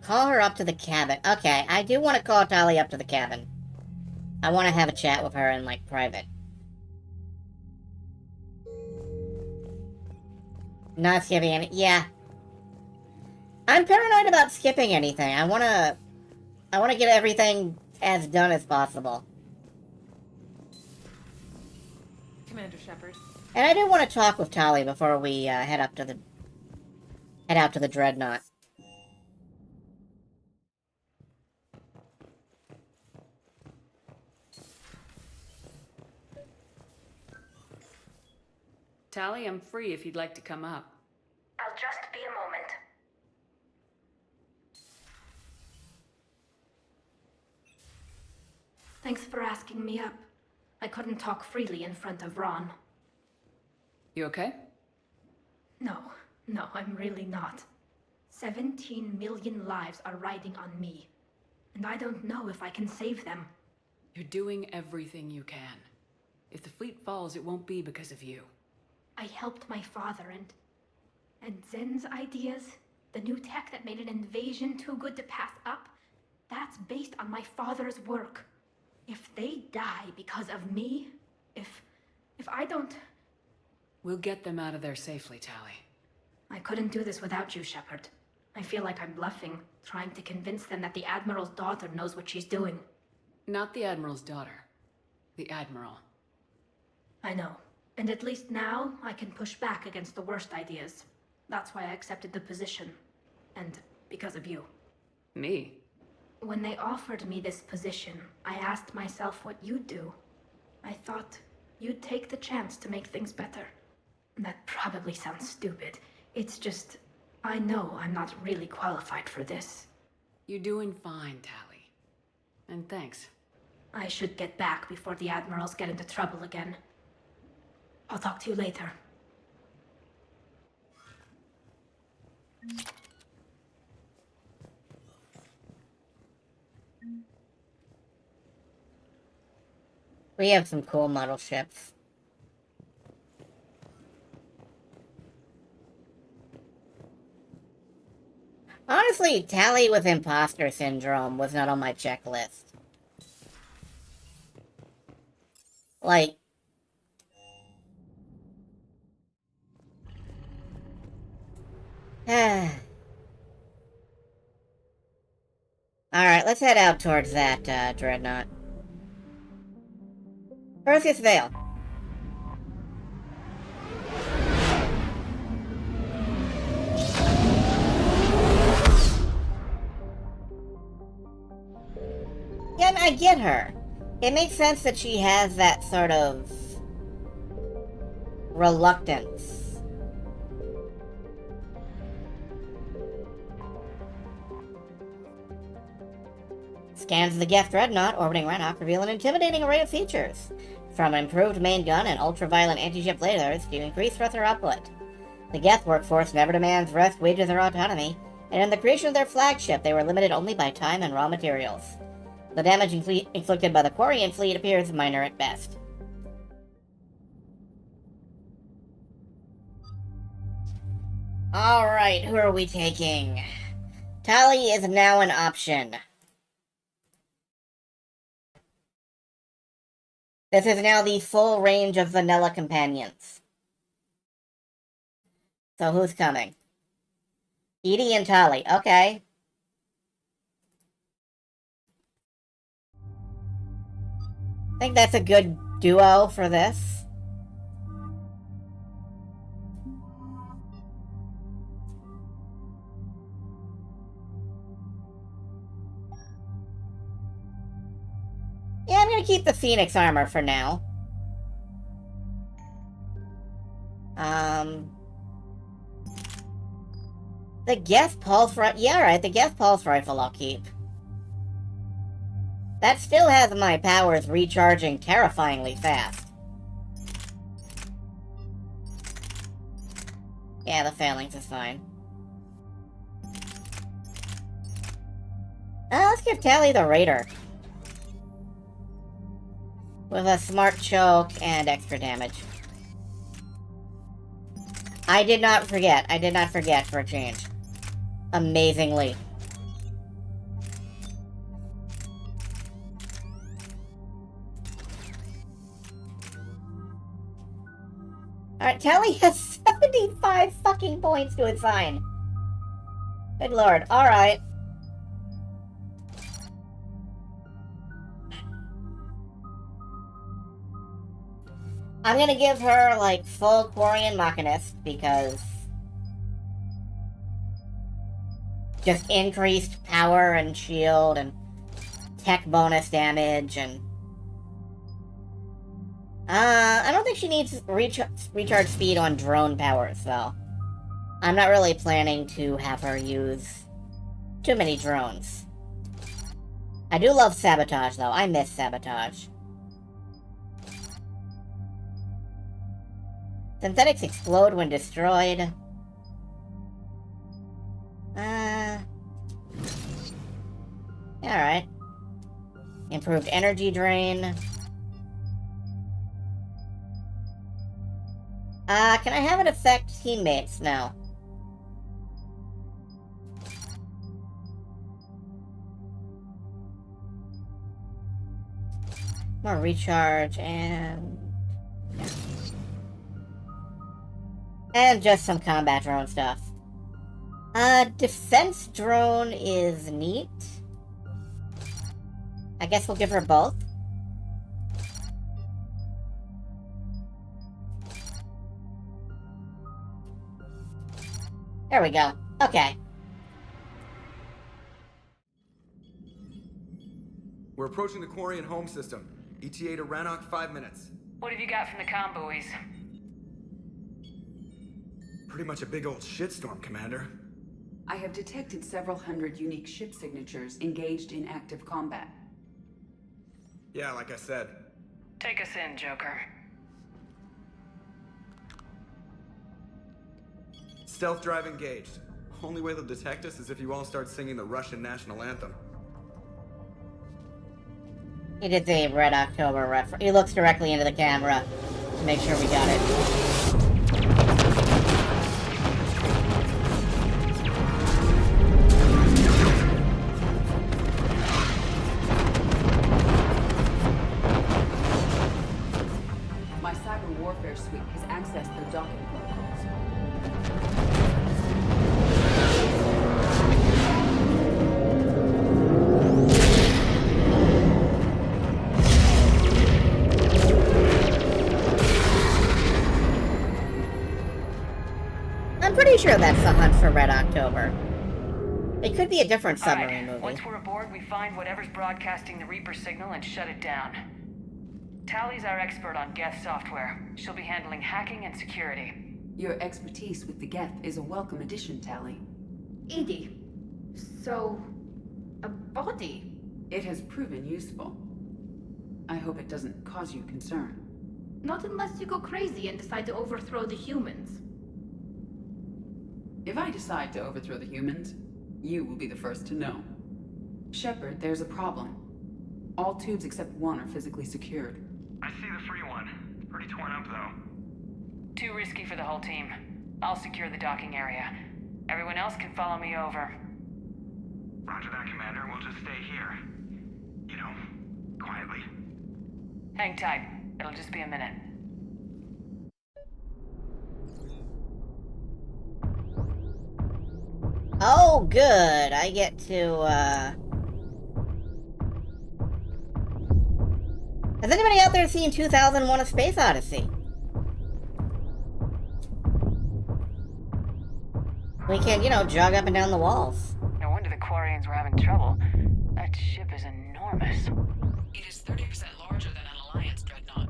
Call her up to the cabin. Okay, I do want to call Tally up to the cabin. I want to have a chat with her in, like, private. Not skipping any... Yeah. I'm paranoid about skipping anything. I want to get everything as done as possible. Commander Shepard. And I do want to talk with Tally before we head out to the dreadnought. Tally, I'm free if you'd like to come up. I'll just be a moment. Thanks for asking me up. I couldn't talk freely in front of Ron. You okay? No, I'm really not. 17 million lives are riding on me. And I don't know if I can save them. You're doing everything you can. If the fleet falls, it won't be because of you. I helped my father and Zen's ideas, the new tech that made an invasion too good to pass up, that's based on my father's work. If they die because of me, if I don't... We'll get them out of there safely, Tally. I couldn't do this without you, Shepard. I feel like I'm bluffing, trying to convince them that the Admiral's daughter knows what she's doing. Not the Admiral's daughter. The Admiral. I know. And at least now, I can push back against the worst ideas. That's why I accepted the position. And because of you. Me? When they offered me this position, I asked myself what you'd do. I thought you'd take the chance to make things better. That probably sounds stupid. It's just, I know I'm not really qualified for this. You're doing fine, Tally. And thanks. I should get back before the Admirals get into trouble again. I'll talk to you later. We have some cool model ships. Honestly, Tali with imposter syndrome was not on my checklist. Like... Alright, let's head out towards that, Dreadnought. Perseus Vale. Yeah, I get her. It makes sense that she has that sort of reluctance. Scans of the Geth Dreadnought orbiting Rannoch reveal an intimidating array of features, from an improved main gun and ultraviolet anti-ship lasers to increased thruster output. The Geth workforce never demands rest, wages, or autonomy, and in the creation of their flagship, they were limited only by time and raw materials. The damage inflicted by the Quarian fleet appears minor at best. Alright, who are we taking? Tali is now an option. This is now the full range of vanilla companions. So who's coming? EDI and Tali, okay. I think that's a good duo for this. Yeah, I'm gonna keep the Phoenix armor for now. The Geth Pulse Rifle... Yeah, right, the Geth Pulse Rifle I'll keep. That still has my powers recharging terrifyingly fast. Yeah, the Phalanx is fine. Let's give Tali the Raider. With a smart choke and extra damage. I did not forget for a change. Amazingly. Alright, Tali has 75 fucking points to assign. Good lord, alright. I'm gonna give her, like, full Quarian Machinist, because... just increased power and shield and tech bonus damage and... I don't think she needs recharge speed on drone powers, though. I'm not really planning to have her use too many drones. I do love Sabotage, though. I miss Sabotage. Synthetics explode when destroyed. Alright. Improved energy drain. Can I have it affect teammates now? More recharge and... yeah. And just some combat drone stuff. Defense drone is neat. I guess we'll give her both. There we go. Okay. We're approaching the Quarian home system. ETA to Rannoch, 5 minutes. What have you got from the comm buoys? Pretty much a big old shitstorm, Commander. I have detected several hundred unique ship signatures engaged in active combat. Yeah, like I said. Take us in, Joker. Stealth drive engaged. Only way they'll detect us is if you all start singing the Russian national anthem. He did the Red October reference. He looks directly into the camera to make sure we got it. My cyber warfare suite has accessed their docking protocols. I'm pretty sure that's the hunt for Red October. It could be a different submarine movie. Once we're aboard, we find whatever's broadcasting the Reaper signal and shut it down. Tally's our expert on Geth software. She'll be handling hacking and security. Your expertise with the Geth is a welcome addition, Tally. Edie, so... a body? It has proven useful. I hope it doesn't cause you concern. Not unless you go crazy and decide to overthrow the humans. If I decide to overthrow the humans, you will be the first to know. Shepard, there's a problem. All tubes except one are physically secured. I see the free one. It's pretty torn up, though. Too risky for the whole team. I'll secure the docking area. Everyone else can follow me over. Roger that, Commander. We'll just stay here. You know, quietly. Hang tight. It'll just be a minute. Oh, good. I get to, Has anybody out there seen 2001: A Space Odyssey? We can, you know, jog up and down the walls. No wonder the Quarians were having trouble. That ship is enormous. It is 30% larger than an Alliance dreadnought.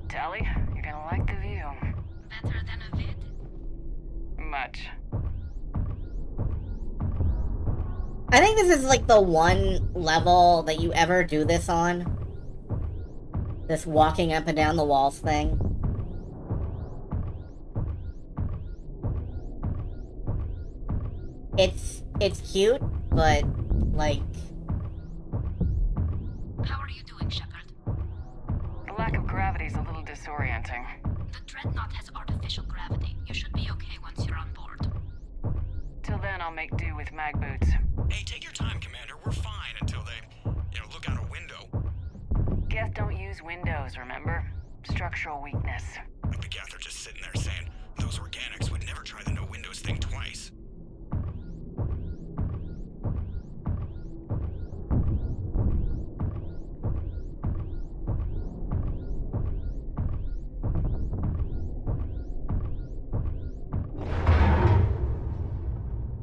Tally, you're gonna like the view. Better than a vid? Much. I think this is like the one level that you ever do this on. This walking up and down the walls thing. It's cute, but like... How are you doing, Shepard? The lack of gravity is a little disorienting. The Dreadnought has artificial gravity. You should be okay once you're on board. Till then, I'll make do with mag boots. Hey, take your time, Commander. We're fine until they, look out a window. Geth don't use windows, remember? Structural weakness. Like the Geth are just sitting there saying, those organics would never try the no windows thing twice.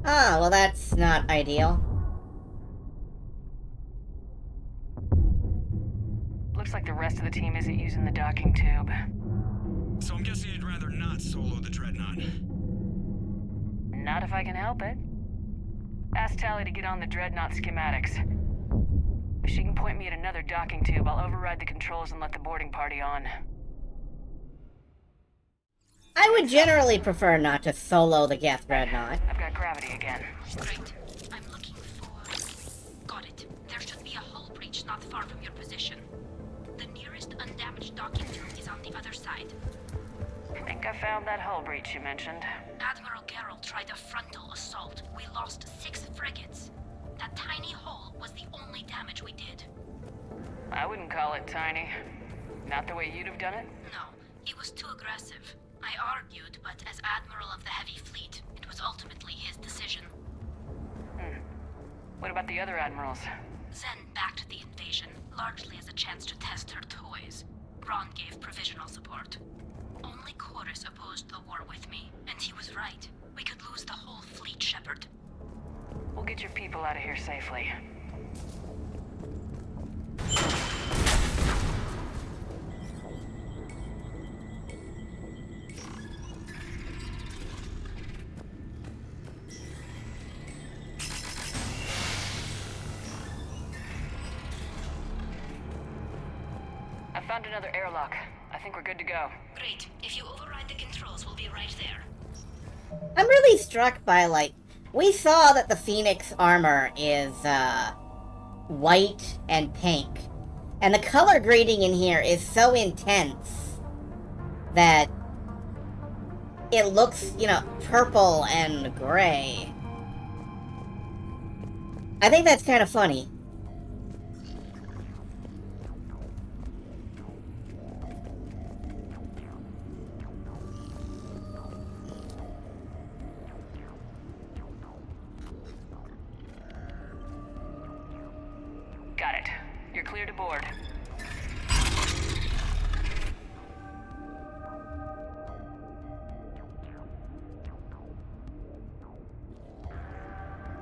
Ah, well that's not ideal. Looks like the rest of the team isn't using the docking tube. So I'm guessing you'd rather not solo the Dreadnought. Not if I can help it. Ask Tally to get on the Dreadnought schematics. If she can point me at another docking tube, I'll override the controls and let the boarding party on. I would generally prefer not to solo the Geth Dreadnought. I've got gravity again. Right. I'm looking for... Got it. There should be a hull breach not far from your position. The nearest undamaged docking tube is on the other side. I think I found that hull breach you mentioned. Admiral Geralt tried a frontal assault. We lost 6 frigates. That tiny hole was the only damage we did. I wouldn't call it tiny. Not the way you'd have done it? No, it was too aggressive. I argued, but as Admiral of the Heavy Fleet, it was ultimately his decision. What about the other admirals? Zen backed the invasion, largely as a chance to test her toys. Ron gave provisional support. Only Chorus opposed the war with me, and he was right. We could lose the whole fleet, Shepard. We'll get your people out of here safely. I found another airlock. I think we're good to go. Great. If you override the controls, we'll be right there. I'm really struck by, like, We saw that the Phoenix armor is, white and pink. And the color grading in here is so intense that it looks, you know, purple and gray. I think that's kind of funny. Got it. You're clear to board.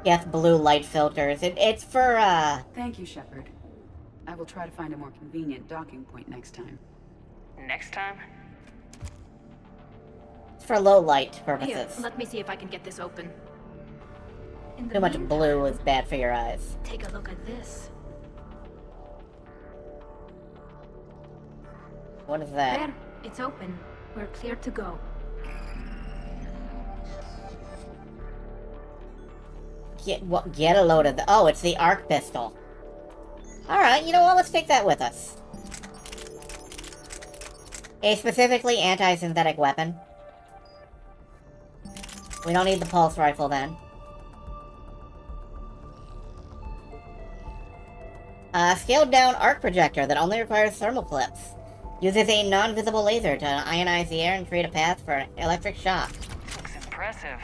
Yes, blue light filters. It's for, Thank you, Shepard. I will try to find a more convenient docking point next time. Next time? it's for low light Here, purposes. let me see if I can get this open. In the Too much meantime, blue is bad for your eyes. take a look at this. What is that? There, it's open. We're clear to go. Get a load of the... Oh, it's the arc pistol. Alright, you know what? Let's take that with us. A specifically anti-synthetic weapon. We don't need the pulse rifle then. A scaled-down arc projector that only requires thermal clips. Uses a non-visible laser to ionize the air and create a path for an electric shock. Looks impressive.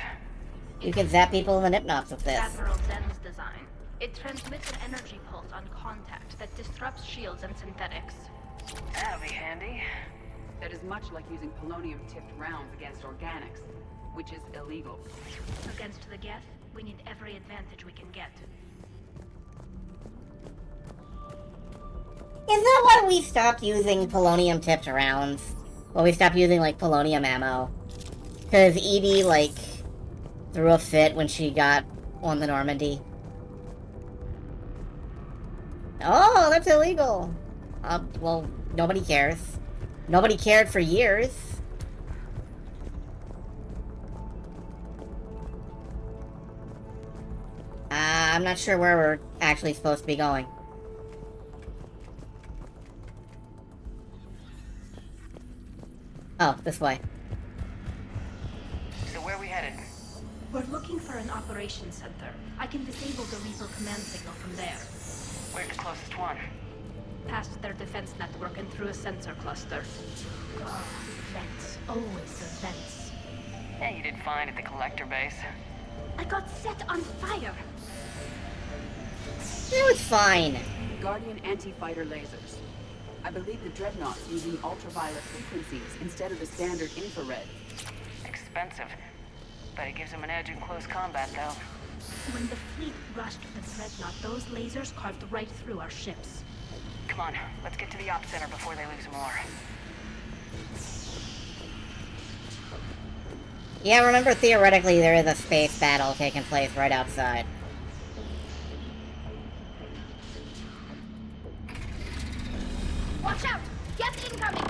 You can zap people in the nipnops with this. Admiral Zen's design. It transmits an energy pulse on contact that disrupts shields and synthetics. That'll be handy. That is much like using polonium-tipped rounds against organics, which is illegal. Against the Geth, we need every advantage we can get. Is that why we stopped using polonium-tipped rounds? Well, we stopped using, like, polonium ammo. Because Edie, like, threw a fit when she got on the Normandy. Oh, that's illegal! Well, nobody cares. Nobody cared for years. I'm not sure where we're actually supposed to be going. Oh, this way. So where are we headed? We're looking for an operations center. I can disable the Reaper command signal from there. Where's the closest one? Past their defense network and through a sensor cluster. Oh, vents. Always the vents. Yeah, you did fine at the collector base. I got set on fire! It was fine. Guardian anti-fighter lasers. I believe the Dreadnought's using ultraviolet frequencies instead of the standard infrared. Expensive. But it gives them an edge in close combat, though. When the fleet rushed the Dreadnought, those lasers carved right through our ships. Come on, let's get to the op center before they lose more. Yeah, remember, theoretically, there is a space battle taking place right outside. Watch out! Geth incoming!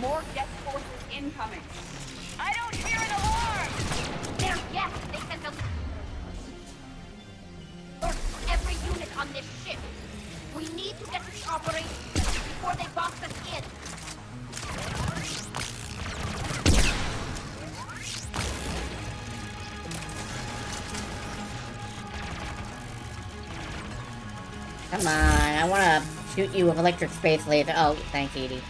More Geth forces incoming. I don't hear an alarm! They're Geth! They sent every unit on this ship. We need to get to the operation center before they box us in. Come on, I wanna shoot you with electric space laser. Oh, thanks, Edie.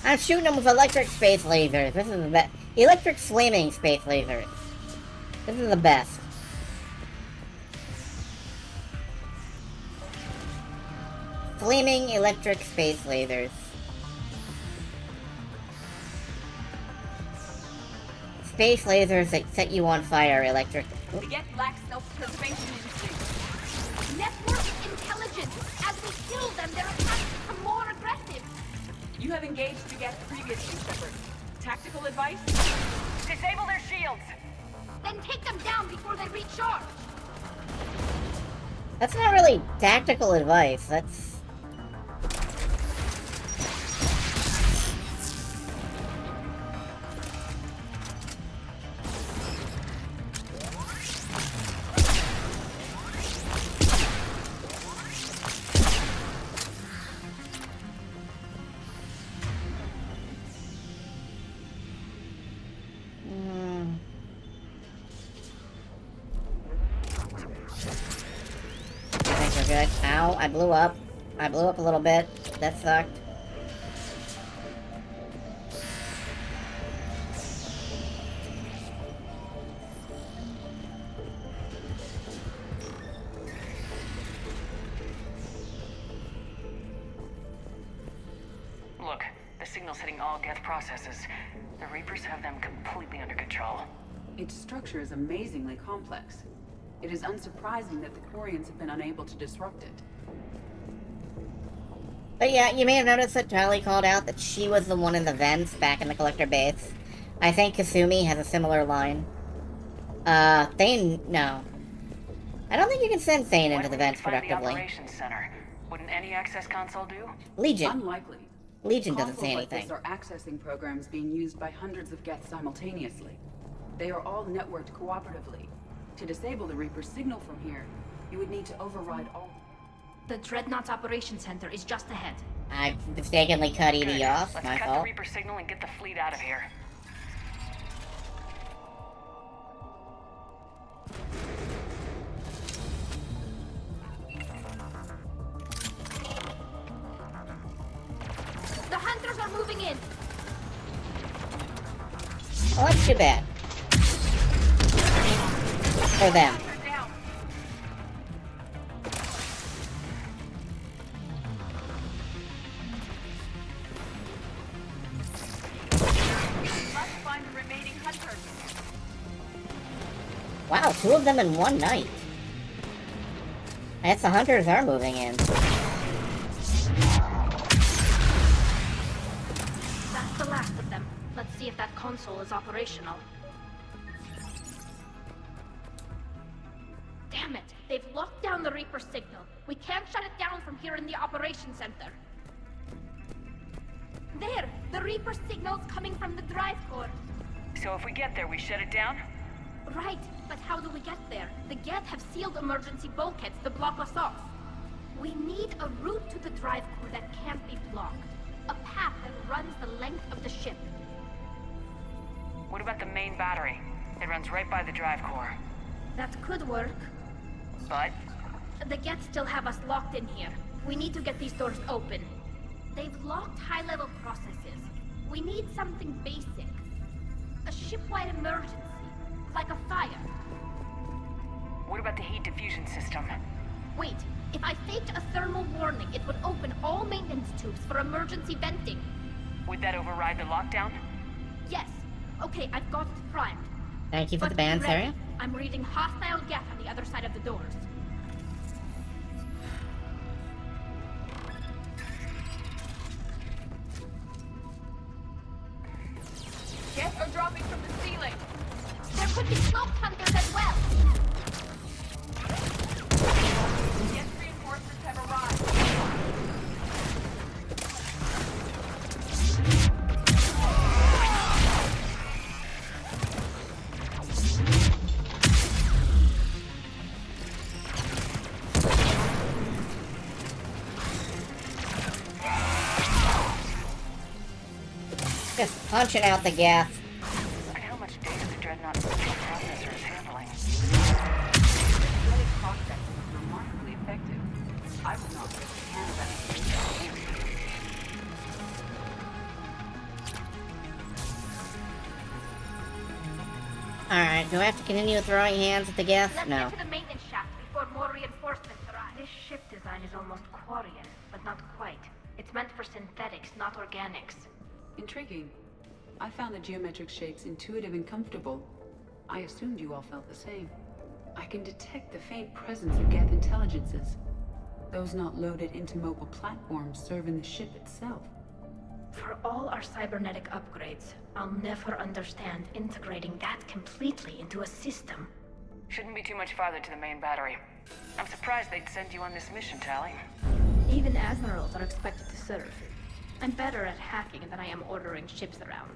I'm shooting them with electric space lasers. This is the best. Electric flaming space lasers. This is the best. Flaming electric space lasers. Space lasers that set you on fire, electric. The Geth lack self-preservation instinct. Network intelligence! As we kill them, their attacks become more aggressive! You have engaged the Geth previously, Shepard. Tactical advice? Disable their shields! Then take them down before they recharge! That's not really tactical advice, that's... I think we're good. Ow, I blew up. I blew up a little bit. That sucked. Look, the signal's hitting all Geth processes. The Reapers have them completely under control. Its structure is amazingly complex. It is unsurprising that the Quarians have been unable to disrupt it. But yeah, you may have noticed that Charlie called out that she was the one in the vents back in the Collector base. I think Kasumi has a similar line. Thane, no. I don't think you can send Thane into the vents productively. The operations center. Wouldn't any access console do? Legion. Unlikely. Legion doesn't say Consoles like anything. this are accessing programs being used by hundreds of Geth simultaneously. They are all networked cooperatively. To disable the Reaper signal from here, you would need to override all... The Dreadnought's Operations Center is just ahead. I mistakenly cut ED Good. off, Let's my cut fault. the Reaper signal and get the fleet out of here. The hunters are moving in! Well, that's too bad. For them. Must find the remaining hunters. Wow, 2 of them in one night. I guess the hunters are moving in. That's the last of them. Let's see if that console is operational. Damn it! They've locked down the Reaper signal. We can't shut it down from here in the Operations Center. There! The Reaper signal's coming from the drive core. So if we get there, we shut it down? Right, but how do we get there? The Geth have sealed emergency bulkheads to block us off. We need a route to the drive core that can't be blocked. A path that runs the length of the ship. What about the main battery? It runs right by the drive core. That could work. But? The Geth still have us locked in here. We need to get these doors open. They've locked high-level processes. We need something basic. A ship-wide emergency. Like a fire. What about the heat diffusion system? Wait, if I faked a thermal warning, it would open all maintenance tubes for emergency venting. Would that override the lockdown? Yes. Okay, I've got it primed. Thank you for But the ban, be ready. Sarah. I'm reading hostile Geth on the other side of the doors. Geth are dropping from the ceiling. There could be smoke hunters as well. Geth reinforcements have arrived. Just punching out the Geth. Look at how much data the Dreadnought's processor is handling. Genetic process is remarkably effective. I would not risk a hand of Alright, do I have to continue throwing hands at the Geth? Let's No. get to the maintenance shaft before more reinforcements arrive. This ship design is almost Quarian, but not quite. It's meant for synthetics, not organics. Intriguing. I found the geometric shapes intuitive and comfortable. I assumed you all felt the same. I can detect the faint presence of Geth intelligences. Those not loaded into mobile platforms serve in the ship itself. For all our cybernetic upgrades, I'll never understand integrating that completely into a system. Shouldn't be too much farther to the main battery. I'm surprised they'd send you on this mission, Tali. Even admirals are expected to serve. I'm better at hacking than I am ordering ships around.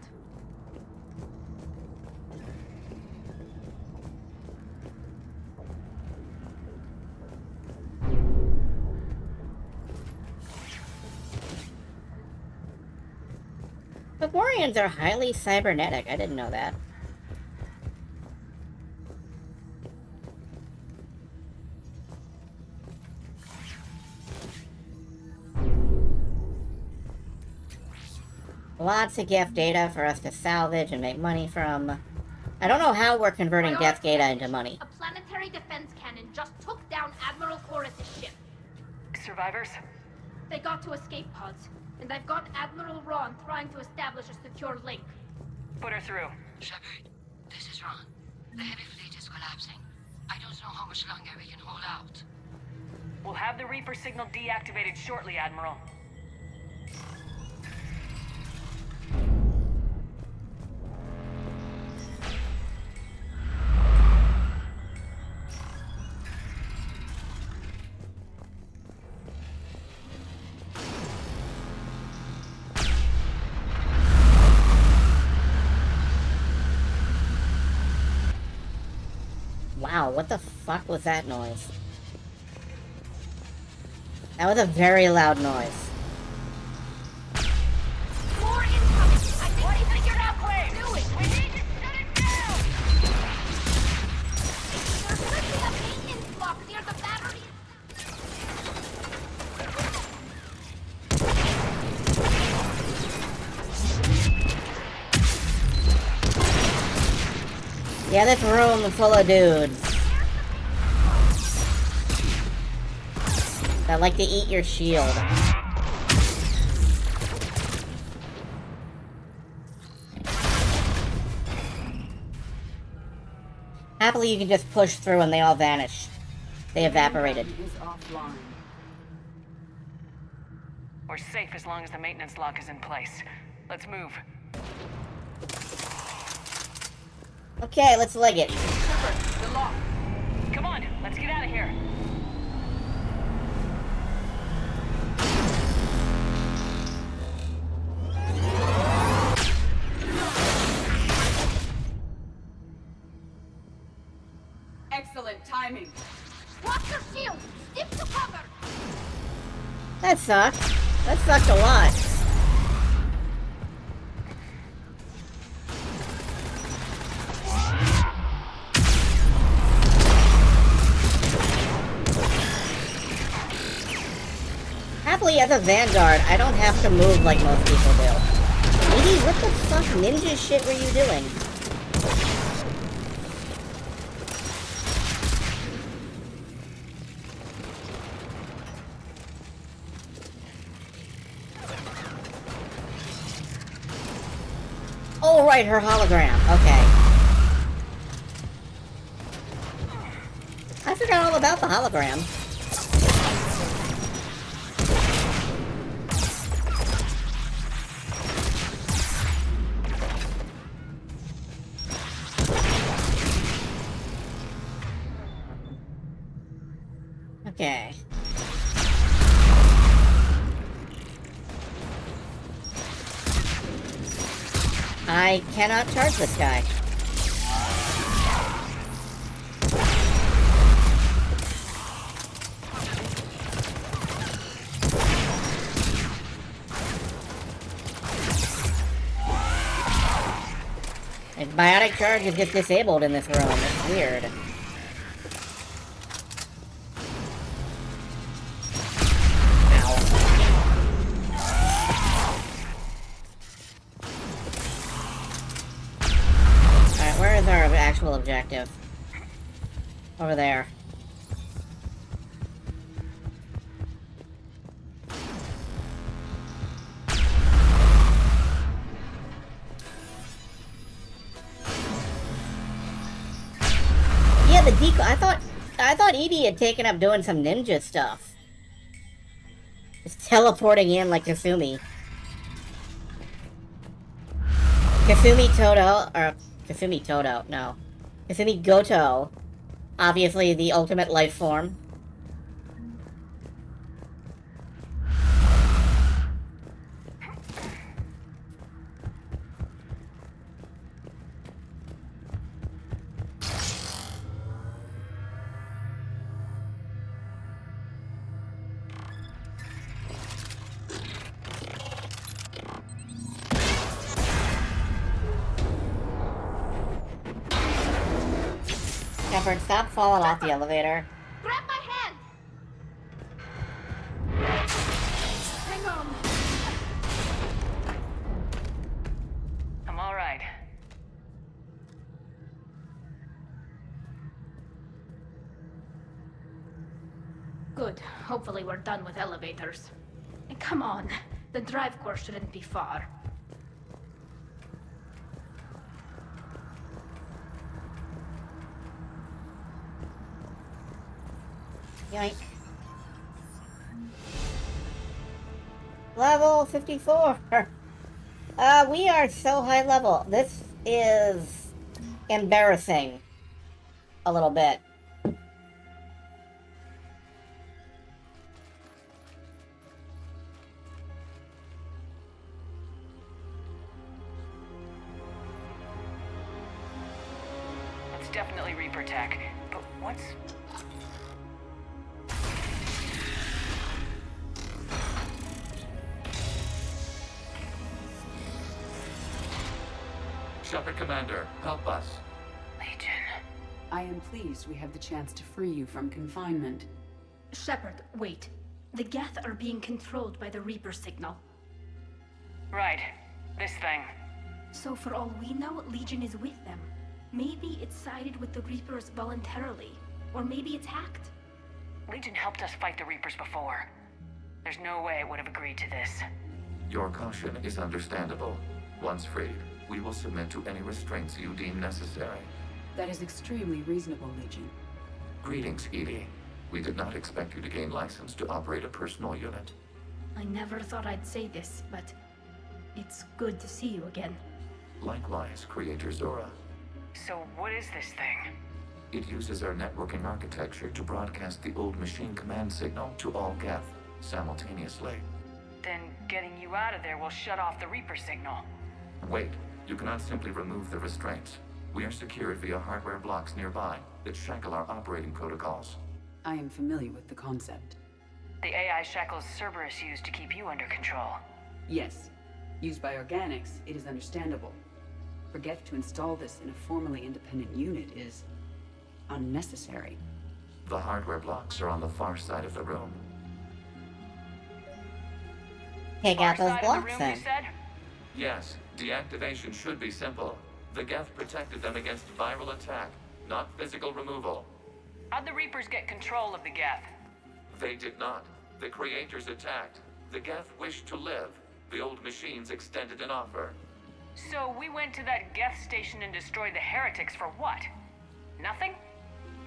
Fomorians are highly cybernetic. I didn't know that. Lots of Geth data for us to salvage and make money from. I don't know how we're converting Geth data into money. A planetary defense cannon just took down Admiral Chorus' ship. Survivors? They got to escape pods, and I've got Admiral Ron trying to establish a secure link. Put her through. Shepard, this is Ron. The heavy fleet is collapsing. I don't know how much longer we can hold out. We'll have the Reaper signal deactivated shortly, Admiral. Wow, what the fuck was that noise? That was a very loud noise. More incoming! I think we figured out what to do it! We need to shut it down! There could be a maintenance block near the battery. Yeah, this room full of dudes that like to eat your shield. Happily, you can just push through and they all vanish. They evaporated. We're safe as long as the maintenance lock is in place. Let's move. Okay, let's leg it. The lock. Come on, let's get out of here. Excellent timing. Watch your shield! Stick to cover! That sucked. That sucked a lot. Happily, as a Vanguard, I don't have to move like most people do. Edie, what the fuck ninja shit were you doing? Oh, right, her hologram. Okay. I forgot all about the hologram. Okay. I cannot charge this guy. And biotic charge is just disabled in this room. It's weird. Actual objective. Over there. Yeah, the decoy. I thought Edie had taken up doing some ninja stuff. Just teleporting in like Kasumi. Kasumi Goto, obviously the ultimate life form. Shepard, stop falling off the elevator. Grab my hand! Hang on. I'm all right. Good. Hopefully we're done with elevators. And come on, the drive course shouldn't be far. Yoink. Level 54. We are so high level. This is embarrassing. A little bit. It's definitely Reaper tech, but what's... Shepard Commander, help us. Legion. I am pleased we have the chance to free you from confinement. Shepard, wait. The Geth are being controlled by the Reaper signal. Right. This thing. So for all we know, Legion is with them. Maybe it sided with the Reapers voluntarily. Or maybe it's hacked. Legion helped us fight the Reapers before. There's no way it would have agreed to this. Your caution is understandable. Once freed, we will submit to any restraints you deem necessary. That is extremely reasonable, Legion. Greetings, EDI. We did not expect you to gain license to operate a personal unit. I never thought I'd say this, but it's good to see you again. Likewise, Creator Zora. So what is this thing? It uses our networking architecture to broadcast the old machine command signal to all Geth simultaneously. Then getting you out of there will shut off the Reaper signal. Wait, you cannot simply remove the restraints. We are secured via hardware blocks nearby that shackle our operating protocols. I am familiar with the concept. The AI shackles Cerberus used to keep you under control. Yes. Used by organics, it is understandable. For Geth to install this in a formally independent unit is unnecessary. The hardware blocks are on the far side of the room. Take out those blocks then. Yes, deactivation should be simple. The Geth protected them against viral attack, not physical removal. How'd the Reapers get control of the Geth? They did not. The Creators attacked. The Geth wished to live. The old machines extended an offer. So we went to that Geth station and destroyed the heretics for what? Nothing?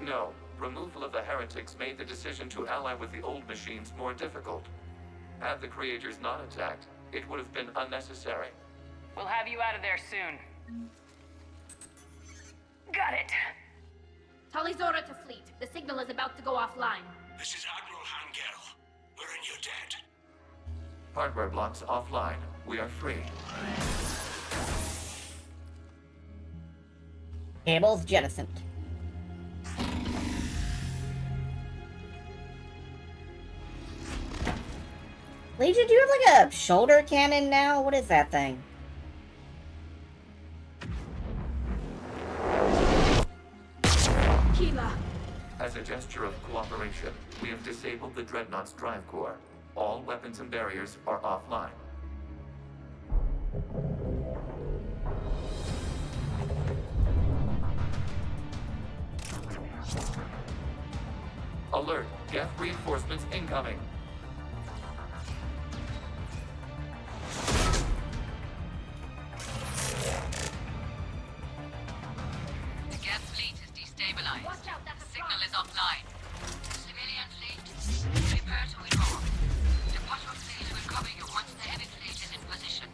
No. Removal of the heretics made the decision to ally with the old machines more difficult. Had the Creators not attacked, it would have been unnecessary. We'll have you out of there soon. Got it. Talizora to fleet. The signal is about to go offline. This is Admiral Hangel. We're in your debt. Hardware blocks offline. We are free. Cables jettisoned. Legion, do you have like a shoulder cannon now? What is that thing? Keela. As a gesture of cooperation, we have disabled the Dreadnought's drive core. All weapons and barriers are offline. Alert! Geth reinforcements incoming! The Geth fleet is destabilized. Watch out, that's a Signal is offline. Civilian fleet, prepare to withdraw. The patrol fleet will cover you once the heavy fleet is in position.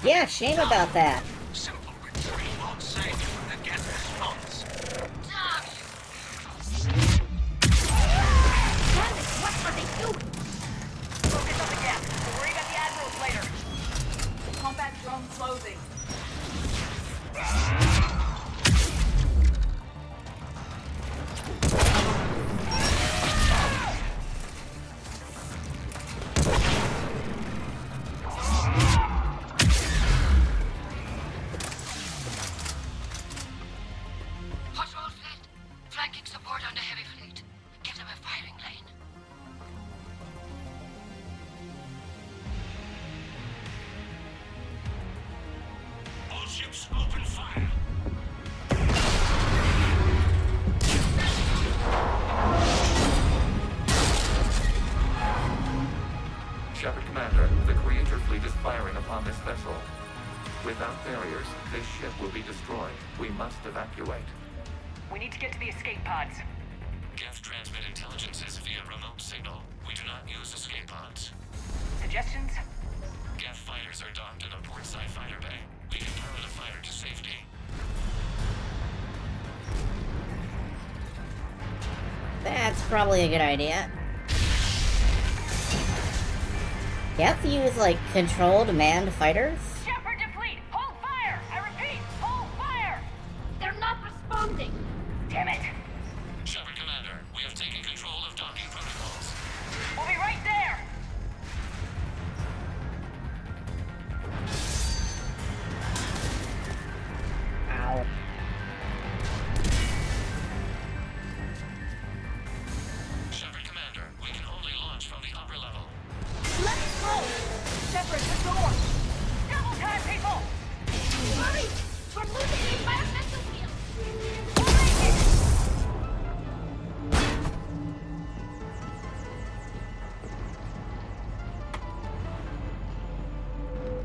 Yeah, shame about that. Simple retreat won't save you from the Geth response. Damn you! Damn it! What are they doing? Focus on the Geth. We'll worry about the Admirals later. Combat drone closing. Patrol fleet, flanking support on the heavy fleet. Give them a firing lane. All ships open fire. Shepard Commander, the Creator fleet is firing upon this vessel. Without barriers, this ship will be destroyed. We must evacuate. We need to get to the escape pods. Geth transmit intelligences via remote signal. We do not use escape pods. Suggestions? Geth fighters are docked in a portside fighter bay. We can power the fighter to safety. That's probably a good idea. You have to use, like, controlled manned fighters? Shepard to fleet! Hold fire! I repeat, hold fire! They're not responding. Damn it! Shepard Commander, we have taken control of docking protocols. We'll be right there! Ow. Shepard Commander, we can only launch from the upper level. Let's go! Shepard, the door! Double time, people! Hurry! We're losing the environmental field.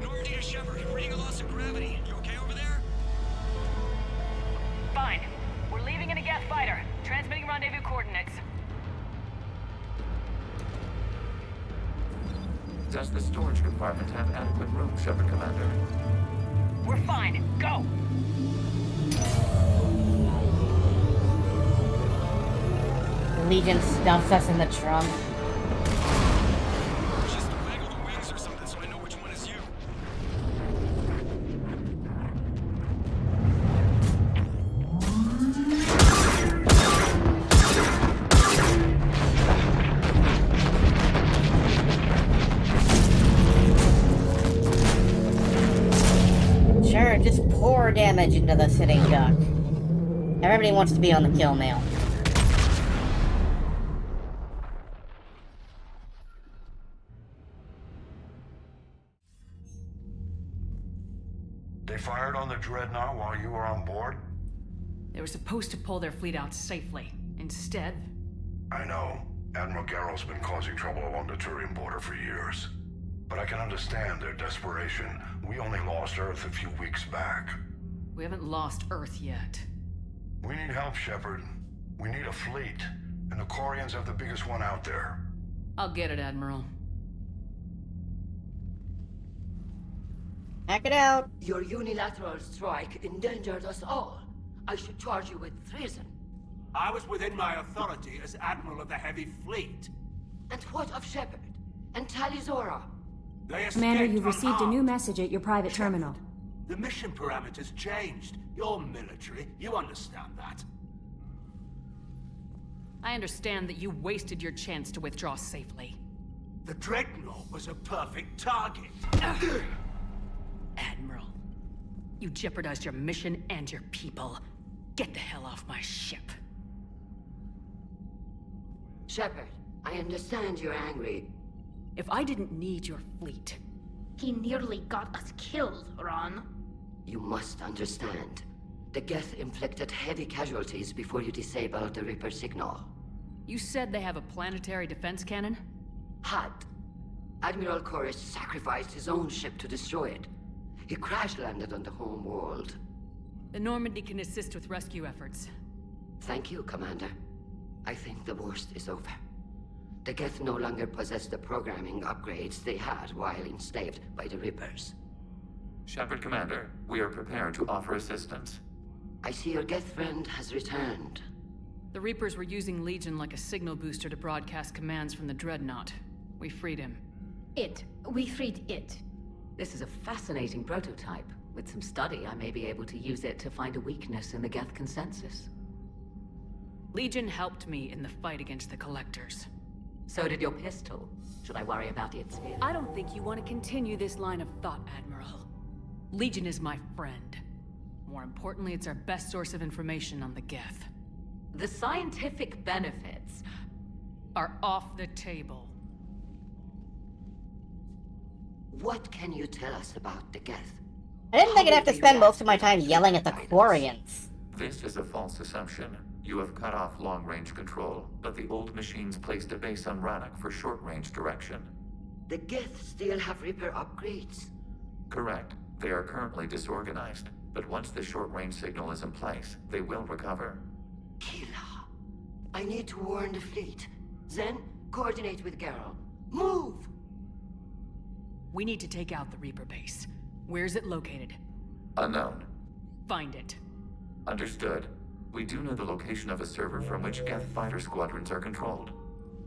Normandy to Shepard, reading a loss of gravity. You okay over there? Fine. We're leaving in a Geth fighter. Transmitting rendezvous coordinates. Does the storage compartment have adequate room, Shepard Commander? We're fine. Go! Legion stuffs us in the trunk. Just waggle the wings or something so I know which one is you. Sure, just pour damage into the sitting duck. Everybody wants to be on the kill mail. They fired on the Dreadnought while you were on board? They were supposed to pull their fleet out safely. Instead... I know. Admiral Garrel's been causing trouble along the Turian border for years. But I can understand their desperation. We only lost Earth a few weeks back. we haven't lost Earth yet. We need help, Shepard. We need a fleet. And the Quarians have the biggest one out there. I'll get it, Admiral. Hack it out. Your unilateral strike endangered us all. I should charge you with treason. I was within my authority as Admiral of the Heavy Fleet. And what of Shepard? And Talizora? Commander, you've received a new message at your private terminal. The mission parameters changed. You're military. You understand that. I understand that you wasted your chance to withdraw safely. The Dreadnought was a perfect target. Admiral, you jeopardized your mission and your people. Get the hell off my ship. Shepard, I understand you're angry. If I didn't need your fleet... He nearly got us killed, Ron. You must understand. The Geth inflicted heavy casualties before you disabled the Reaper signal. You said they have a planetary defense cannon? Had. Admiral Koris sacrificed his own ship to destroy it. He crash-landed on the home world. The Normandy can assist with rescue efforts. Thank you, Commander. I think the worst is over. The Geth no longer possess the programming upgrades they had while enslaved by the Reapers. Shepard Commander, we are prepared to offer assistance. I see your Geth friend has returned. The Reapers were using Legion like a signal booster to broadcast commands from the Dreadnought. We freed him. We freed it. This is a fascinating prototype. With some study, I may be able to use it to find a weakness in the Geth consensus. Legion helped me in the fight against the Collectors. So did your pistol. Should I worry about its feelings? I don't think you want to continue this line of thought, Admiral. Legion is my friend. More importantly, it's our best source of information on the Geth. The scientific benefits are off the table. What can you tell us about the Geth? I didn't think I'd have to spend most of my time yelling at the Quarians. This is a false assumption. You have cut off long-range control, but the old machines placed a base on Rannoch for short-range direction. The Geth still have Reaper upgrades? Correct. They are currently disorganized, but once the short-range signal is in place, they will recover. Kila, I need to warn the fleet. Zen, coordinate with Geralt. Move! We need to take out the Reaper base. Where is it located? Unknown. Find it. Understood. We do know the location of a server from which Geth fighter squadrons are controlled.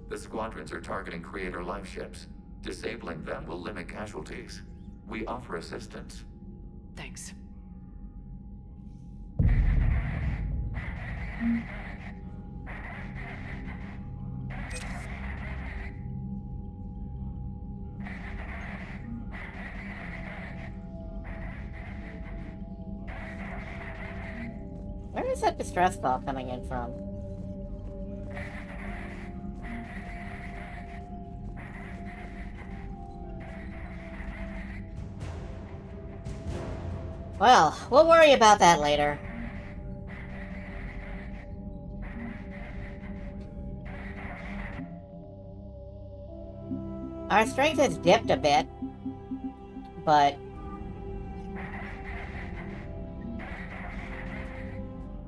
The squadrons are targeting Creator life ships. Disabling them will limit casualties. We offer assistance. Thanks. Where is that distress call coming in from? Well, we'll worry about that later. Our strength has dipped a bit, but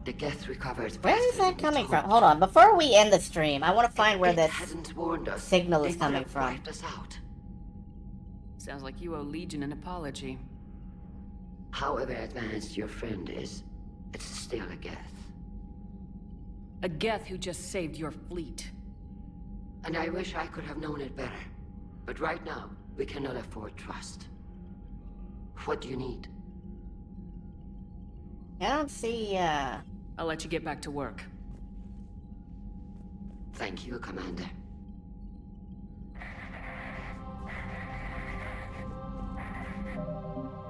the Geth recovers. Where is that coming from? Hold on, before we end the stream, I want to find where this signal is coming from. Sounds like you owe Legion an apology. However advanced your friend is, it's still a Geth. A Geth who just saved your fleet. And I wish I could have known it better. But right now, we cannot afford trust. What do you need? I don't see, I'll let you get back to work. Thank you, Commander.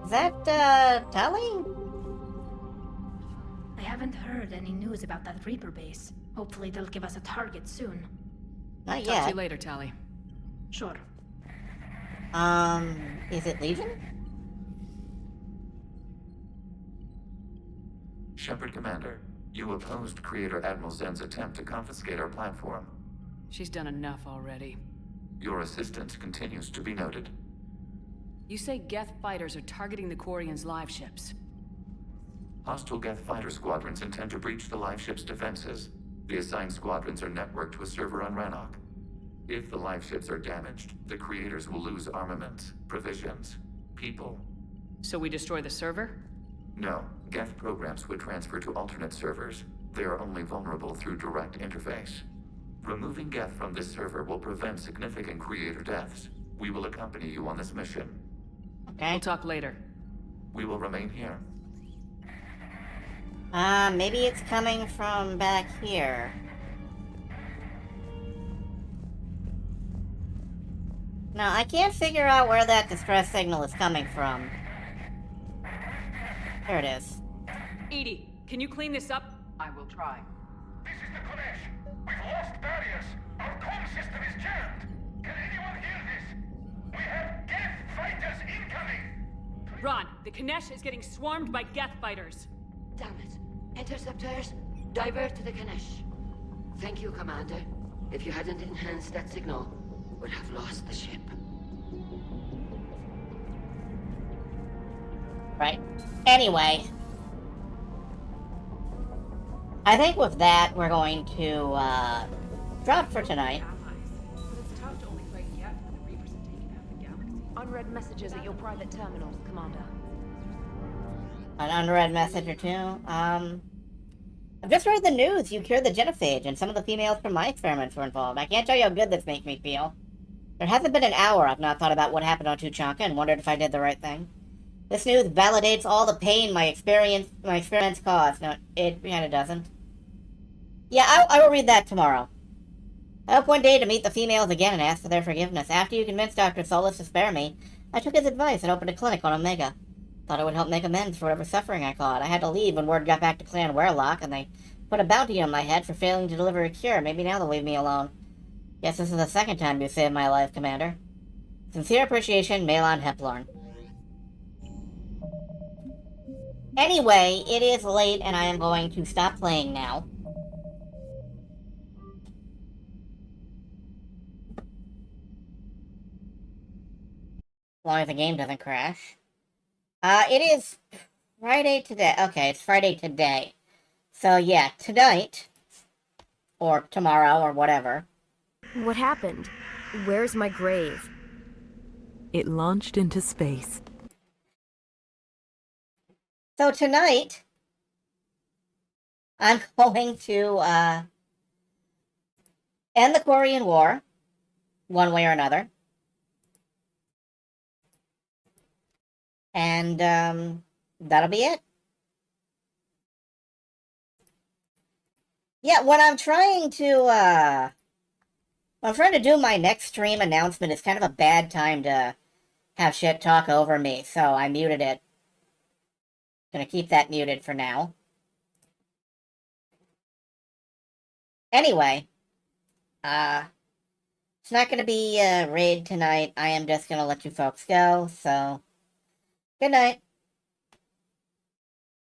Is that, Tully? I haven't heard any news about that Reaper base. Hopefully they'll give us a target soon. Not Talk yet. to you later, Tali. Sure. Is it Legion? Shepard Commander, you opposed Creator Admiral Zen's attempt to confiscate our platform. She's done enough already. Your assistance continues to be noted. You say Geth fighters are targeting the Quarians' live ships. Hostile Geth fighter squadrons intend to breach the live ship's defenses. The assigned squadrons are networked to a server on Rannoch. If the live ships are damaged, the Creators will lose armaments, provisions, people. So we destroy the server? No, Geth programs would transfer to alternate servers. They are only vulnerable through direct interface. Removing Geth from this server will prevent significant Creator deaths. We will accompany you on this mission. Okay. We'll talk later. We will remain here. Maybe it's coming from back here. No, I can't figure out where that distress signal is coming from. There it is. Edie, can you clean this up? I will try. This is the Konesh. We've lost barriers. Our comm system is jammed. Can anyone hear this? We have Geth fighters incoming. Ron, the Konesh is getting swarmed by Geth fighters. Damn it. Interceptors, divert to the Konesh. Thank you, Commander. If you hadn't enhanced that signal, we'd have lost the ship. Right. Anyway. I think with that, we're going to, drop for tonight. Unread messages at your private terminals, Commander. An unread message or two. I've just read the news. You cured the genophage, and some of the females from my experiments were involved. I can't tell you how good this makes me feel. There hasn't been an hour I've not thought about what happened on Tuchanka and wondered if I did the right thing. This news validates all the pain my experiments caused. No, it kinda doesn't. Yeah, I will read that tomorrow. I hope one day to meet the females again and ask for their forgiveness. After you convinced Dr. Solis to spare me, I took his advice and opened a clinic on Omega. Thought it would help make amends for whatever suffering I caused. I had to leave when word got back to Clan Werlock, and they put a bounty on my head for failing to deliver a cure. Maybe now they'll leave me alone. Guess this is the second time you saved my life, Commander. Sincere appreciation, Malon Heplorn. Anyway, it is late, and I am going to stop playing now. As long as the game doesn't crash. It is Friday today. Okay, it's Friday today. So yeah, tonight, or tomorrow, or whatever. What happened? Where's my grave? It launched into space. So tonight, I'm going to, end the Korean War, one way or another. And, that'll be it. Yeah, when I'm trying to do my next stream announcement, it's kind of a bad time to have shit talk over me, so I muted it. Gonna keep that muted for now. Anyway, it's not gonna be a raid tonight. I am just gonna let you folks go, so good night.